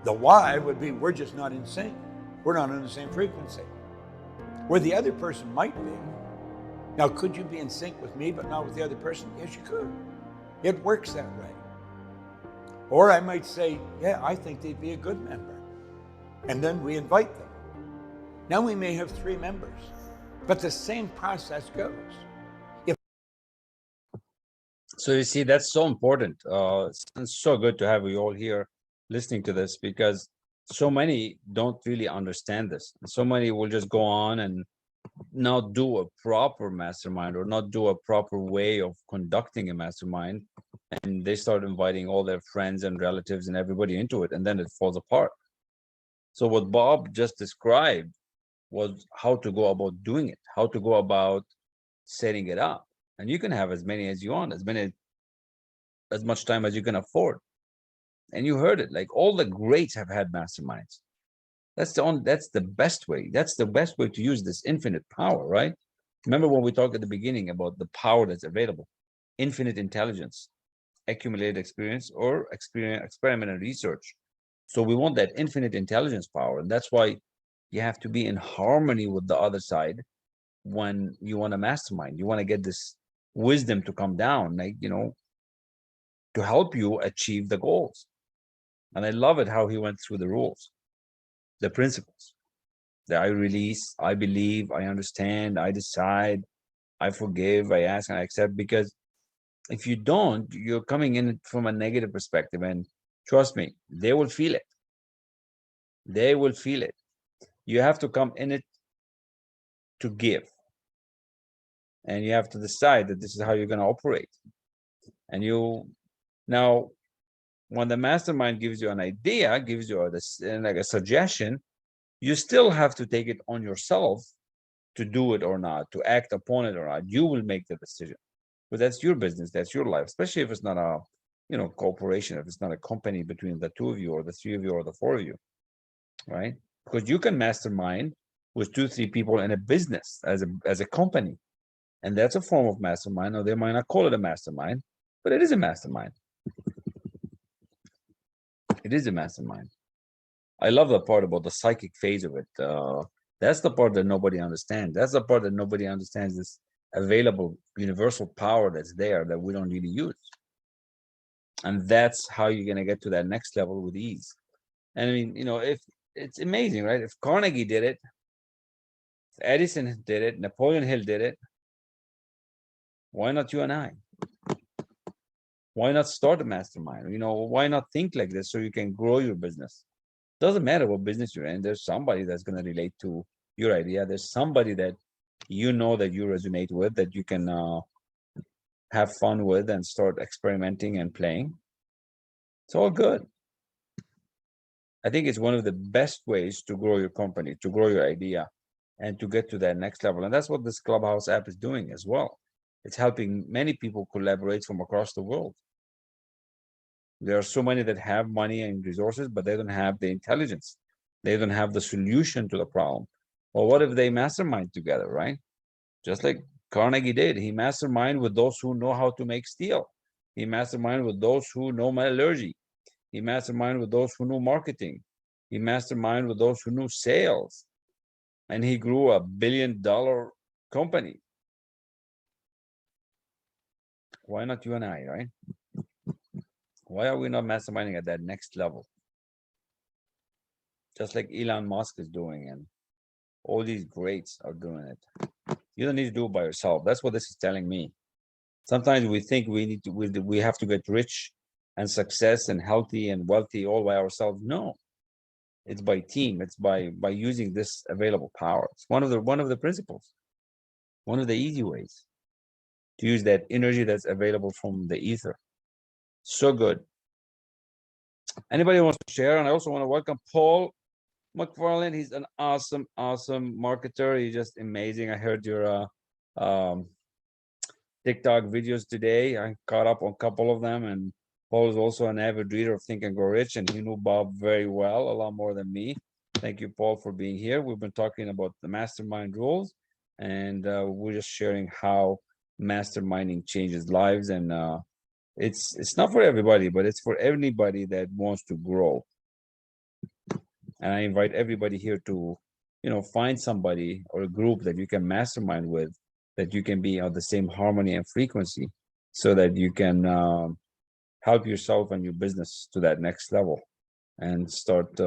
The why would be, we're just not in sync. We're not on the same frequency. Where the other person might be. Now, could you be in sync with me, but not with the other person? Yes, you could. It works that way. Or I might say, yeah, I think they'd be a good member. And then we invite them. Now we may have 3 members, but the same process goes. So you see, that's so important. It's so good to have you all here listening to this, because so many don't really understand this. So many will just go on and not do a proper mastermind, or not do a proper way of conducting a mastermind. And they start inviting all their friends and relatives and everybody into it, and then it falls apart. So what Bob just described was how to go about doing it, how to go about setting it up. And you can have as many as you want, as much time as you can afford. And you heard it, like all the greats have had masterminds. That's the best way. That's the best way to use this infinite power, right? Remember when we talked at the beginning about the power that's available, infinite intelligence, accumulated experience, or experiment and research. So we want that infinite intelligence power. And that's why you have to be in harmony with the other side when you want to mastermind. You want to get this wisdom to come down, like, you know, to help you achieve the goals. And I love it how he went through the rules, the principles that I release, I believe, I understand, I decide, I forgive, I ask, and I accept. Because if you don't, you're coming in from a negative perspective, and trust me, they will feel it. They will feel it. You have to come in it to give. And you have to decide that this is how you're going to operate. And now, when the mastermind gives you an idea, gives you like a suggestion, you still have to take it on yourself to do it or not, to act upon it or not. You will make the decision. But that's your business, that's your life, especially if it's not a, corporation, if it's not a company between the 2 of you or the 3 of you or the 4 of you, right? Because you can mastermind with 2-3 people in a business as a company. And that's a form of mastermind. Or they might not call it a mastermind, but it is a mastermind. It is a mastermind. I love the part about the psychic phase of it. That's the part that nobody understands. That's the part that nobody understands, this available universal power that's there that we don't really use. And that's how you're going to get to that next level with ease. And I mean, if it's amazing, right? If Carnegie did it, if Edison did it, Napoleon Hill did it, why not you and I? Why not start a mastermind? Why not think like this so you can grow your business? Doesn't matter what business you're in. There's somebody that's going to relate to your idea. There's somebody that that you resonate with, that you can have fun with and start experimenting and playing. It's all good. I think it's one of the best ways to grow your company, to grow your idea, and to get to that next level. And that's what this Clubhouse app is doing as well. It's helping many people collaborate from across the world. There are so many that have money and resources, but they don't have the intelligence. They don't have the solution to the problem. Well, what if they mastermind together, right? Just like Carnegie did. He mastermind with those who know how to make steel. He mastermind with those who know metallurgy. He mastermind with those who knew marketing. He mastermind with those who knew sales. And he grew $1 billion company. Why not you and I, right? Why are we not masterminding at that next level? Just like Elon Musk is doing, and all these greats are doing it. You don't need to do it by yourself. That's what this is telling me. Sometimes we think we have to get rich and success and healthy and wealthy all by ourselves. No, it's by team. It's by using this available power. It's one of the principles, one of the easy ways to use that energy that's available from the ether. So good. Anybody wants to share? And I also want to welcome Paul MacFarlane. He's an awesome marketer. He's just amazing. I heard your TikTok videos today. I caught up on a couple of them, and Paul is also an avid reader of Think and Grow Rich, and he knew Bob very well, a lot more than me. Thank you, Paul, for being here. We've been talking about the mastermind rules, and we're just sharing how masterminding changes lives. And it's not for everybody, but it's for anybody that wants to grow. And I invite everybody here to, find somebody or a group that you can mastermind with, that you can be on the same harmony and frequency, so that you can help yourself and your business to that next level and start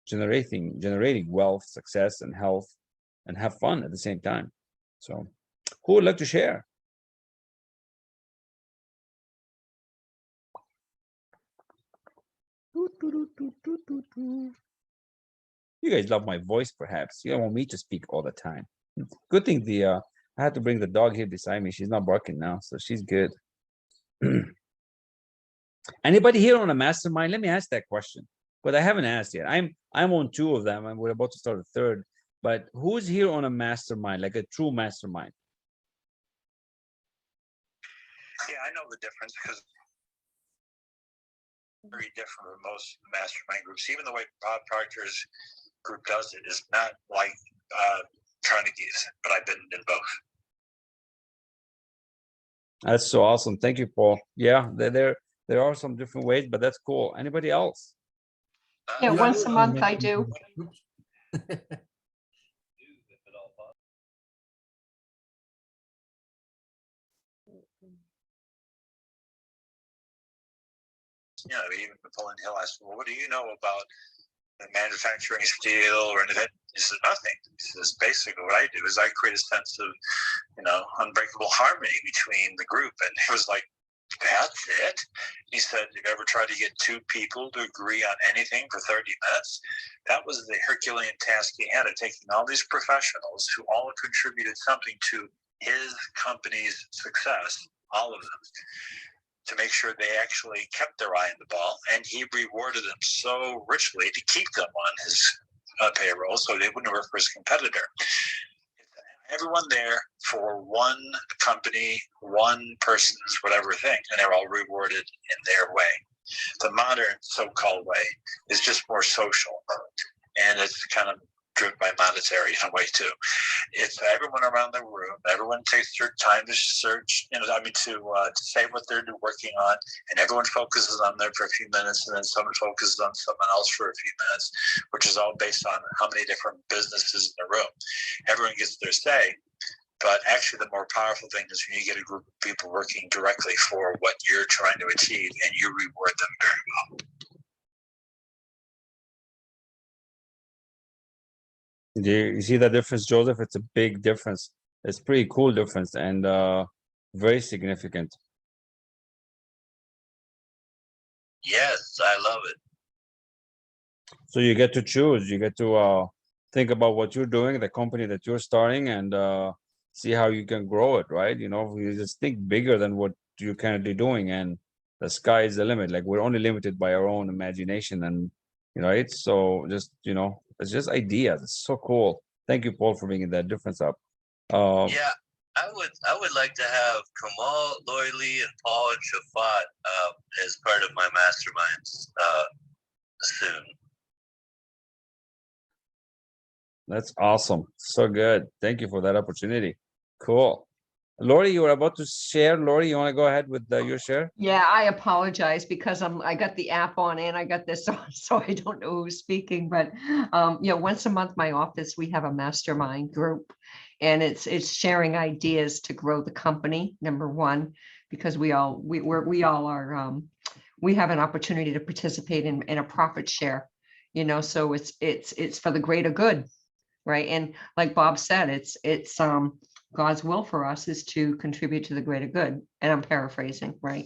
generating wealth, success, and health, and have fun at the same time. So who would like to share? You guys love my voice, perhaps. You don't want me to speak all the time. Good thing I had to bring the dog here beside me. She's not barking now, so she's good. Anybody here on a mastermind? Let me ask that question, but I haven't asked yet. I'm on 2 of them, and we're about to start a 3rd. But who's here on a mastermind, like a true mastermind? Yeah, I know the difference, because very different from most mastermind groups. Even the way Bob Proctor's group does it is not like Carnegie's, but I've been in both. That's so awesome. Thank you, Paul. Yeah, there are some different ways, but that's cool. Anybody else? Yeah, once a month I do. Even Napoleon Hill asked, well, what do you know about manufacturing steel or anything? He said, nothing. He says, basically what I do is I create a sense of, unbreakable harmony between the group. And it was like, that's it? He said, you ever tried to get 2 people to agree on anything for 30 minutes? That was the Herculean task he had, of taking all these professionals who all contributed something to his company's success, all of them, to make sure they actually kept their eye on the ball, and he rewarded them so richly to keep them on his payroll, so they wouldn't work for his competitor. Everyone there for one company, one person's whatever thing, and they're all rewarded in their way. The modern so-called way is just more social, and it's kind of driven by monetary in a way too. It's everyone around the room. Everyone takes their time to search, to say what they're working on, and everyone focuses on there for a few minutes, and then someone focuses on someone else for a few minutes, which is all based on how many different businesses in the room. Everyone gets their say, but actually the more powerful thing is when you get a group of people working directly for what you're trying to achieve, and you reward them very well. You see the difference, Joseph? It's a big difference. It's pretty cool difference, and very significant. Yes, I love it. So you get to choose. You get to think about what you're doing, the company that you're starting, and see how you can grow it, right? You just think bigger than what you're currently doing, and the sky is the limit. Like we're only limited by our own imagination, and right. So just it's just ideas. It's so cool. Thank you, Paul, for bringing that difference up. Yeah, I would like to have Kamal, Lori Lee, and Paul and Shafat as part of my masterminds soon. That's awesome. So good. Thank you for that opportunity. Cool. Lori, you were about to share. Lori, you want to go ahead with your share? Yeah, I apologize because I got the app on and I got this on, so I don't know who's speaking. But once a month, my office, we have a mastermind group, and it's sharing ideas to grow the company. Number one, because we all are we have an opportunity to participate in a profit share. So it's for the greater good, right? And like Bob said, it's God's will for us is to contribute to the greater good. And I'm paraphrasing, right?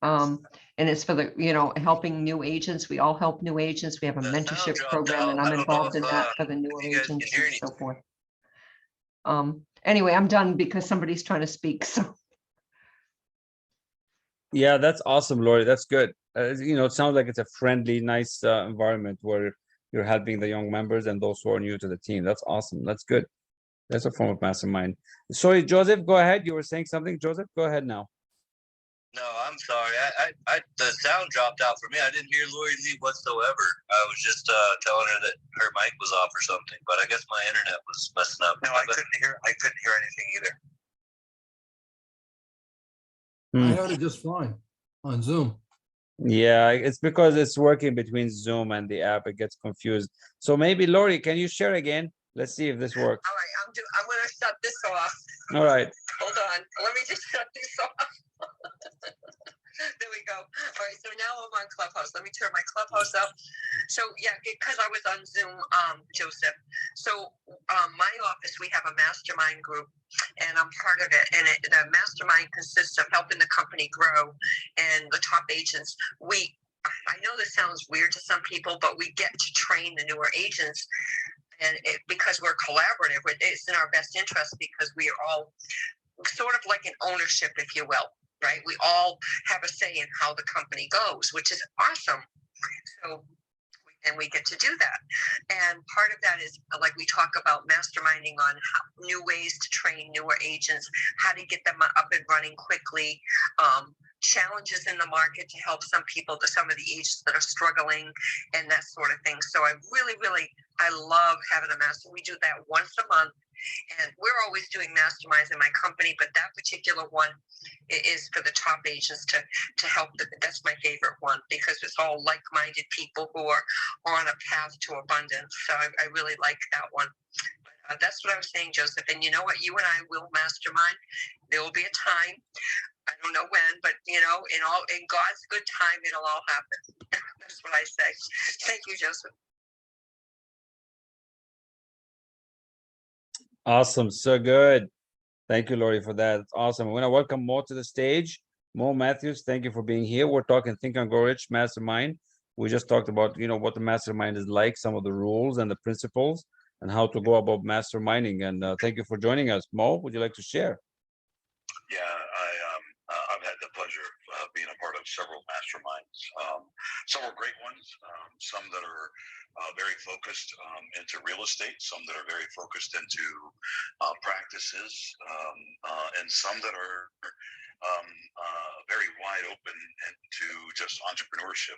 And it's for the, helping new agents. We all help new agents. We have a mentorship program, and I'm involved in that for the newer agents and so forth. Anyway, I'm done because somebody's trying to speak. So yeah, that's awesome, Lori. That's good. It sounds like it's a friendly, nice environment where you're helping the young members and those who are new to the team. That's awesome. That's good. That's a form of mastermind. Sorry, Joseph, go ahead. You were saying something, Joseph. Go ahead now. No, I'm sorry. I the sound dropped out for me. I didn't hear Lori Lee whatsoever. I was just telling her that her mic was off or something. But I guess my internet was messing up. No, I couldn't hear anything either. I heard it just fine on Zoom. Yeah, it's because it's working between Zoom and the app. It gets confused. So maybe Lori, can you share again? Let's see if this works. All right, I'm going to shut this off. All right. Hold on. Let me just shut this off. There we go. All right, so now I'm on Clubhouse. Let me turn my Clubhouse up. So yeah, because I was on Zoom, Joseph. So my office, we have a mastermind group, and I'm part of it. And the mastermind consists of helping the company grow and the top agents. I know this sounds weird to some people, but we get to train the newer agents. And because we're collaborative, it's in our best interest because we are all sort of like an ownership, if you will, right? We all have a say in how the company goes, which is awesome. So, and we get to do that. And part of that is like we talk about masterminding on new ways to train newer agents, how to get them up and running quickly, challenges in the market to help some of the agents that are struggling and that sort of thing. So I love having a master. We do that once a month, and we're always doing masterminds in my company, but that particular one is for the top agents to help them. That's my favorite one because it's all like-minded people who are on a path to abundance. So I really like that one. That's what I was saying, Joseph. And you know what? You and I will mastermind. There will be a time. I don't know when, but in God's good time, it'll all happen. That's what I say. Thank you, Joseph. Awesome. So good. Thank you, Lori, for that. It's awesome. I'm going to welcome Mo to the stage. Mo Matthews, thank you for being here. We're talking Think and Grow Rich Mastermind. We just talked about, what the mastermind is like, some of the rules and the principles, and how to go about masterminding. And thank you for joining us. Mo, would you like to share? Yeah, I've had the pleasure of being a part of several masterminds, several great ones, some that are very focused into real estate, some that are very focused into practices, and some that are very wide open into just entrepreneurship.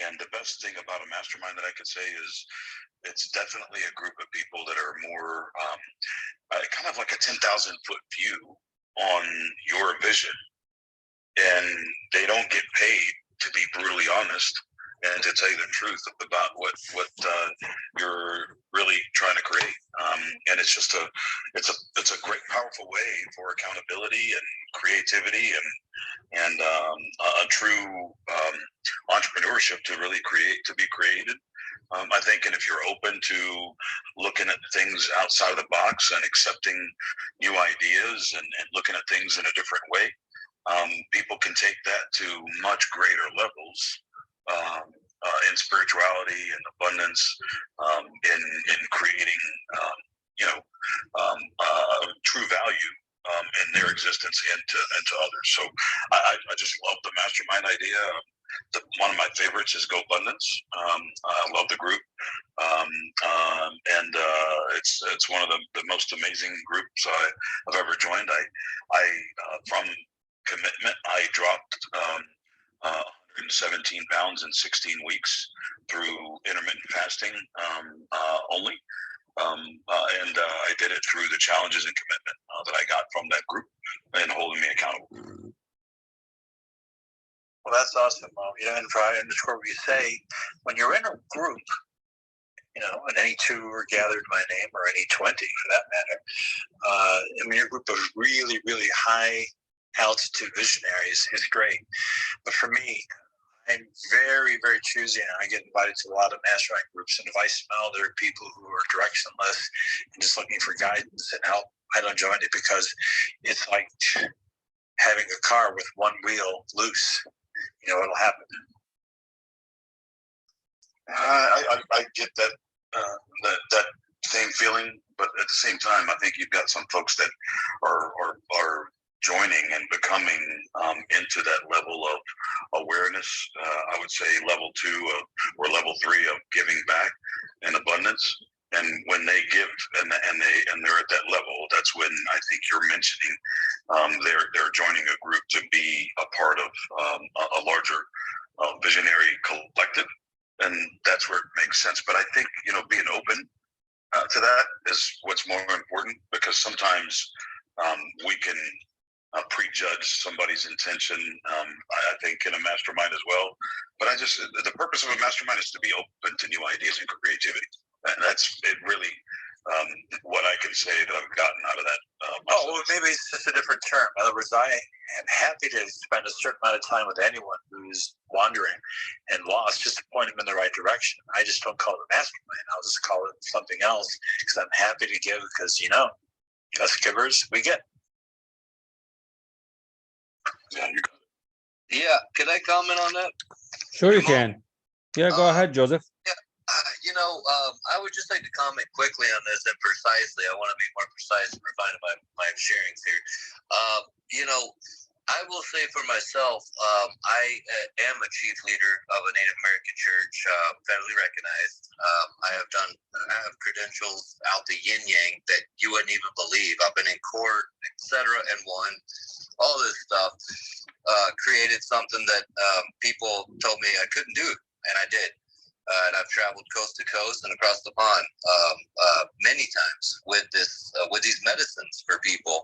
And the best thing about a mastermind that I could say is it's definitely a group of people that are more kind of like a 10,000 foot view on your vision, and they don't get paid to be brutally honest and to tell you the truth about what you're really trying to create. And it's just it's a great, powerful way for accountability and creativity and a true entrepreneurship to really be created. I think, and if you're open to looking at things outside of the box and accepting new ideas and looking at things in a different way, people can take that to much greater levels in spirituality and abundance, in creating, true value in their existence and to others. So I just love the mastermind idea. One of my favorites is Go Abundance. I love the group, and it's one of the most amazing groups I've ever joined. I from commitment, I dropped 117 pounds in 16 weeks through intermittent fasting only. And I did it through the challenges and commitment that I got from that group and holding me accountable. Well, that's awesome. And I underscore what you say. When you're in a group, and any two are gathered in my name, or any 20 for that matter, your group of really, really high altitude visionaries is great. But for me, I'm very, very choosy, and I get invited to a lot of mastermind groups. And if I smell there are people who are directionless and just looking for guidance and help, I don't join it, because it's like having a car with one wheel loose. It'll happen. I get that that same feeling, but at the same time, I think you've got some folks that are joining and becoming into that level of awareness. I would say level 2 or level 3 of giving back and abundance. And when they give and they're at that level, that's when I think you're mentioning they're joining a group to be a part of a larger visionary collective, and that's where it makes sense. But I think being open to that is what's more important, because sometimes we can prejudge somebody's intention. I think in a mastermind as well. But the purpose of a mastermind is to be open to new ideas and creativity. And that's it really what I can say that I've gotten out of that. Well, maybe it's just a different term. In other words, I am happy to spend a certain amount of time with anyone who's wandering and lost, just to point them in the right direction. I just don't call it a mastermind. I'll just call it something else, because I'm happy to give, because, us givers, we get. Yeah, you got it. Yeah, can I comment on that? Sure, you can. Yeah, go ahead, Joseph. I would just like to comment quickly on this, and precisely. I want to be more precise and refined in my sharings here. I will say for myself, I am a chief leader of a Native American church, federally recognized. I have credentials out the yin yang that you wouldn't even believe. I've been in court, etc., and won all this stuff. Created something that people told me I couldn't do, and I did. And I've traveled coast to coast and across the pond many times with these medicines for people.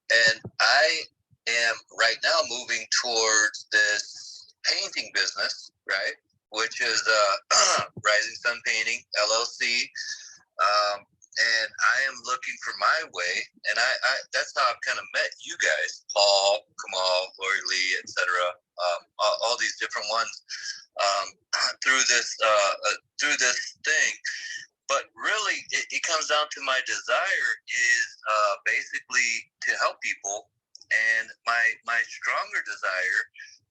And I am right now moving towards this painting business, right? Which is Rising Sun Painting, LLC. And I am looking for my way. And I that's how I've kind of met you guys, Paul, Kamal, Lori Lee, etc. All these different ones. Through this thing, but really it comes down to my desire is basically to help people, and my stronger desire,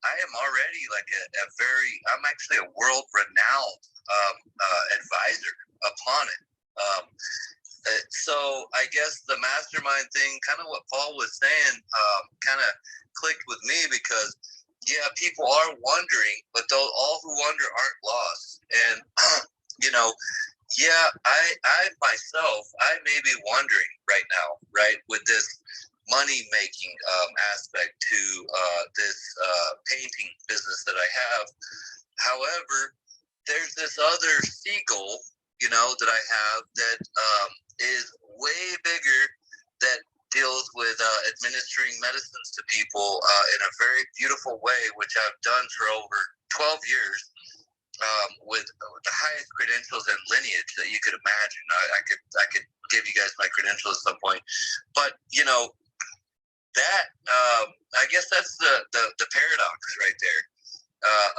I am already like I'm actually a world renowned advisor upon it. So I guess the mastermind thing, kind of what Paul was saying, kind of clicked with me, because yeah, people are wondering, but all who wonder aren't lost. And, I myself, I may be wondering right now, right, with this money-making aspect to this painting business that I have. However, there's this other seagull, that I have that is way bigger, that deals with administering medicines to people in a very beautiful way, which I've done for over 12 years with the highest credentials and lineage that you could imagine. I could give you guys my credentials at some point, but that I guess that's the paradox right there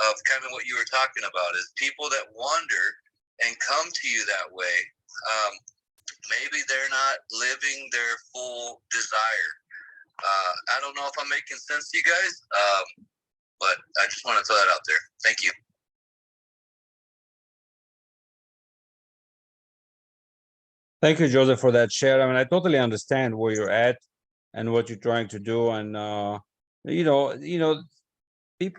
of kind of what you were talking about, is people that wander and come to you that way. Maybe they're not living their full desire. I don't know if I'm making sense to you guys, but I just want to throw that out there. Thank you. Thank you, Joseph, for that share. I mean, I totally understand where you're at and what you're trying to do, and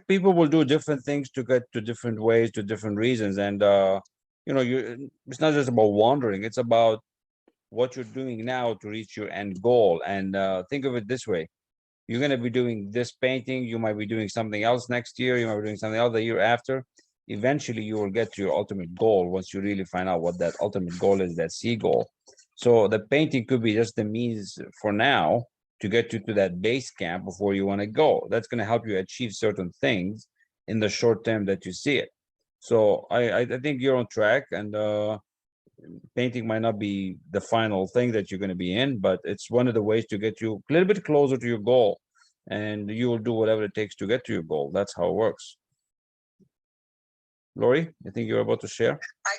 people will do different things to get to different ways, to different reasons, and it's not just about wandering; it's about what you're doing now to reach your end goal. And think of it this way: you're going to be doing this painting, you might be doing something else next year, you might be doing something else the year after. Eventually you will get to your ultimate goal once you really find out what that ultimate goal is, that C goal. So the painting could be just the means for now to get you to that base camp of where you want to go. That's going to help you achieve certain things in the short term that you see it. So I think you're on track, and painting might not be the final thing that you're going to be in, but it's one of the ways to get you a little bit closer to your goal, and you will do whatever it takes to get to your goal. That's how it works. Lori, I think you're about to share. I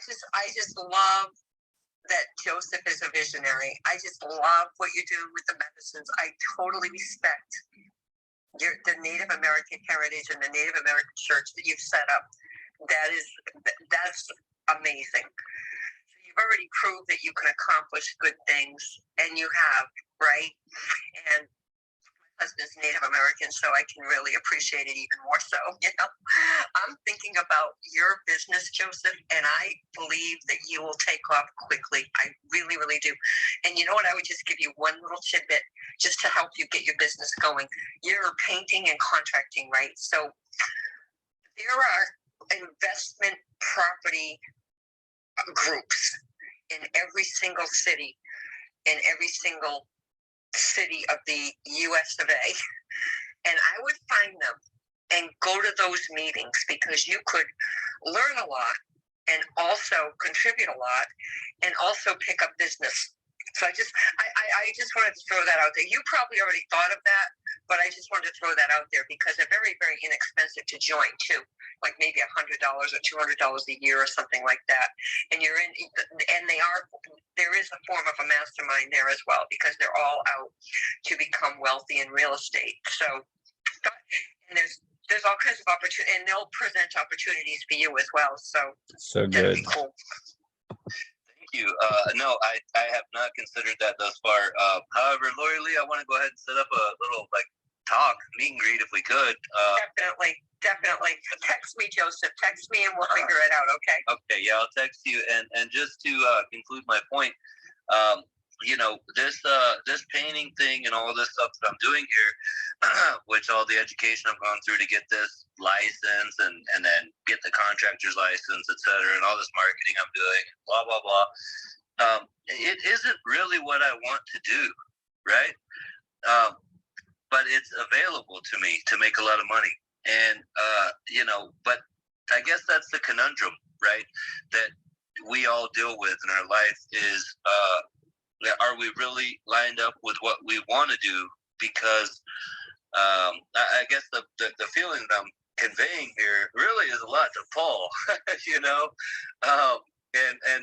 just love that Joseph is a visionary. I just love what you do with the medicines. I totally respect the Native American heritage and the Native American church that you've set up. That's amazing. You've already proved that you can accomplish good things, and you have, right? And my husband's Native American, so I can really appreciate it even more so. I'm thinking about your business, Joseph, and I believe that you will take off quickly. I really, really do. And you know what? I would just give you one little tidbit just to help you get your business going. You're painting and contracting, right? So there are investment property groups in every single city, of the US of A. And I would find them and go to those meetings, because you could learn a lot and also contribute a lot and also pick up business. So I just wanted to throw that out there. You probably already thought of that, but I just wanted to throw that out there because they're very, very inexpensive to join too, like maybe $100 or $200 a year or something like that. And there is a form of a mastermind there as well, because they're all out to become wealthy in real estate. So, and there's all kinds of opportunities, and they'll present opportunities for you as well. So good. That'd be cool. Thank you. No, I have not considered that thus far. However, Lori Lee, I want to go ahead and set up a little meet and greet if we could. Definitely. Text me, Joseph. Text me and we'll figure it out, okay? Okay, yeah, I'll text you. And just to conclude my point, this painting thing and all this stuff that I'm doing here, which all the education I've gone through to get this license and then get the contractor's license, et cetera, and all this marketing I'm doing, blah, blah, blah. It isn't really what I want to do, right? But it's available to me to make a lot of money. And, but I guess that's the conundrum, right? That we all deal with in our life is, are we really lined up with what we want to do? Because I guess the feeling that I'm conveying here really is a lot to Paul, and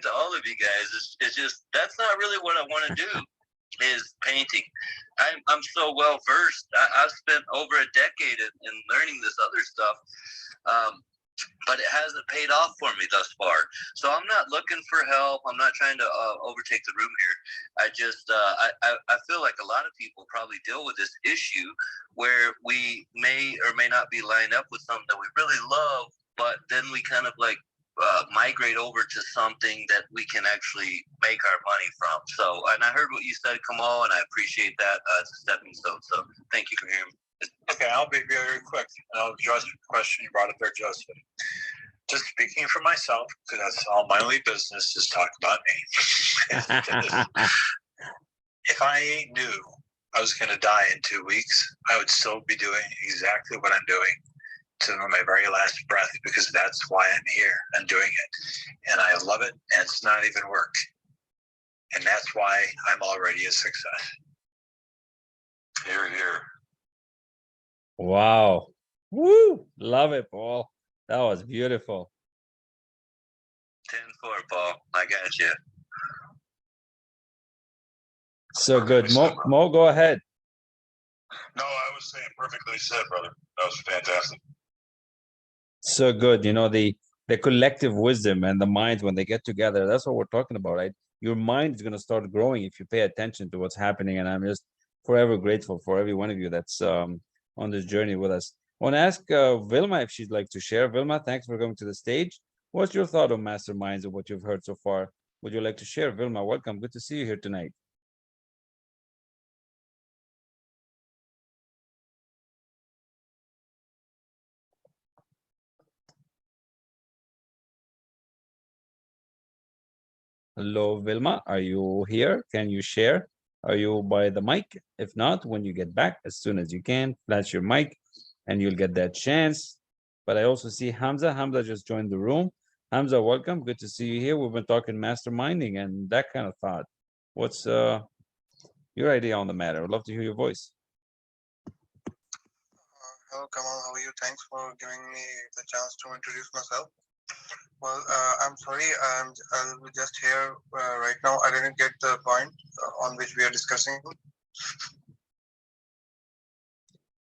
to all of you guys. It's just, that's not really what I want to do, is painting. I'm so well versed. I've spent over a decade in learning this other stuff. But it hasn't paid off for me thus far. So I'm not looking for help. I'm not trying to overtake the room here. I just, I feel like a lot of people probably deal with this issue where we may or may not be lined up with something that we really love, but then we kind of migrate over to something that we can actually make our money from. So, and I heard what you said, Kamal, and I appreciate that. It's a stepping stone. So thank you for hearing me. Okay, I'll be very quick. I'll address the question you brought up there, Joseph. Just speaking for myself, because that's all my only business is talk about me. If I knew I was going to die in 2 weeks, I would still be doing exactly what I'm doing to my very last breath, because that's why I'm here and doing it. And I love it, and it's not even work. And that's why I'm already a success. Here, here. Wow. Woo! Love it, Paul. That was beautiful. 10-4, Paul. I got you. So good. Mo, go ahead. No, I was saying perfectly said, brother. That was fantastic. So good. The collective wisdom and the minds, when they get together, that's what we're talking about, right? your mind is going to start growing if you pay attention to what's happening. And I'm just forever grateful for every one of you that's on this journey with us. I want to ask Vilma if she'd like to share. Vilma, thanks for coming to the stage. What's your thought on masterminds and what you've heard so far? Would you like to share? Vilma, welcome. Good to see you here tonight. Hello, Vilma. Are you here? Can you share? Are you by the mic? If not, when you get back, as soon as you can, flash your mic and you'll get that chance. But I also see Hamza. Hamza just joined the room. Hamza, welcome. Good to see you here. We've been talking masterminding and that kind of thought. What's your idea on the matter? I'd love to hear your voice. Hello, Kamal. How are you? Thanks for giving me the chance to introduce myself. Well, I'm sorry. I'll be just here right now. I didn't get the point on which we are discussing.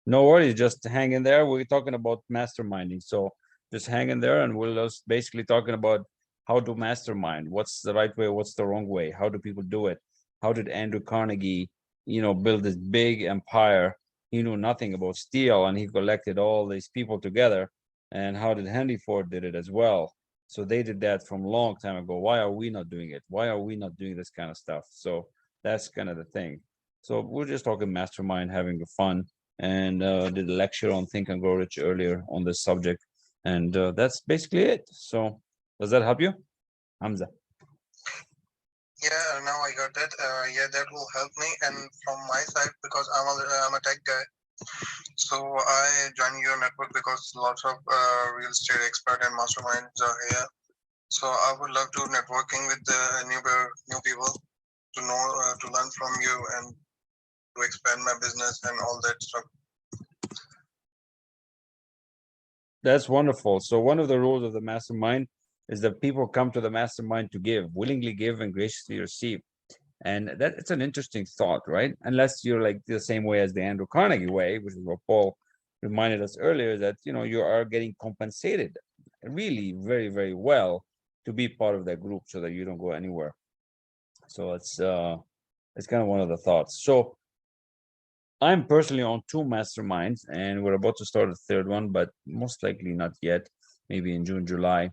No worries. Just hang in there. We're talking about masterminding. So just hang in there and we're just basically talking about how to mastermind. What's the right way? What's the wrong way? How do people do it? How did Andrew Carnegie, build this big empire? He knew nothing about steel and he collected all these people together. And how did Henry Ford did it as well? So they did that from a long time ago. Why are we not doing it? Why are we not doing this kind of stuff? So that's kind of the thing. So we're just talking mastermind, having fun, and did a lecture on Think and Grow Rich earlier on this subject. And that's basically it. So does that help you, Hamza? Yeah, now I got that. Yeah, that will help me. And from my side, because I'm a tech guy, so I joined your network because lots of real estate expert and masterminds are here. So I would love to networking with the new people to know to learn from you and to expand my business and all that stuff. That's wonderful. So one of the rules of the mastermind is that people come to the mastermind to give, willingly give and graciously receive. And that it's an interesting thought, right? Unless you're like the same way as the Andrew Carnegie way, which is what Paul reminded us earlier, that you are getting compensated really very, very well to be part of that group so that you don't go anywhere. So it's kind of one of the thoughts. So I'm personally on 2 masterminds and we're about to start a third one, but most likely not yet, maybe in June, July.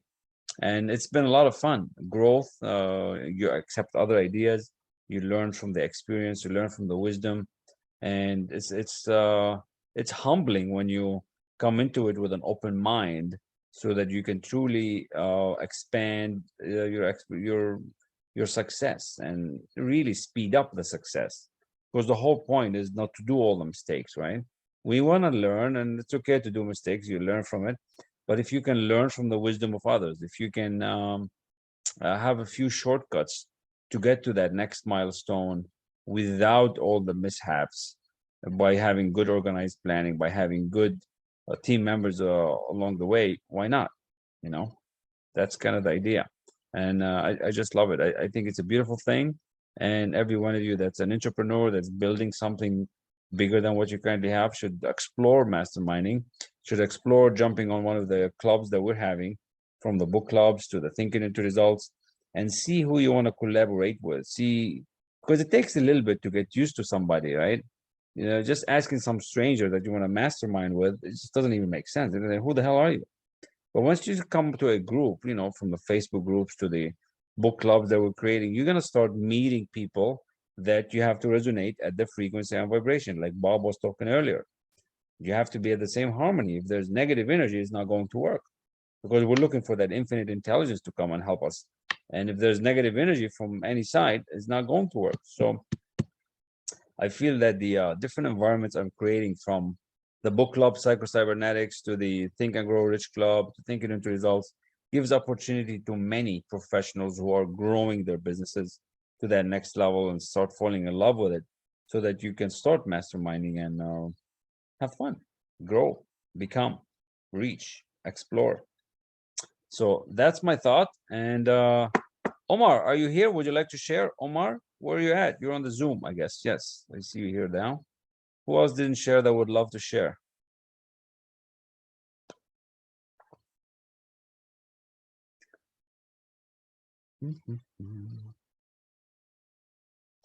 And it's been a lot of fun. Growth, you accept other ideas, you learn from the experience, you learn from the wisdom, and it's humbling when you come into it with an open mind, so that you can truly expand your success and really speed up the success. Because the whole point is not to do all the mistakes, right? We want to learn, and it's okay to do mistakes. You learn from it, but if you can learn from the wisdom of others, if you can have a few shortcuts to get to that next milestone without all the mishaps, by having good organized planning, by having good team members along the way, why not? That's kind of the idea. And I just love it. I think it's a beautiful thing. And every one of you that's an entrepreneur that's building something bigger than what you currently have should explore masterminding, should explore jumping on one of the clubs that we're having, from the book clubs to the Thinking into Results, and see who you want to collaborate with. See, because it takes a little bit to get used to somebody, right? Just asking some stranger that you want to mastermind with, it just doesn't even make sense. And then, who the hell are you? But once you come to a group, from the Facebook groups to the book clubs that we're creating, you're going to start meeting people that you have to resonate at the frequency and vibration, like Bob was talking earlier. You have to be at the same harmony. If there's negative energy, it's not going to work, because we're looking for that infinite intelligence to come and help us. And if there's negative energy from any side, it's not going to work. So I feel that the different environments I'm creating, from the book club, Psycho-Cybernetics, to the Think and Grow Rich Club, to Thinking into Results, gives opportunity to many professionals who are growing their businesses to that next level and start falling in love with it, so that you can start masterminding and have fun, grow, become, reach, explore. So that's my thought. And Omar, are you here? Would you like to share? Omar, where are you at? You're on the Zoom, I guess. Yes, I see you here now. Who else didn't share that would love to share?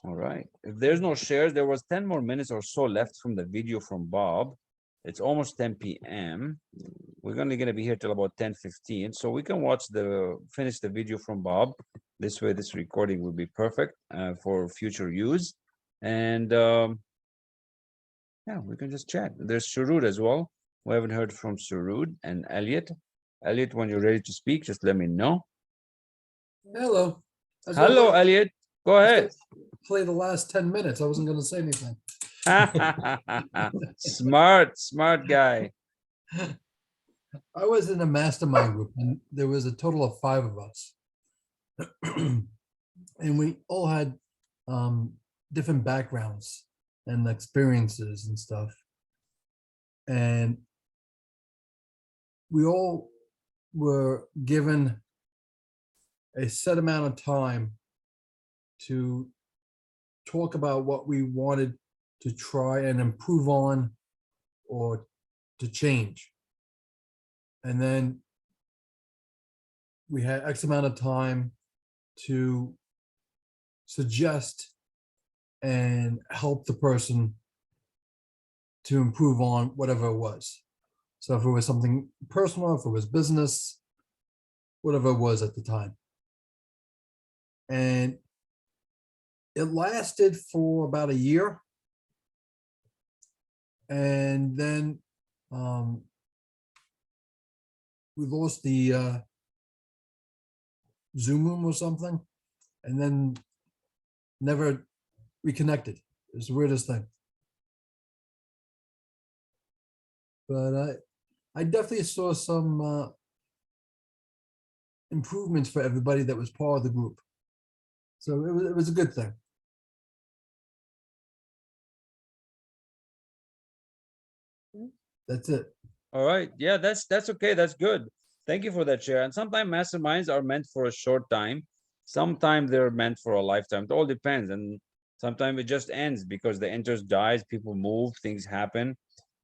All right. If there's no shares, there was 10 more minutes or so left from the video from Bob. It's almost 10 p.m. We're only going to be here till about 10:15, so we can finish the video from Bob. This way, this recording will be perfect for future use. And yeah, we can just chat. There's Shurud as well. We haven't heard from Shurud and Elliot. Elliot, when you're ready to speak, just let me know. Hello. I was gonna Hello, play- Elliot. Go I was ahead. gonna Play the last 10 minutes. I wasn't going to say anything. Smart guy. I was in a mastermind group, and there was a total of 5 of us. And we all had different backgrounds and experiences and stuff. And we all were given a set amount of time to talk about what we wanted to try and improve on or to change. And then we had X amount of time to suggest and help the person to improve on whatever it was. So if it was something personal, if it was business, whatever it was at the time. And it lasted for about a year. And then we lost the Zoom room or something, and then never reconnected. It's the weirdest thing. But I definitely saw some improvements for everybody that was part of the group. So it was a good thing. That's it. All right. Yeah, that's okay. That's good. Thank you for that share. And sometimes masterminds are meant for a short time. Sometimes they're meant for a lifetime. It all depends. And sometimes it just ends because the interest dies, people move, things happen.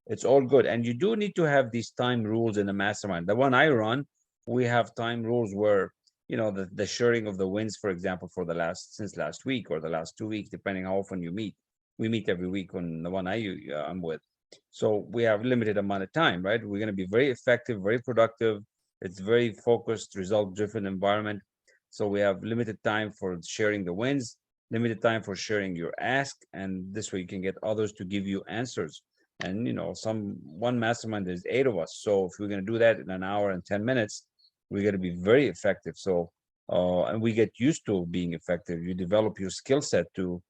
It's all good. And you do need to have these time rules in the mastermind. The one I run, we have time rules where, you know, the sharing of the wins, for example, since last week or the last 2 weeks, depending how often you meet. We meet every week on the one I'm with. So we have limited amount of time, right? We're going to be very effective, very productive. It's very focused, result-driven environment. So we have limited time for sharing the wins, limited time for sharing your ask, and this way you can get others to give you answers. And you know, one mastermind, there's 8 of us. So if we're going to do that in an hour and 10 minutes, we're going to be very effective. So and we get used to being effective. You develop your skill set to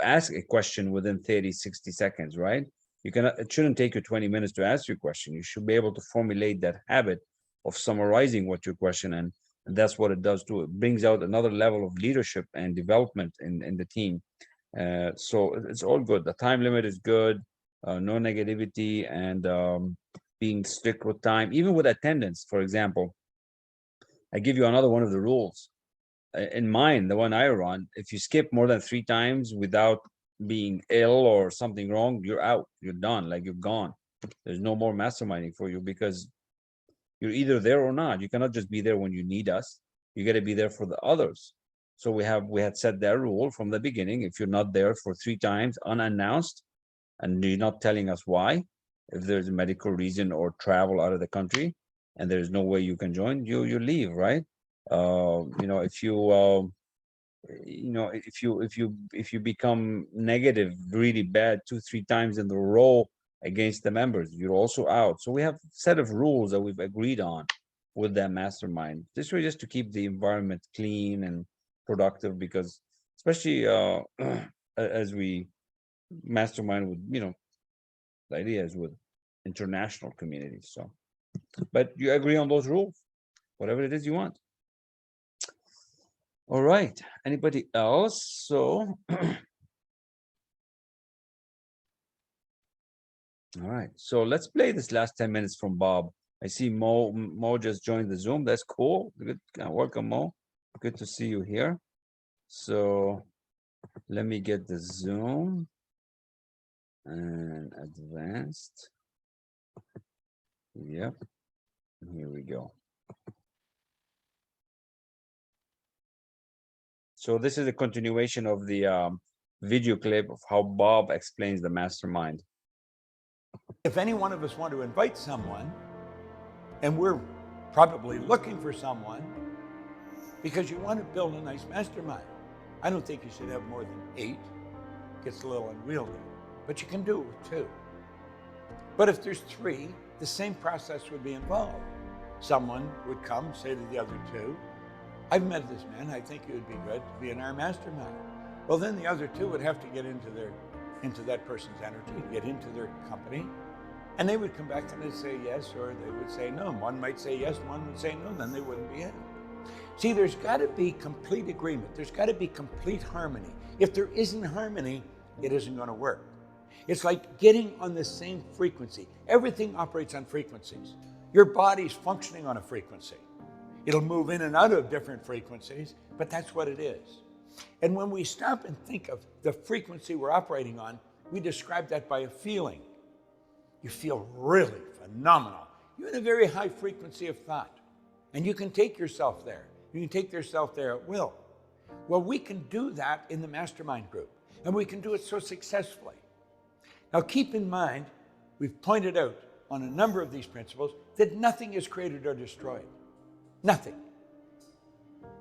ask a question within 30, 60 seconds, right? It shouldn't take you 20 minutes to ask your question. You should be able to formulate that habit of summarizing what your question, and that's what it does too. It brings out another level of leadership and development in the team. So it's all good. The time limit is good, no negativity, and being strict with time, even with attendance. For example, I give you another one of the rules. In mine, the one I run, if you skip more than 3 times without being ill or something wrong, you're out, you're done, like you're gone. There's no more masterminding for you because you're either there or not. You cannot just be there when you need us. You got to be there for the others. So we had set that rule from the beginning. If you're not there for 3 times unannounced and you're not telling us why, if there's a medical reason or travel out of the country and there's no way you can join, you leave, right? You know, if you become negative really bad 2-3 times in the row against the members, you're also out. So we have a set of rules that we've agreed on with that mastermind. This way, just to keep the environment clean and productive, because especially as we mastermind with, you know, the idea is with international communities. So, but you agree on those rules, whatever it is you want. All right. Anybody else? So, all right. So let's play this last 10 minutes from Bob. I see Mo just joined the Zoom. That's cool. Good. Welcome, Mo. Good to see you here. So let me get the Zoom and advanced. Yep. Here we go. So this is a continuation of the video clip of how Bob explains the mastermind. If any one of us want to invite someone, and we're probably looking for someone, because you want to build a nice mastermind. I don't think you should have more than 8. Gets a little unwieldy, but you can do it with 2. But if there's 3, the same process would be involved. Someone would come, say to the other 2, I've met this man, I think it would be good to be in our mastermind. Well, then the other 2 would have to get into that person's energy, get into their company, and they would come back and they'd say yes, or they would say no. One might say yes, one would say no, then they wouldn't be in. See, there's got to be complete agreement. There's got to be complete harmony. If there isn't harmony, it isn't going to work. It's like getting on the same frequency. Everything operates on frequencies. Your body's functioning on a frequency. It'll move in and out of different frequencies, but that's what it is. And when we stop and think of the frequency we're operating on, we describe that by a feeling. You feel really phenomenal. You're in a very high frequency of thought, and you can take yourself there. You can take yourself there at will. Well, we can do that in the mastermind group, and we can do it so successfully. Now, keep in mind, we've pointed out on a number of these principles that nothing is created or destroyed. Nothing.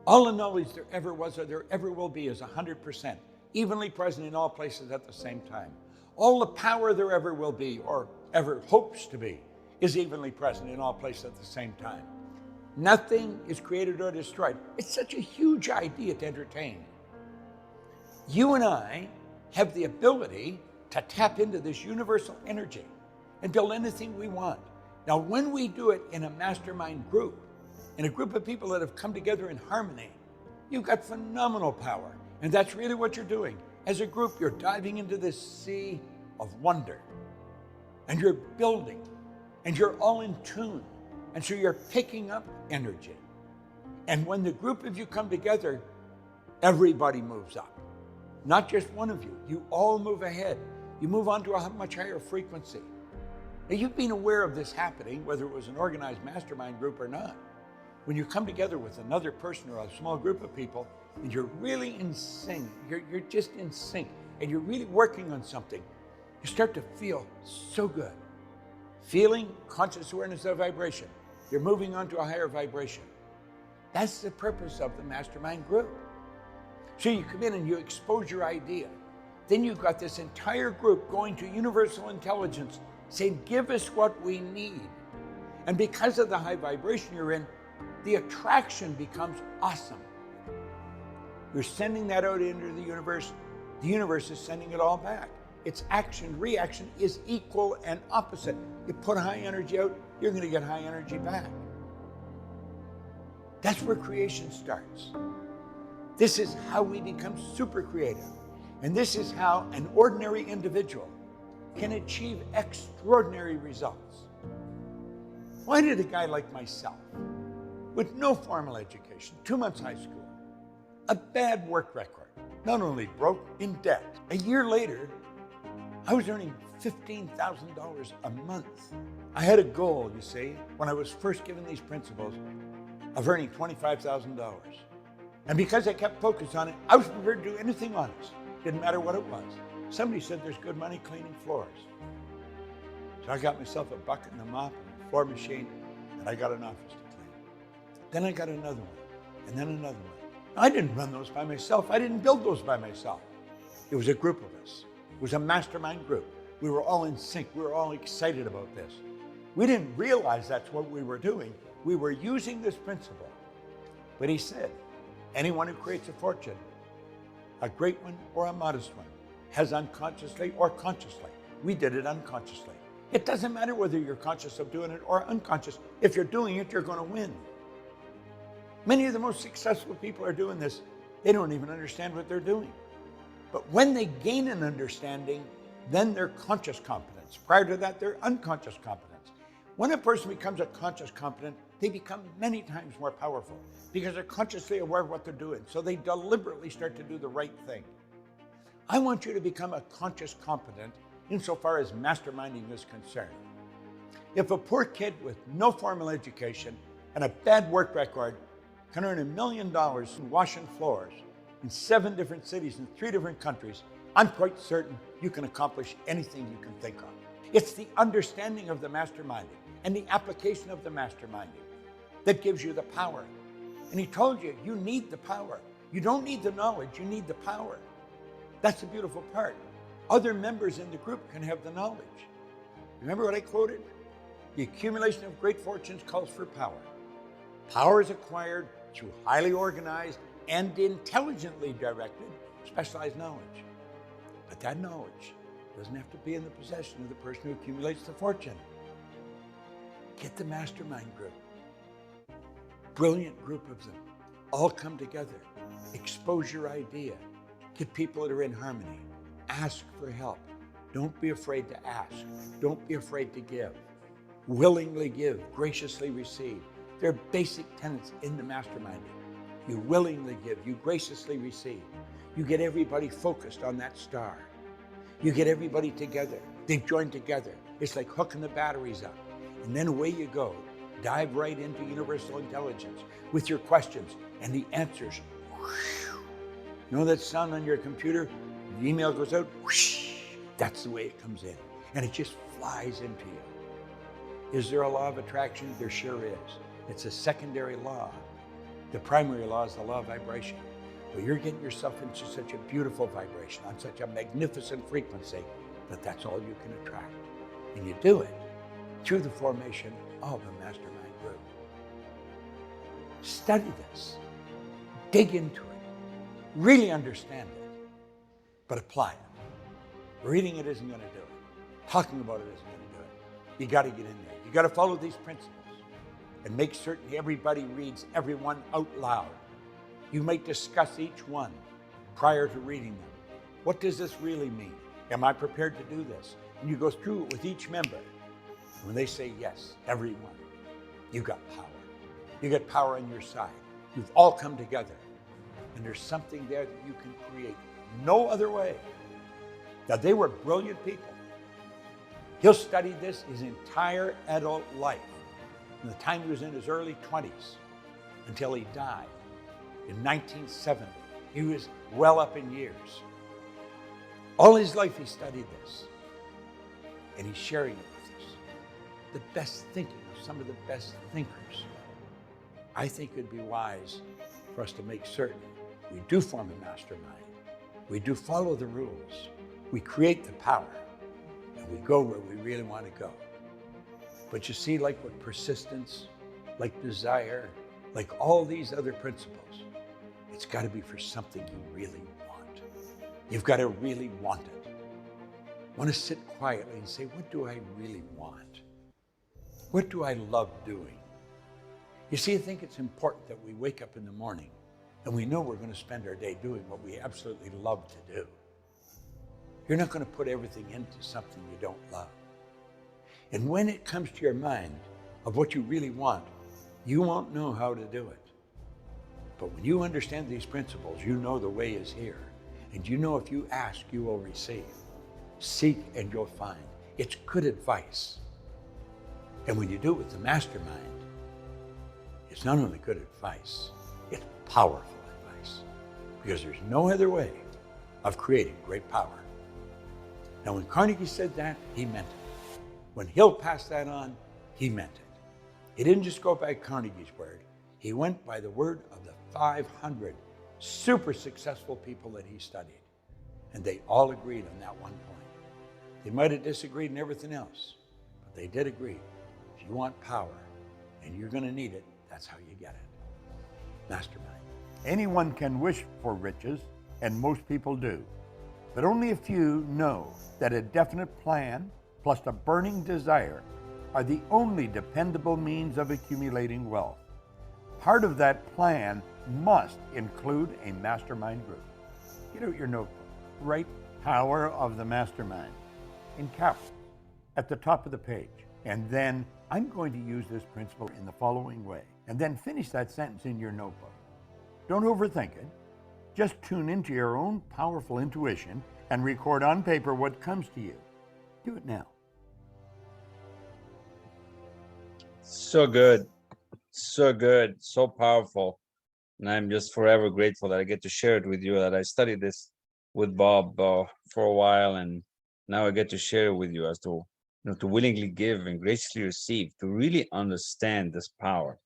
All the knowledge there ever was or there ever will be is 100%, evenly present in all places at the same time. All the power there ever will be or ever hopes to be is evenly present in all places at the same time. Nothing is created or destroyed. It's such a huge idea to entertain. You and I have the ability to tap into this universal energy and build anything we want. Now, when we do it in a mastermind group, in a group of people that have come together in harmony, you've got phenomenal power. And that's really what you're doing. As a group, you're diving into this sea of wonder. And you're building. And you're all in tune. And so you're picking up energy. And when the group of you come together, everybody moves up. Not just one of you. You all move ahead. You move on to a much higher frequency. Now, you've been aware of this happening, whether it was an organized mastermind group or not. When you come together with another person or a small group of people, and you're really in sync, you're just in sync, and you're really working on something, you start to feel so good. Feeling conscious awareness of vibration. You're moving on to a higher vibration. That's the purpose of the mastermind group. So you come in and you expose your idea. Then you've got this entire group going to universal intelligence, saying, give us what we need. And because of the high vibration you're in, the attraction becomes awesome. You're sending that out into the universe is sending it all back. Its action, reaction is equal and opposite. You put high energy out, you're going to get high energy back. That's where creation starts. This is how we become super creative. And this is how an ordinary individual can achieve extraordinary results. Why did a guy like myself, with no formal education, 2 months high school, a bad work record, not only broke, in debt, a year later, I was earning $15,000 a month. I had a goal, you see, when I was first given these principles, of earning $25,000. And because I kept focused on it, I was prepared to do anything honest. Didn't matter what it was. Somebody said there's good money cleaning floors. So I got myself a bucket and a mop and a floor machine, and I got an office to clean. Then I got another one, and then another one. I didn't run those by myself. I didn't build those by myself. It was a group of us. It was a mastermind group. We were all in sync. We were all excited about this. We didn't realize that's what we were doing. We were using this principle. But he said, anyone who creates a fortune, a great one or a modest one, has unconsciously or consciously. We did it unconsciously. It doesn't matter whether you're conscious of doing it or unconscious. If you're doing it, you're going to win. Many of the most successful people are doing this. They don't even understand what they're doing. But when they gain an understanding, then they're conscious competence. Prior to that, they're unconscious competence. When a person becomes a conscious competent, they become many times more powerful because they're consciously aware of what they're doing. So they deliberately start to do the right thing. I want you to become a conscious competent insofar as masterminding is concerned. If a poor kid with no formal education and a bad work record can earn $1 million in washing floors in 7 different cities in 3 different countries, I'm quite certain you can accomplish anything you can think of. It's the understanding of the masterminding and the application of the masterminding that gives you the power. And he told you, you need the power. You don't need the knowledge, you need the power. That's the beautiful part. Other members in the group can have the knowledge. Remember what I quoted? The accumulation of great fortunes calls for power. Power is acquired through highly organized and intelligently directed specialized knowledge. But that knowledge doesn't have to be in the possession of the person who accumulates the fortune. Get the mastermind group. Brilliant group of them. All come together. Expose your idea. Get people that are in harmony. Ask for help. Don't be afraid to ask. Don't be afraid to give. Willingly give, graciously receive. There are basic tenets in the masterminding. You willingly give, you graciously receive. You get everybody focused on that star. You get everybody together. They've joined together. It's like hooking the batteries up. And then away you go. Dive right into universal intelligence with your questions and the answers. You know that sound on your computer? The email goes out. That's the way it comes in. And it just flies into you. Is there a law of attraction? There sure is. It's a secondary law. The primary law is the law of vibration. But you're getting yourself into such a beautiful vibration, on such a magnificent frequency, that that's all you can attract. And you do it through the formation of a mastermind group. Study this. Dig into it. Really understand it. But apply it. Reading it isn't going to do it. Talking about it isn't going to do it. You got to get in there. You got to follow these principles and make certain everybody reads everyone out loud. You might discuss each one prior to reading them. What does this really mean? Am I prepared to do this? And you go through it with each member. When they say yes, everyone, you got power. You got power on your side. You've all come together. And there's something there that you can create no other way. Now, they were brilliant people. He'll study this his entire adult life, from the time he was in his early 20s until he died in 1970. He was well up in years. All his life he studied this, and he's sharing it with us. The best thinking of some of the best thinkers. I think it'd be wise for us to make certain we do form a mastermind. We do follow the rules. We create the power, and we go where we really want to go. But you see, like with persistence, like desire, like all these other principles, it's got to be for something you really want. You've got to really want it. Want to sit quietly and say, what do I really want? What do I love doing? You see, I think it's important that we wake up in the morning and we know we're going to spend our day doing what we absolutely love to do. You're not going to put everything into something you don't love. And when it comes to your mind of what you really want, you won't know how to do it. But when you understand these principles, you know the way is here. And you know if you ask, you will receive. Seek and you'll find. It's good advice. And when you do it with the mastermind, it's not only good advice, it's powerful advice. Because there's no other way of creating great power. Now, when Carnegie said that, he meant it. When Hill passed that on, he meant it. He didn't just go by Carnegie's word. He went by the word of the 500 super successful people that he studied. And they all agreed on that one point. They might have disagreed in everything else, but they did agree. If you want power, and you're going to need it, that's how you get it. Mastermind. Anyone can wish for riches, and most people do. But only a few know that a definite plan plus a burning desire are the only dependable means of accumulating wealth. Part of that plan must include a mastermind group. Get out your notebook. Write Power of the Mastermind in capitals at the top of the page. And then I'm going to use this principle in the following way. And then finish that sentence in your notebook. Don't overthink it. Just tune into your own powerful intuition and record on paper what comes to you. Do it now. So good. So good. So powerful. And I'm just forever grateful that I get to share it with you, that I studied this with Bob for a while, and now I get to share it with you as to, to willingly give and graciously receive, to really understand this power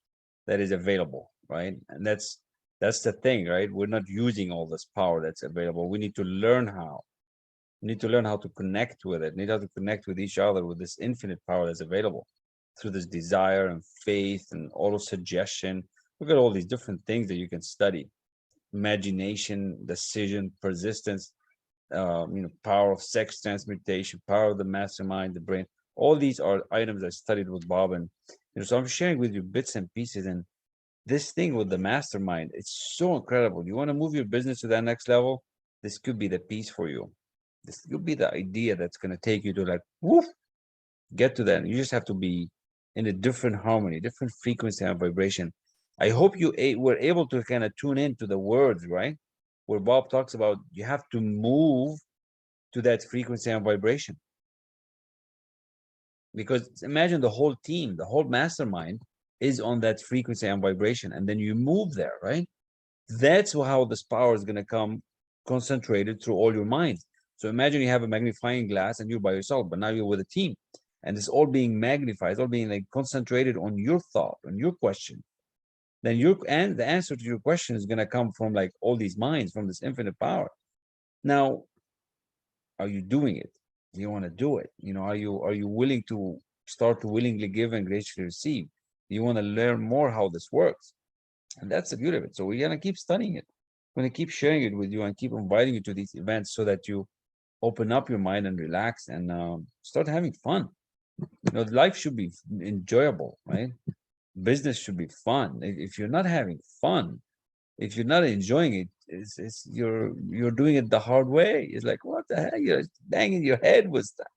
that is available, right? And that's the thing, right? We're not using all this power that's available. We need to learn how. We need to learn how to connect with it. We need how to connect with each other with this infinite power that's available through this desire and faith and auto suggestion. Look at all these different things that you can study: imagination, decision, persistence, power of sex transmutation, power of the mastermind, the brain. All these are items I studied with Bob, and so I'm sharing with you bits and pieces. And this thing with the mastermind, it's so incredible. You want to move your business to that next level? This could be the piece for you. This could be the idea that's going to take you to like, woof, get to that. You just have to be in a different harmony, different frequency and vibration. I hope you were able to kind of tune into the words, right? Where Bob talks about you have to move to that frequency and vibration. Because imagine the whole team, the whole mastermind is on that frequency and vibration, and then you move there, right? That's how this power is going to come concentrated through all your minds. So imagine you have a magnifying glass and you're by yourself, but now you're with a team, and it's all being magnified, it's all being like concentrated on your thought, on your question. Then the answer to your question is going to come from like all these minds, from this infinite power. Now, are you doing it? Do you want to do it? Are you willing to start to willingly give and graciously receive? Do you want to learn more how this works? And that's the beauty of it. So we're going to keep studying it. We're going to keep sharing it with you and keep inviting you to these events so that you open up your mind and relax and start having fun. Life should be enjoyable, right? Business should be fun. If you're not having fun, if you're not enjoying it, you're doing it the hard way. It's like, what the heck? You're banging your head with stuff.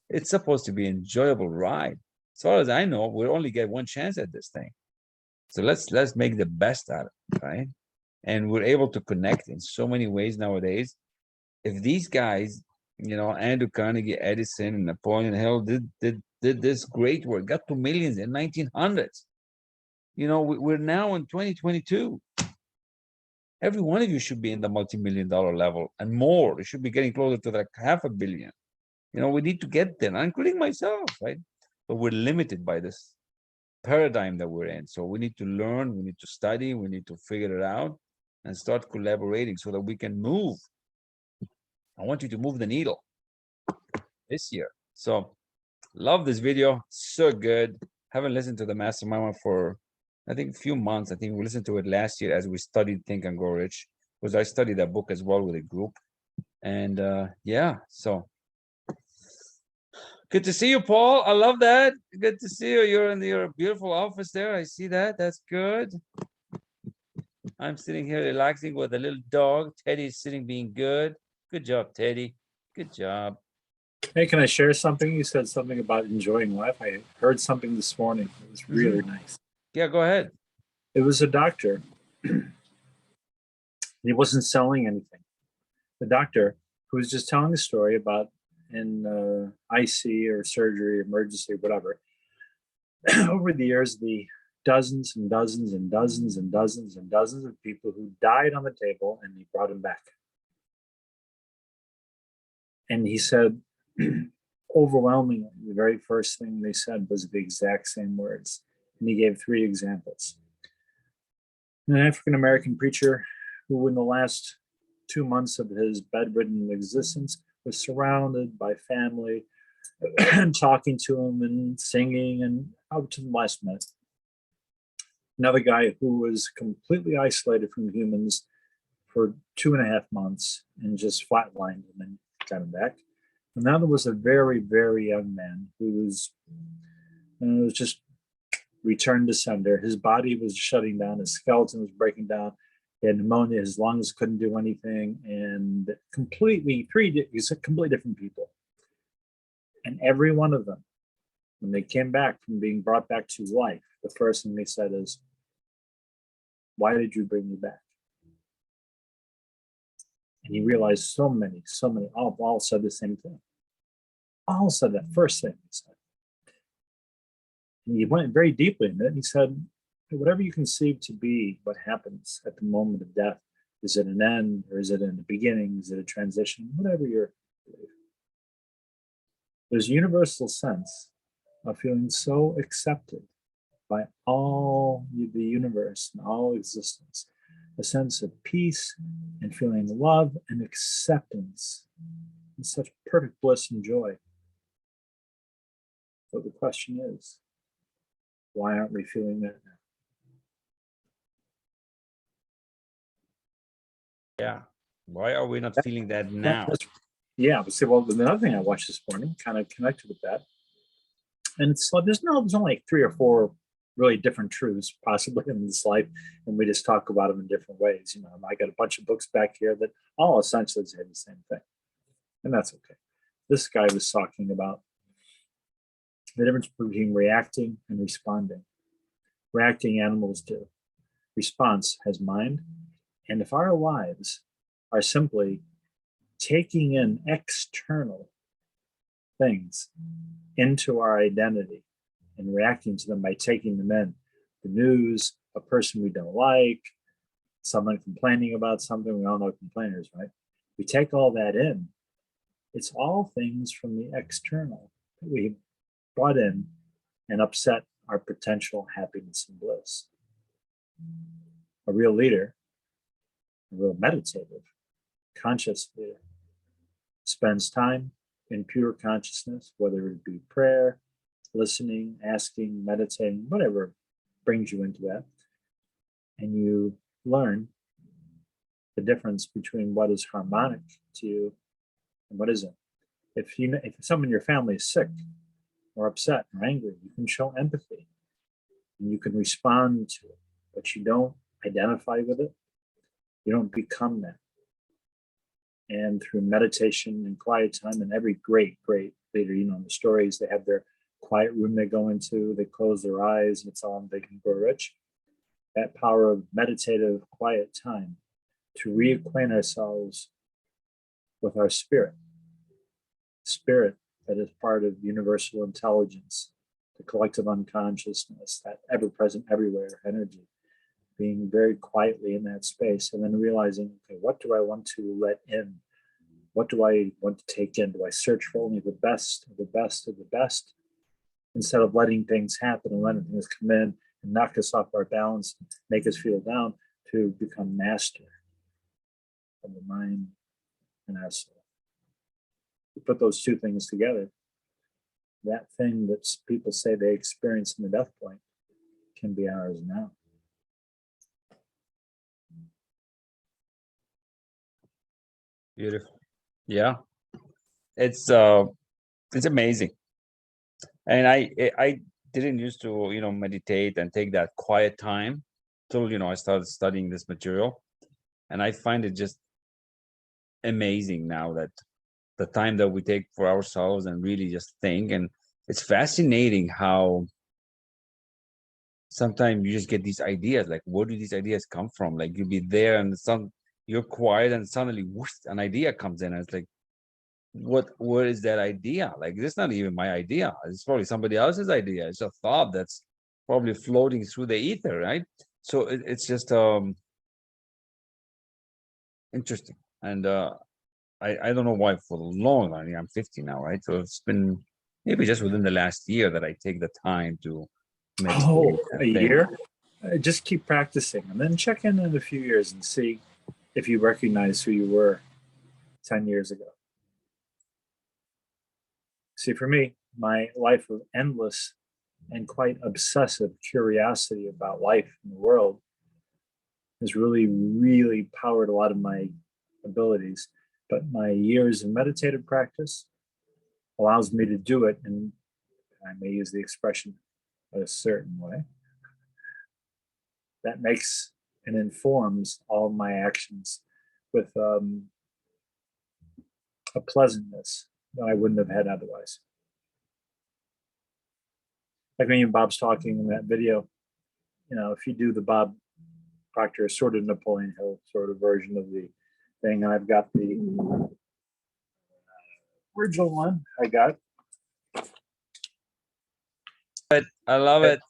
It's supposed to be an enjoyable ride. As far as I know, we only get one chance at this thing. So let's make the best out of it, right? And we're able to connect in so many ways nowadays. If these guys, Andrew Carnegie, Edison, and Napoleon Hill did this great work, got to millions in 1900s. We're now in 2022. Every one of you should be in the multi-million-dollar level and more. It should be getting closer to like $500 million. We need to get there, including myself, right? But we're limited by this paradigm that we're in. So we need to learn, we need to study, we need to figure it out and start collaborating so that we can move. I want you to move the needle this year. So love this video. So good. Haven't listened to the Mastermind for I think a few months. I think we listened to it last year as we studied Think and Grow Rich, because I studied that book as well with a group. And yeah, so good to see you, Paul. I love that. Good to see you. You're in your beautiful office there. I see that. That's good. I'm sitting here relaxing with a little dog. Teddy's sitting being good. Good job, Teddy. Good job. Hey, can I share something? You said something about enjoying life. I heard something this morning. It was really nice. Yeah, go ahead. It was a doctor. He wasn't selling anything. The doctor who was just telling a story about in IC or surgery, emergency, whatever. Over the years, the dozens and dozens and dozens and dozens and dozens of people who died on the table, and he brought them back. And he said, overwhelmingly, the very first thing they said was the exact same words. And he gave 3 examples. An African-American preacher who in the last 2 months of his bedridden existence was surrounded by family and talking to him and singing and up to the last minute. Another guy who was completely isolated from humans for 2.5 months and just flatlined and then got him back. And now there was a very, very young man who was just returned to sender. His body was shutting down. His skeleton was breaking down. He had pneumonia. His lungs couldn't do anything. And completely different people. And every one of them, when they came back from being brought back to life, the first thing they said is, "Why did you bring me back?" And he realized so many, all said the same thing. All said that first thing he said. And he went very deeply in it. And he said, whatever you conceive to be what happens at the moment of death, Is it an end, or is it in the beginning? Is it a transition? Whatever your belief. There's a universal sense of feeling so accepted by all the universe and all existence, a sense of peace and feeling love and acceptance, and such perfect bliss and joy. But the question is, why aren't we feeling that now? Yeah. Why are we not feeling that now? Yeah, but see, well, another thing I watched this morning kind of connected with that. And it's like there's only like 3 or 4 really different truths possibly in this life, and we just talk about them in different ways. You know, I got a bunch of books back here that all essentially say the same thing, and that's okay. This guy was talking about the difference between reacting and responding. Reacting animals do. Response has mind, and if our lives are simply taking in external things into our identity and reacting to them by taking them in, the news, a person we don't like, someone complaining about something, we all know complainers, right? We take all that in. It's all things from the external that we brought in and upset our potential happiness and bliss. A real leader, a real meditative, conscious leader, spends time in pure consciousness, whether it be prayer, listening, asking, meditating, whatever brings you into that. And you learn the difference between what is harmonic to you and what isn't. If someone in your family is sick or upset or angry, you can show empathy and you can respond to it, but you don't identify with it. You don't become that. And through meditation and quiet time, and every great leader, you know, the stories, they have their quiet room they go into, they close their eyes, and it's all They Can Grow Rich. That power of meditative quiet time to reacquaint ourselves with our spirit that is part of universal intelligence, the collective unconsciousness, that ever-present, everywhere energy, being very quietly in that space, and then realizing, okay, what do I want to let in? What do I want to take in? Do I search for only the best of the best of the best, instead of letting things happen and letting things come in and knock us off our balance, make us feel down, to become master of the mind and our soul? We put those two things together. That thing that people say they experience in the death point can be ours now. Beautiful. Yeah. It's amazing. And I didn't used to, you know, meditate and take that quiet time till, you know, I started studying this material. And I find it just amazing now that the time that we take for ourselves and really just think. And it's fascinating how sometimes you just get these ideas, like, where do these ideas come from? Like, you'll be there and you're quiet and suddenly whoosh, an idea comes in, and it's like, what is that idea? Like, this is not even my idea. It's probably somebody else's idea. It's a thought that's probably floating through the ether, right? So it's just interesting. And I don't know why for long. I mean, I'm 50 now, right? So it's been maybe just within the last year that I take the time to meditate. Oh, a year? Just keep practicing, and then check in a few years and see if you recognize who you were 10 years ago. See, for me, my life of endless and quite obsessive curiosity about life in the world has really powered a lot of my abilities. But my years of meditative practice allows me to do it, and I may use the expression a certain way, that makes and informs all my actions with a pleasantness that I wouldn't have had otherwise. Like me and Bob's talking in that video, you know, if you do the Bob Proctor sort of Napoleon Hill sort of version of the thing, and I've got the original one I got. But I love it.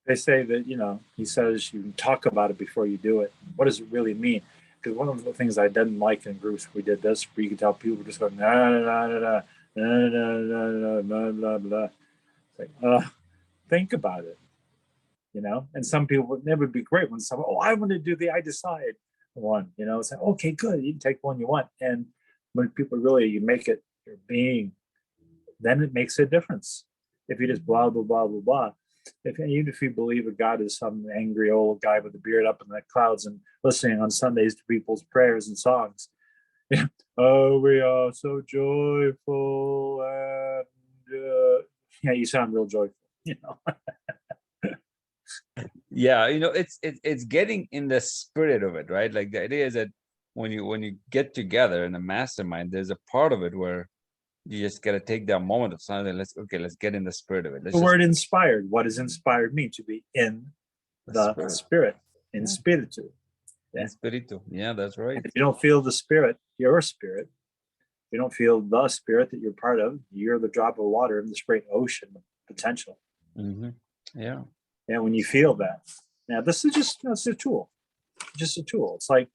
They say that, you know, he says you can talk about it before you do it. What does it really mean? because one of the things I didn't like in groups, we did this, where you could tell people were just going, nah, nah, nah, nah, nah, nah, nah, nah, blah, blah, blah. It's like, think about it, you know? And some people would never be great when someone, oh, I want to do the I decide one, you know? It's like, okay, good, you can take one you want. And when people really, you make it your being, then it makes a difference. If you just blah, blah, blah, blah, blah. Even if you believe that God is some angry old guy with a beard up in the clouds and listening on Sundays to people's prayers and songs, oh, we are so joyful, and yeah, you sound real joyful, you know. Yeah, you know, it's getting in the spirit of it, right? Like the idea is that when you get together in a mastermind, there's a part of it where you just got to take that moment of silence. Let's get in the spirit of it. The word inspired. What does inspired mean? To be in the spirit, in spiritu. In spiritu. Yeah, that's right. And if you don't feel the spirit, your spirit, if you don't feel the spirit that you're part of, you're the drop of water in this great ocean of potential. Mm-hmm. Yeah. And when you feel that, now this is just, it's a tool, just a tool. It's like,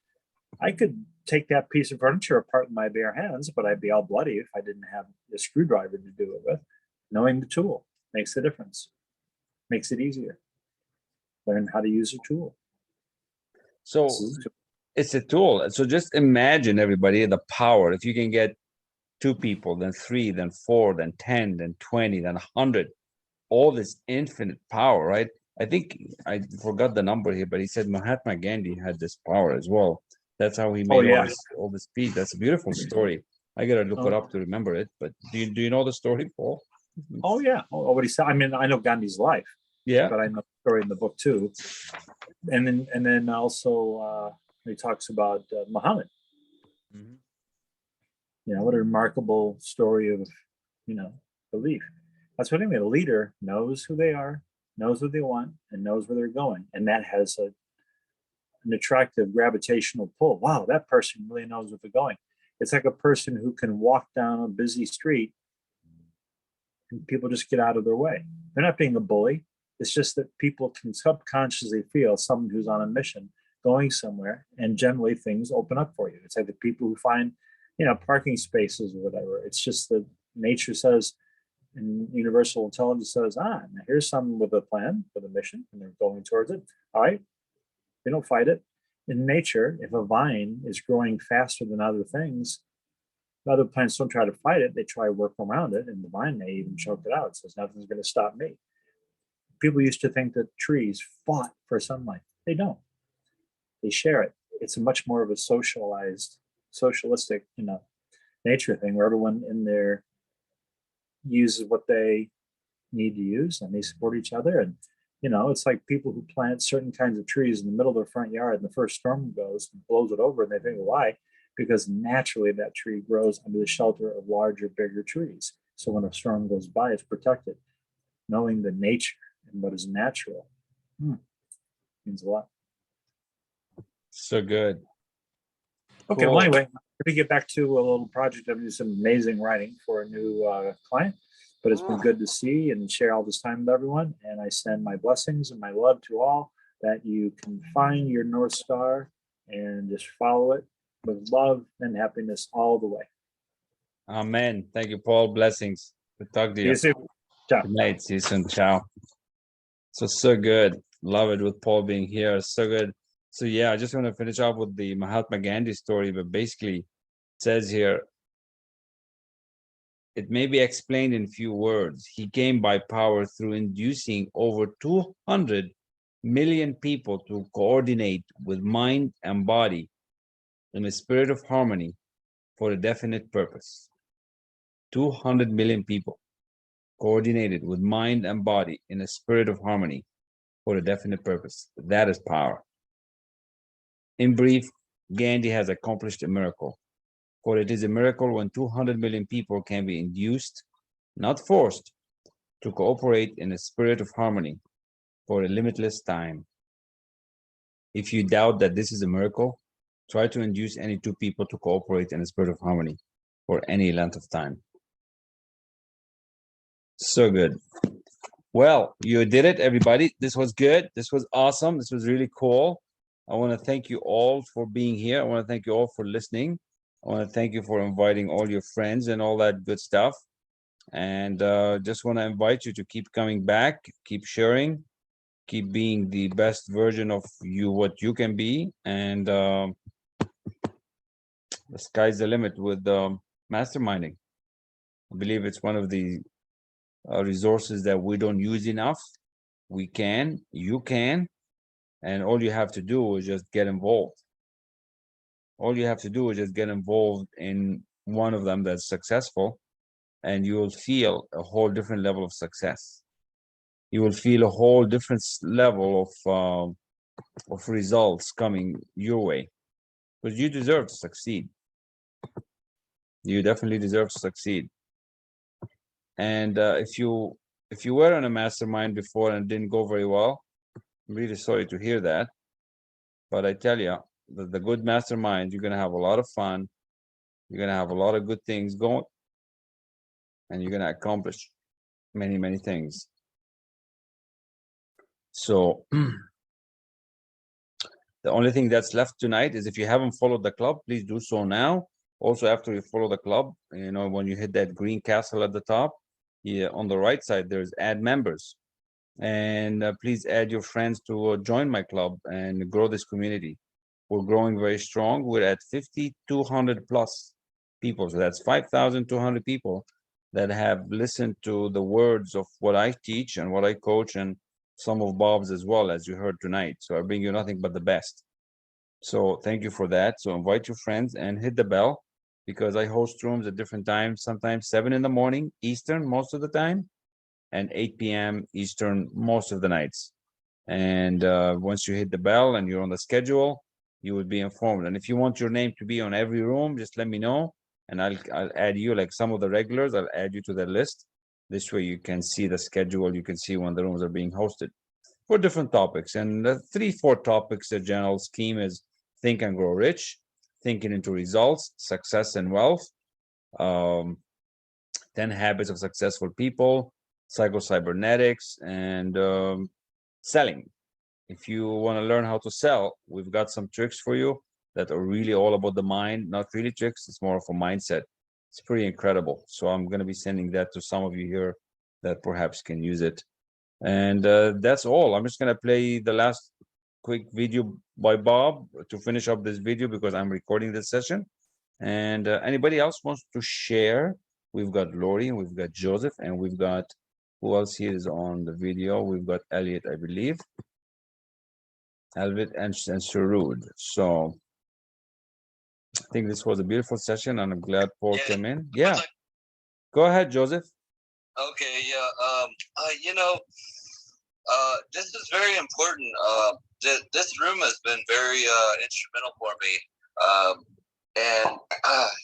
I could take that piece of furniture apart in my bare hands, but I'd be all bloody if I didn't have a screwdriver to do it with. Knowing the tool makes a difference, makes it easier. Learn how to use a tool. So it's a tool. So just imagine, everybody, the power. If you can get 2 people, then 3, then 4, then 10, then 20, then 100, all this infinite power, right? I think I forgot the number here, but he said Mahatma Gandhi had this power as well. That's how he made all this speed. That's a beautiful story. I gotta look it up to remember it. But do you know the story, Paul? Oh yeah. Oh, what he said. I mean, I know Gandhi's life. Yeah. But I know the story in the book too. And then also he talks about Muhammad. Mm-hmm. You know, what a remarkable story of, you know, belief. That's what I mean. A leader knows who they are, knows what they want, and knows where they're going. And that has an attractive gravitational pull. Wow, that person really knows where they're going. It's like a person who can walk down a busy street and people just get out of their way. They're not being a bully. It's just that people can subconsciously feel someone who's on a mission going somewhere, and generally things open up for you. It's like the people who find, you know, parking spaces or whatever. It's just that nature says, and universal intelligence says, now here's someone with a plan, with a mission, and they're going towards it. All right. They don't fight it. In nature, if a vine is growing faster than other things, other plants don't try to fight it. They try to work around it, and the vine may even choke it out. It says, nothing's going to stop me. People used to think that trees fought for sunlight. They don't. They share it. It's a much more of a socialistic, you know, nature thing where everyone in there uses what they need to use and they support each other. And, you know, it's like people who plant certain kinds of trees in the middle of their front yard, and the first storm goes and blows it over, and they think, why? Because naturally that tree grows under the shelter of larger, bigger trees. So when a storm goes by, it's protected. Knowing the nature and what is natural means a lot. So good. Okay, cool. Well, anyway, let me get back to a little project. I'm doing some amazing writing for a new client, but it's been good to see and share all this time with everyone. And I send my blessings and my love to all, that you can find your North Star and just follow it with love and happiness all the way. Amen. Thank you, Paul. Blessings. Good talk to you. See you soon. Ciao. Good night. See you soon. Ciao. So good. Love it with Paul being here. So good. So yeah, I just want to finish off with the Mahatma Gandhi story, but basically it says here, it may be explained in few words. He came by power through inducing over 200 million people to coordinate with mind and body in a spirit of harmony for a definite purpose. 200 million people coordinated with mind and body in a spirit of harmony for a definite purpose. That is power. In brief, Gandhi has accomplished a miracle, for it is a miracle when 200 million people can be induced, not forced, to cooperate in a spirit of harmony for a limitless time. If you doubt that this is a miracle, try to induce any 2 people to cooperate in a spirit of harmony for any length of time. So good. Well, you did it, everybody. This was good. This was awesome. This was really cool. I want to thank you all for being here. I want to thank you all for listening. I want to thank you for inviting all your friends and all that good stuff. And just want to invite you to keep coming back, keep sharing, keep being the best version of you, what you can be. And the sky's the limit with masterminding. I believe it's one of the resources that we don't use enough. We can, you can, and all you have to do is just get involved. All you have to do is just get involved in one of them that's successful, and you will feel a whole different level of success. You will feel a whole different level of results coming your way, because you deserve to succeed. You definitely deserve to succeed. And if you were on a mastermind before and didn't go very well, I'm really sorry to hear that. But I tell you, the good mastermind, you're gonna have a lot of fun. You're gonna have a lot of good things going, and you're gonna accomplish many, many things. So the only thing that's left tonight is, if you haven't followed the club, please do so now. Also, after you follow the club, you know, when you hit that green castle at the top, yeah, on the right side, there's add members. And please add your friends to join my club and grow this community. We're growing very strong. We're at 5,200 plus people. So that's 5,200 people that have listened to the words of what I teach and what I coach, and some of Bob's as well, as you heard tonight. So I bring you nothing but the best. So thank you for that. So invite your friends and hit the bell, because I host rooms at different times, sometimes 7 in the morning Eastern most of the time, and 8 p.m. Eastern most of the nights. And once you hit the bell and you're on the schedule, you will be informed. And if you want your name to be on every room, just let me know, and I'll add you, like some of the regulars, I'll add you to the list. This way you can see the schedule, you can see when the rooms are being hosted for different topics. And the 3-4 topics, the general scheme is Think and Grow Rich, Thinking into Results, Success and Wealth, 10 Habits of Successful People, Psycho-Cybernetics, and selling. If you want to learn how to sell, we've got some tricks for you that are really all about the mind. Not really tricks, it's more of a mindset. It's pretty incredible. So I'm going to be sending that to some of you here that perhaps can use it. And that's all. I'm just going to play the last quick video by Bob to finish up this video, because I'm recording this session. And anybody else wants to share? We've got Lori, we've got Joseph, and we've got, who else here is on the video? We've got Elliot, I believe. Elliot and Sharud. So I think this was a beautiful session, and I'm glad Paul came in. Yeah. Go ahead, Joseph. Okay, yeah. You know, this is very important. This room has been very instrumental for me. And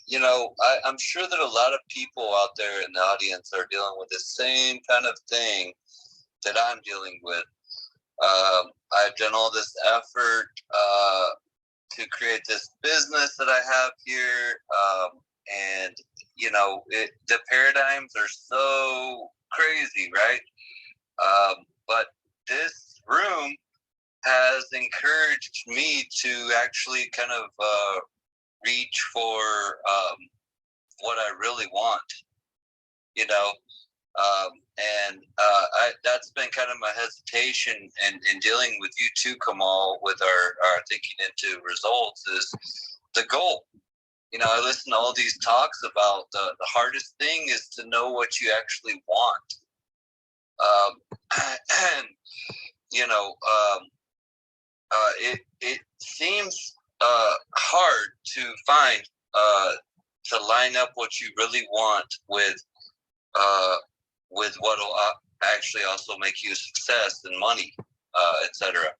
you know, I'm sure that a lot of people out there in the audience are dealing with the same kind of thing that I'm dealing with. I've done all this effort to create this business that I have here, and you know, the paradigms are so crazy, right? But this room has encouraged me to actually kind of reach for what I really want, you know. And that's been kind of my hesitation in dealing with you too, Kamal, with our thinking into results, is the goal. You know, I listen to all these talks about the hardest thing is to know what you actually want. And, you know, it seems hard to find, to line up what you really want with what will actually also make you a success and money, etc.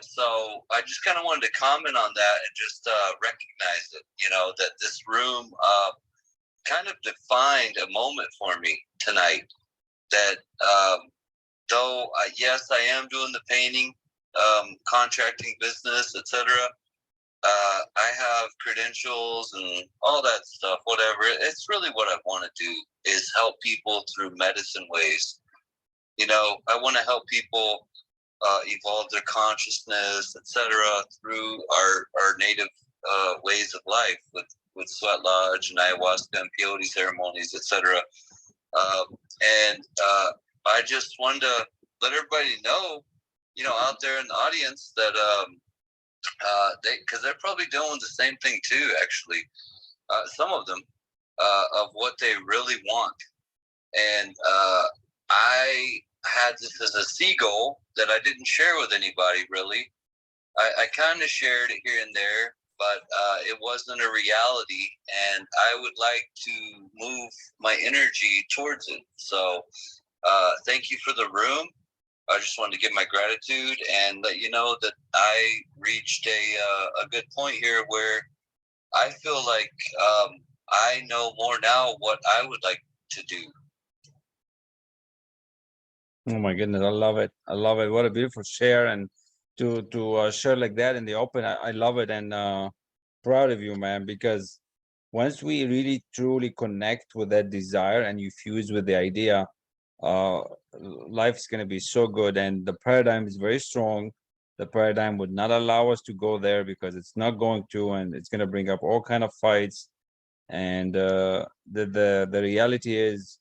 So I just kind of wanted to comment on that and just recognize it, you know, that this room kind of defined a moment for me tonight. That though, yes, I am doing the painting, contracting business, etc. I have credentials and all that stuff, whatever. It's really what I want to do is help people through medicine ways. You know, I want to help people evolve their consciousness, etc., through our native ways of life with sweat lodge and ayahuasca and peyote ceremonies, etc. And I just wanted to let everybody know, out there in the audience that because they're probably doing the same thing too, actually, some of them, of what they really want. And I had this as a seagull that I didn't share with anybody, really. I kind of shared it here and there, but it wasn't a reality, and I would like to move my energy towards it. So thank you for the room. I just wanted to give my gratitude and let you know that I reached a good point here where I feel like I know more now what I would like to do. Oh my goodness, I love it. I love it. What a beautiful share, and to share like that in the open. I love it, and proud of you, man, because once we really truly connect with that desire and you fuse with the idea, life's going to be so good. And the paradigm is very strong. The paradigm would not allow us to go there because it's not going to, and it's going to bring up all kind of fights. And the reality is,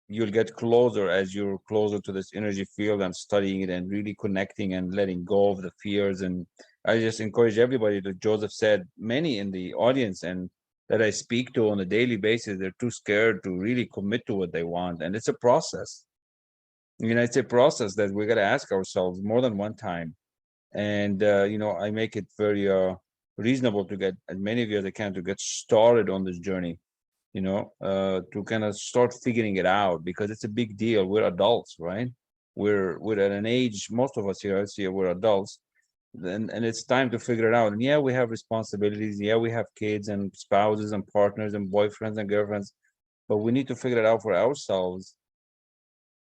you'll get closer as you're closer to this energy field and studying it and really connecting and letting go of the fears. And I just encourage everybody, like Joseph said, many in the audience and that I speak to on a daily basis, they're too scared to really commit to what they want. And it's a process. It's a process that we got to ask ourselves more than one time. And, I make it very reasonable to get as many of you as I can to get started on this journey, to kind of start figuring it out, because it's a big deal. We're adults, right? We're at an age, most of us here, we're adults, and it's time to figure it out. And yeah, we have responsibilities. Yeah, we have kids and spouses and partners and boyfriends and girlfriends, but we need to figure it out for ourselves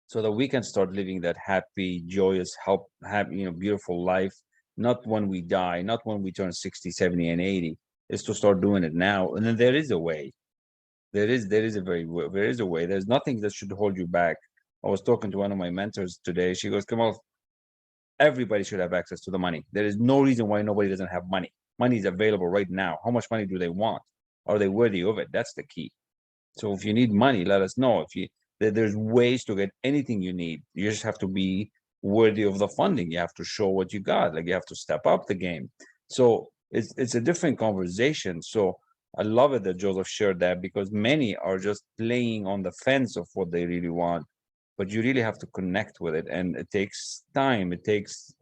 so that we can start living that happy, joyous, happy, beautiful life. Not when we die, not when we turn 60, 70, and 80. Is to start doing it now. And then there is a way. There is a way. There's nothing that should hold you back. I was talking to one of my mentors today. She goes, Kamal, everybody should have access to the money. There is no reason why nobody doesn't have money. Money is available right now. How much money do they want? Are they worthy of it? That's the key. So if you need money, let us know. There's ways to get anything you need. You just have to be worthy of the funding. You have to show what you got. Like, you have to step up the game. So it's a different conversation. So I love it that Joseph shared that, because many are just playing on the fence of what they really want, but you really have to connect with it. And it takes time. It takes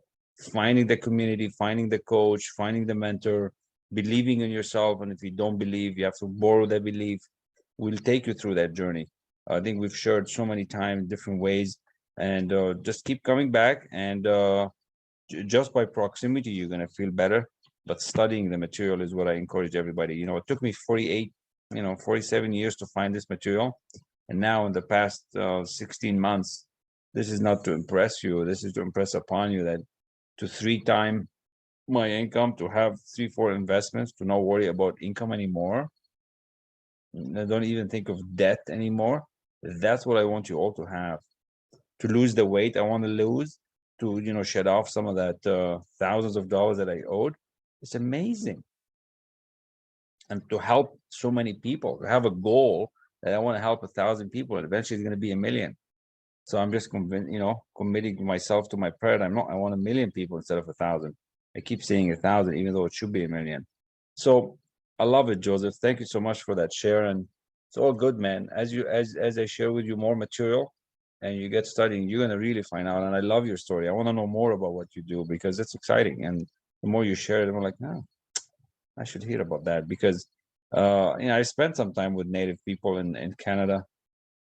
finding the community, finding the coach, finding the mentor, believing in yourself. And if you don't believe, you have to borrow that belief. We'll take you through that journey. I think we've shared so many times, different ways, and just keep coming back. And just by proximity, you're going to feel better. But studying the material is what I encourage everybody. It took me 47 years to find this material. And now in the past 16 months, this is not to impress you. This is to impress upon you that to 3x my income, to have 3-4 investments, to not worry about income anymore. I don't even think of debt anymore. That's what I want you all to have. To lose the weight I want to lose, to shed off some of that thousands of dollars that I owed. It's amazing. And to help so many people, to have a goal that I want to help 1,000 people, and eventually it's going to be 1 million. So I'm just committing myself to my paradigm. No, I want 1 million people instead of 1,000. I keep saying 1,000, even though it should be 1 million. So I love it, Joseph. Thank you so much for that share. And it's all good, man. As I share with you more material and you get studying, you're gonna really find out. And I love your story. I want to know more about what you do, because it's exciting. And the more you share it, I'm like, no, I should hear about that, because I spent some time with Native people in Canada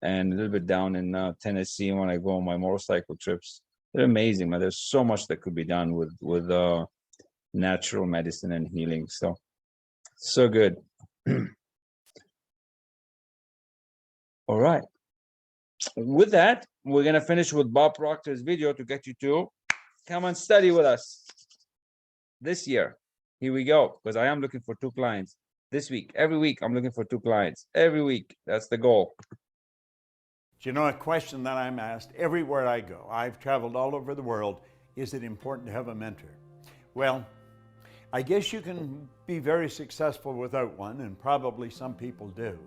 and a little bit down in Tennessee when I go on my motorcycle trips. They're amazing, man. There's so much that could be done with natural medicine and healing. So good. All right. With that, we're gonna finish with Bob Proctor's video to get you to come and study with us this year. Here we go, because I am looking for 2 clients this week. Every week, I'm looking for 2 clients. Every week, that's the goal. Do you know a question that I'm asked everywhere I go? I've traveled all over the world. is it important to have a mentor? Well, I guess you can be very successful without one, and probably some people do.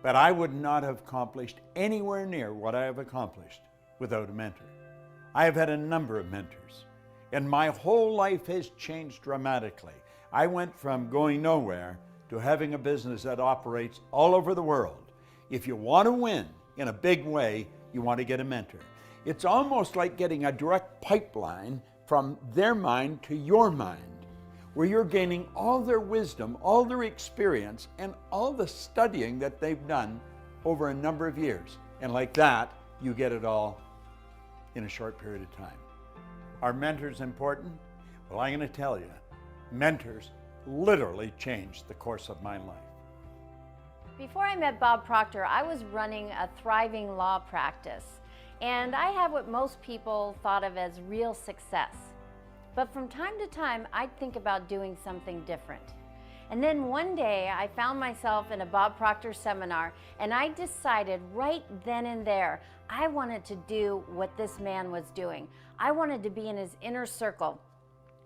But I would not have accomplished anywhere near what I have accomplished without a mentor. I have had a number of mentors, and my whole life has changed dramatically. I went from going nowhere to having a business that operates all over the world. If you want to win in a big way, you want to get a mentor. It's almost like getting a direct pipeline from their mind to your mind, where you're gaining all their wisdom, all their experience, and all the studying that they've done over a number of years. And like that, you get it all in a short period of time. Are mentors important? Well, I'm going to tell you, mentors literally changed the course of my life. Before I met Bob Proctor, I was running a thriving law practice, and I had what most people thought of as real success. But from time to time, I'd think about doing something different. And then one day, I found myself in a Bob Proctor seminar, and I decided right then and there, I wanted to do what this man was doing. I wanted to be in his inner circle.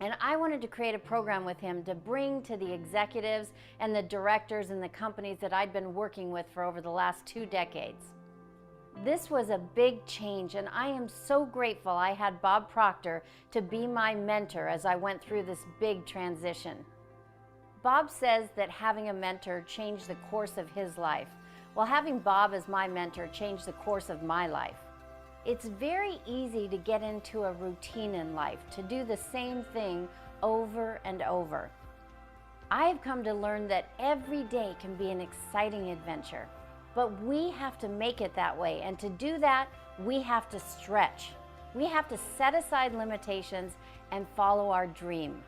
And I wanted to create a program with him to bring to the executives and the directors and the companies that I'd been working with for over the last 2 decades. This was a big change, and I am so grateful I had Bob Proctor to be my mentor as I went through this big transition. Bob says that having a mentor changed the course of his life. Well, having Bob as my mentor changed the course of my life. It's very easy to get into a routine in life, to do the same thing over and over. I've come to learn that every day can be an exciting adventure, but we have to make it that way, and to do that, we have to stretch. We have to set aside limitations and follow our dream.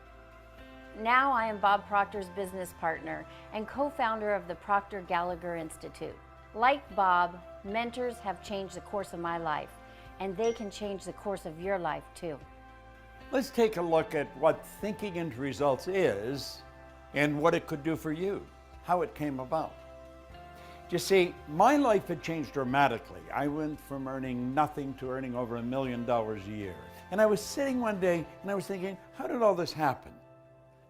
Now I am Bob Proctor's business partner and co-founder of the Proctor Gallagher Institute. Like Bob, mentors have changed the course of my life, and they can change the course of your life too. Let's take a look at what thinking into results is and what it could do for you, how it came about. You see, my life had changed dramatically. I went from earning nothing to earning over $1 million a year. And I was sitting one day and I was thinking, how did all this happen?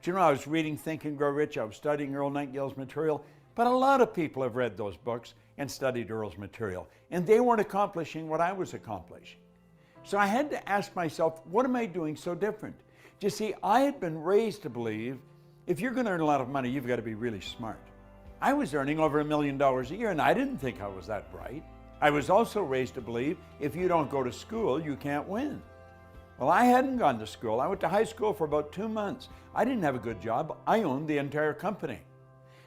Do you know, I was reading Think and Grow Rich, I was studying Earl Nightingale's material, but a lot of people have read those books and studied Earl's material, and they weren't accomplishing what I was accomplishing. So I had to ask myself, what am I doing so different? You see, I had been raised to believe if you're going to earn a lot of money, you've got to be really smart. I was earning over $1 million a year, and I didn't think I was that bright. I was also raised to believe if you don't go to school, you can't win. Well, I hadn't gone to school. I went to high school for about 2 months. I didn't have a good job. I owned the entire company.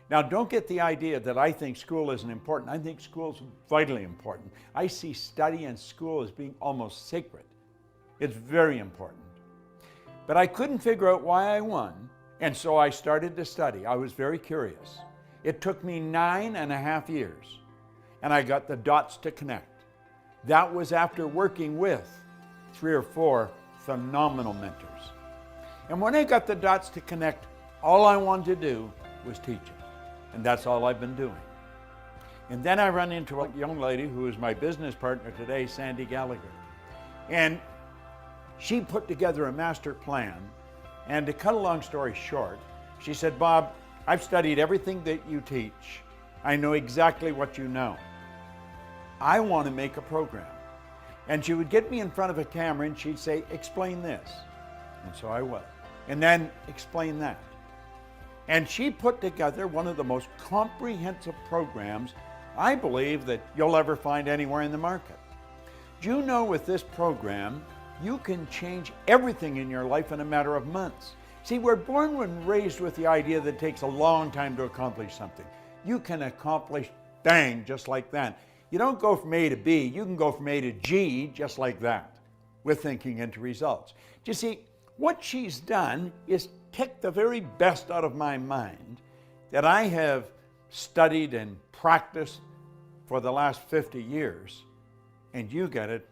Now, don't get the idea that I think school isn't important. I think school is vitally important. I see study and school as being almost sacred. It's very important. But I couldn't figure out why I won, and so I started to study. I was very curious. It took me 9.5 years, and I got the dots to connect. That was after working with 3 or 4 phenomenal mentors. And when I got the dots to connect, all I wanted to do was teach it. And that's all I've been doing. And then I run into a young lady who is my business partner today, Sandy Gallagher. And she put together a master plan. And to cut a long story short, she said, Bob, I've studied everything that you teach. I know exactly what you know. I want to make a program. And she would get me in front of a camera and she'd say, explain this. And so I would. And then explain that. And she put together one of the most comprehensive programs I believe that you'll ever find anywhere in the market. Do you know with this program, you can change everything in your life in a matter of months. See, we're born and raised with the idea that it takes a long time to accomplish something. You can accomplish, bang, just like that. You don't go from A to B, you can go from A to G just like that with thinking into results. Do you see, what she's done is take the very best out of my mind that I have studied and practiced for the last 50 years, and you get it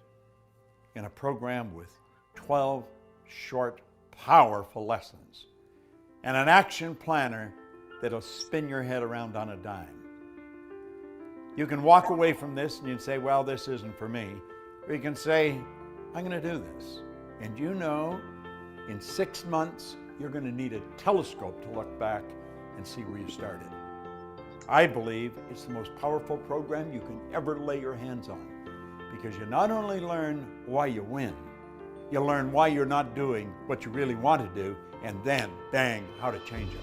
in a program with 12 short, powerful lessons and an action planner that'll spin your head around on a dime. You can walk away from this and you can say, well, this isn't for me. Or you can say, I'm going to do this. And you know, in 6 months, you're going to need a telescope to look back and see where you started. I believe it's the most powerful program you can ever lay your hands on, because you not only learn why you win, you learn why you're not doing what you really want to do, and then, bang, how to change it.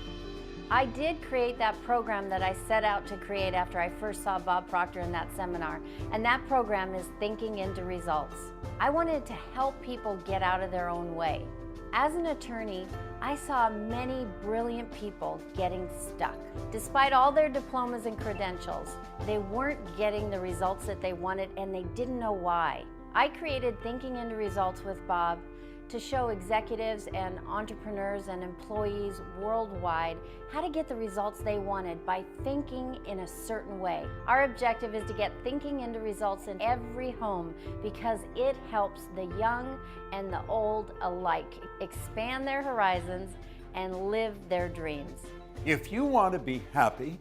I did create that program that I set out to create after I first saw Bob Proctor in that seminar, and that program is Thinking into Results. I wanted to help people get out of their own way. As an attorney, I saw many brilliant people getting stuck. Despite all their diplomas and credentials, they weren't getting the results that they wanted, and they didn't know why. I created Thinking into Results with Bob to show executives and entrepreneurs and employees worldwide how to get the results they wanted by thinking in a certain way. Our objective is to get thinking into results in every home, because it helps the young and the old alike expand their horizons and live their dreams. If you want to be happy,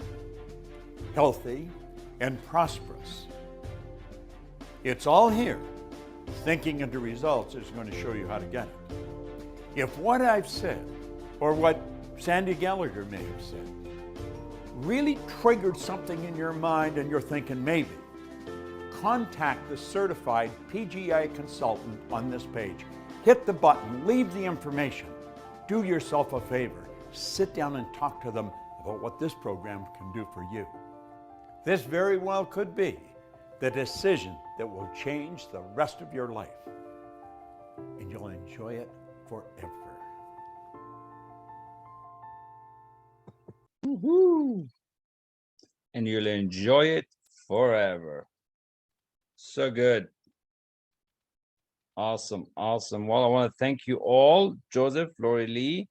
healthy, and prosperous, it's all here. Thinking into Results is going to show you how to get it. If what I've said, or what Sandy Gallagher may have said, really triggered something in your mind and you're thinking maybe, contact the certified PGI consultant on this page. Hit the button, leave the information. Do yourself a favor. Sit down and talk to them about what this program can do for you. This very well could be the decision that will change the rest of your life, and you'll enjoy it forever. Woohoo! And you'll enjoy it forever. So good. Awesome, awesome. Well, I want to thank you all, Joseph, Lori Lee,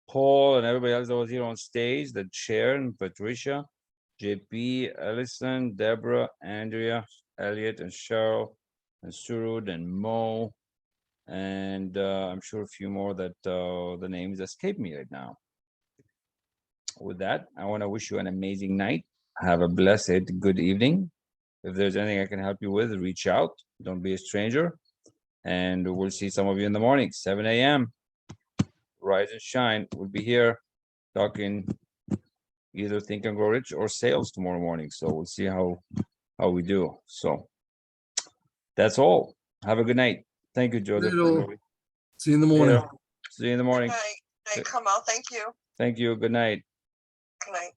Paul, and everybody else that was here on stage, the chair, and Patricia, JP, Ellison, Deborah, Andrea, Elliot, and Cheryl, and Surud, and Mo, and I'm sure a few more that the names escape me right now. With that, I want to wish you an amazing night. Have a blessed good evening. If there's anything I can help you with, reach out. Don't be a stranger. And we'll see some of you in the morning, 7 a.m. Rise and shine. We'll be here talking either Think and Grow Rich or sales tomorrow morning. So we'll see how we do. So that's all. Have a good night. Thank you, Joseph. See you in the morning. See you in the morning. Good night. Kamal, thank you. Thank you. Good night. Good night.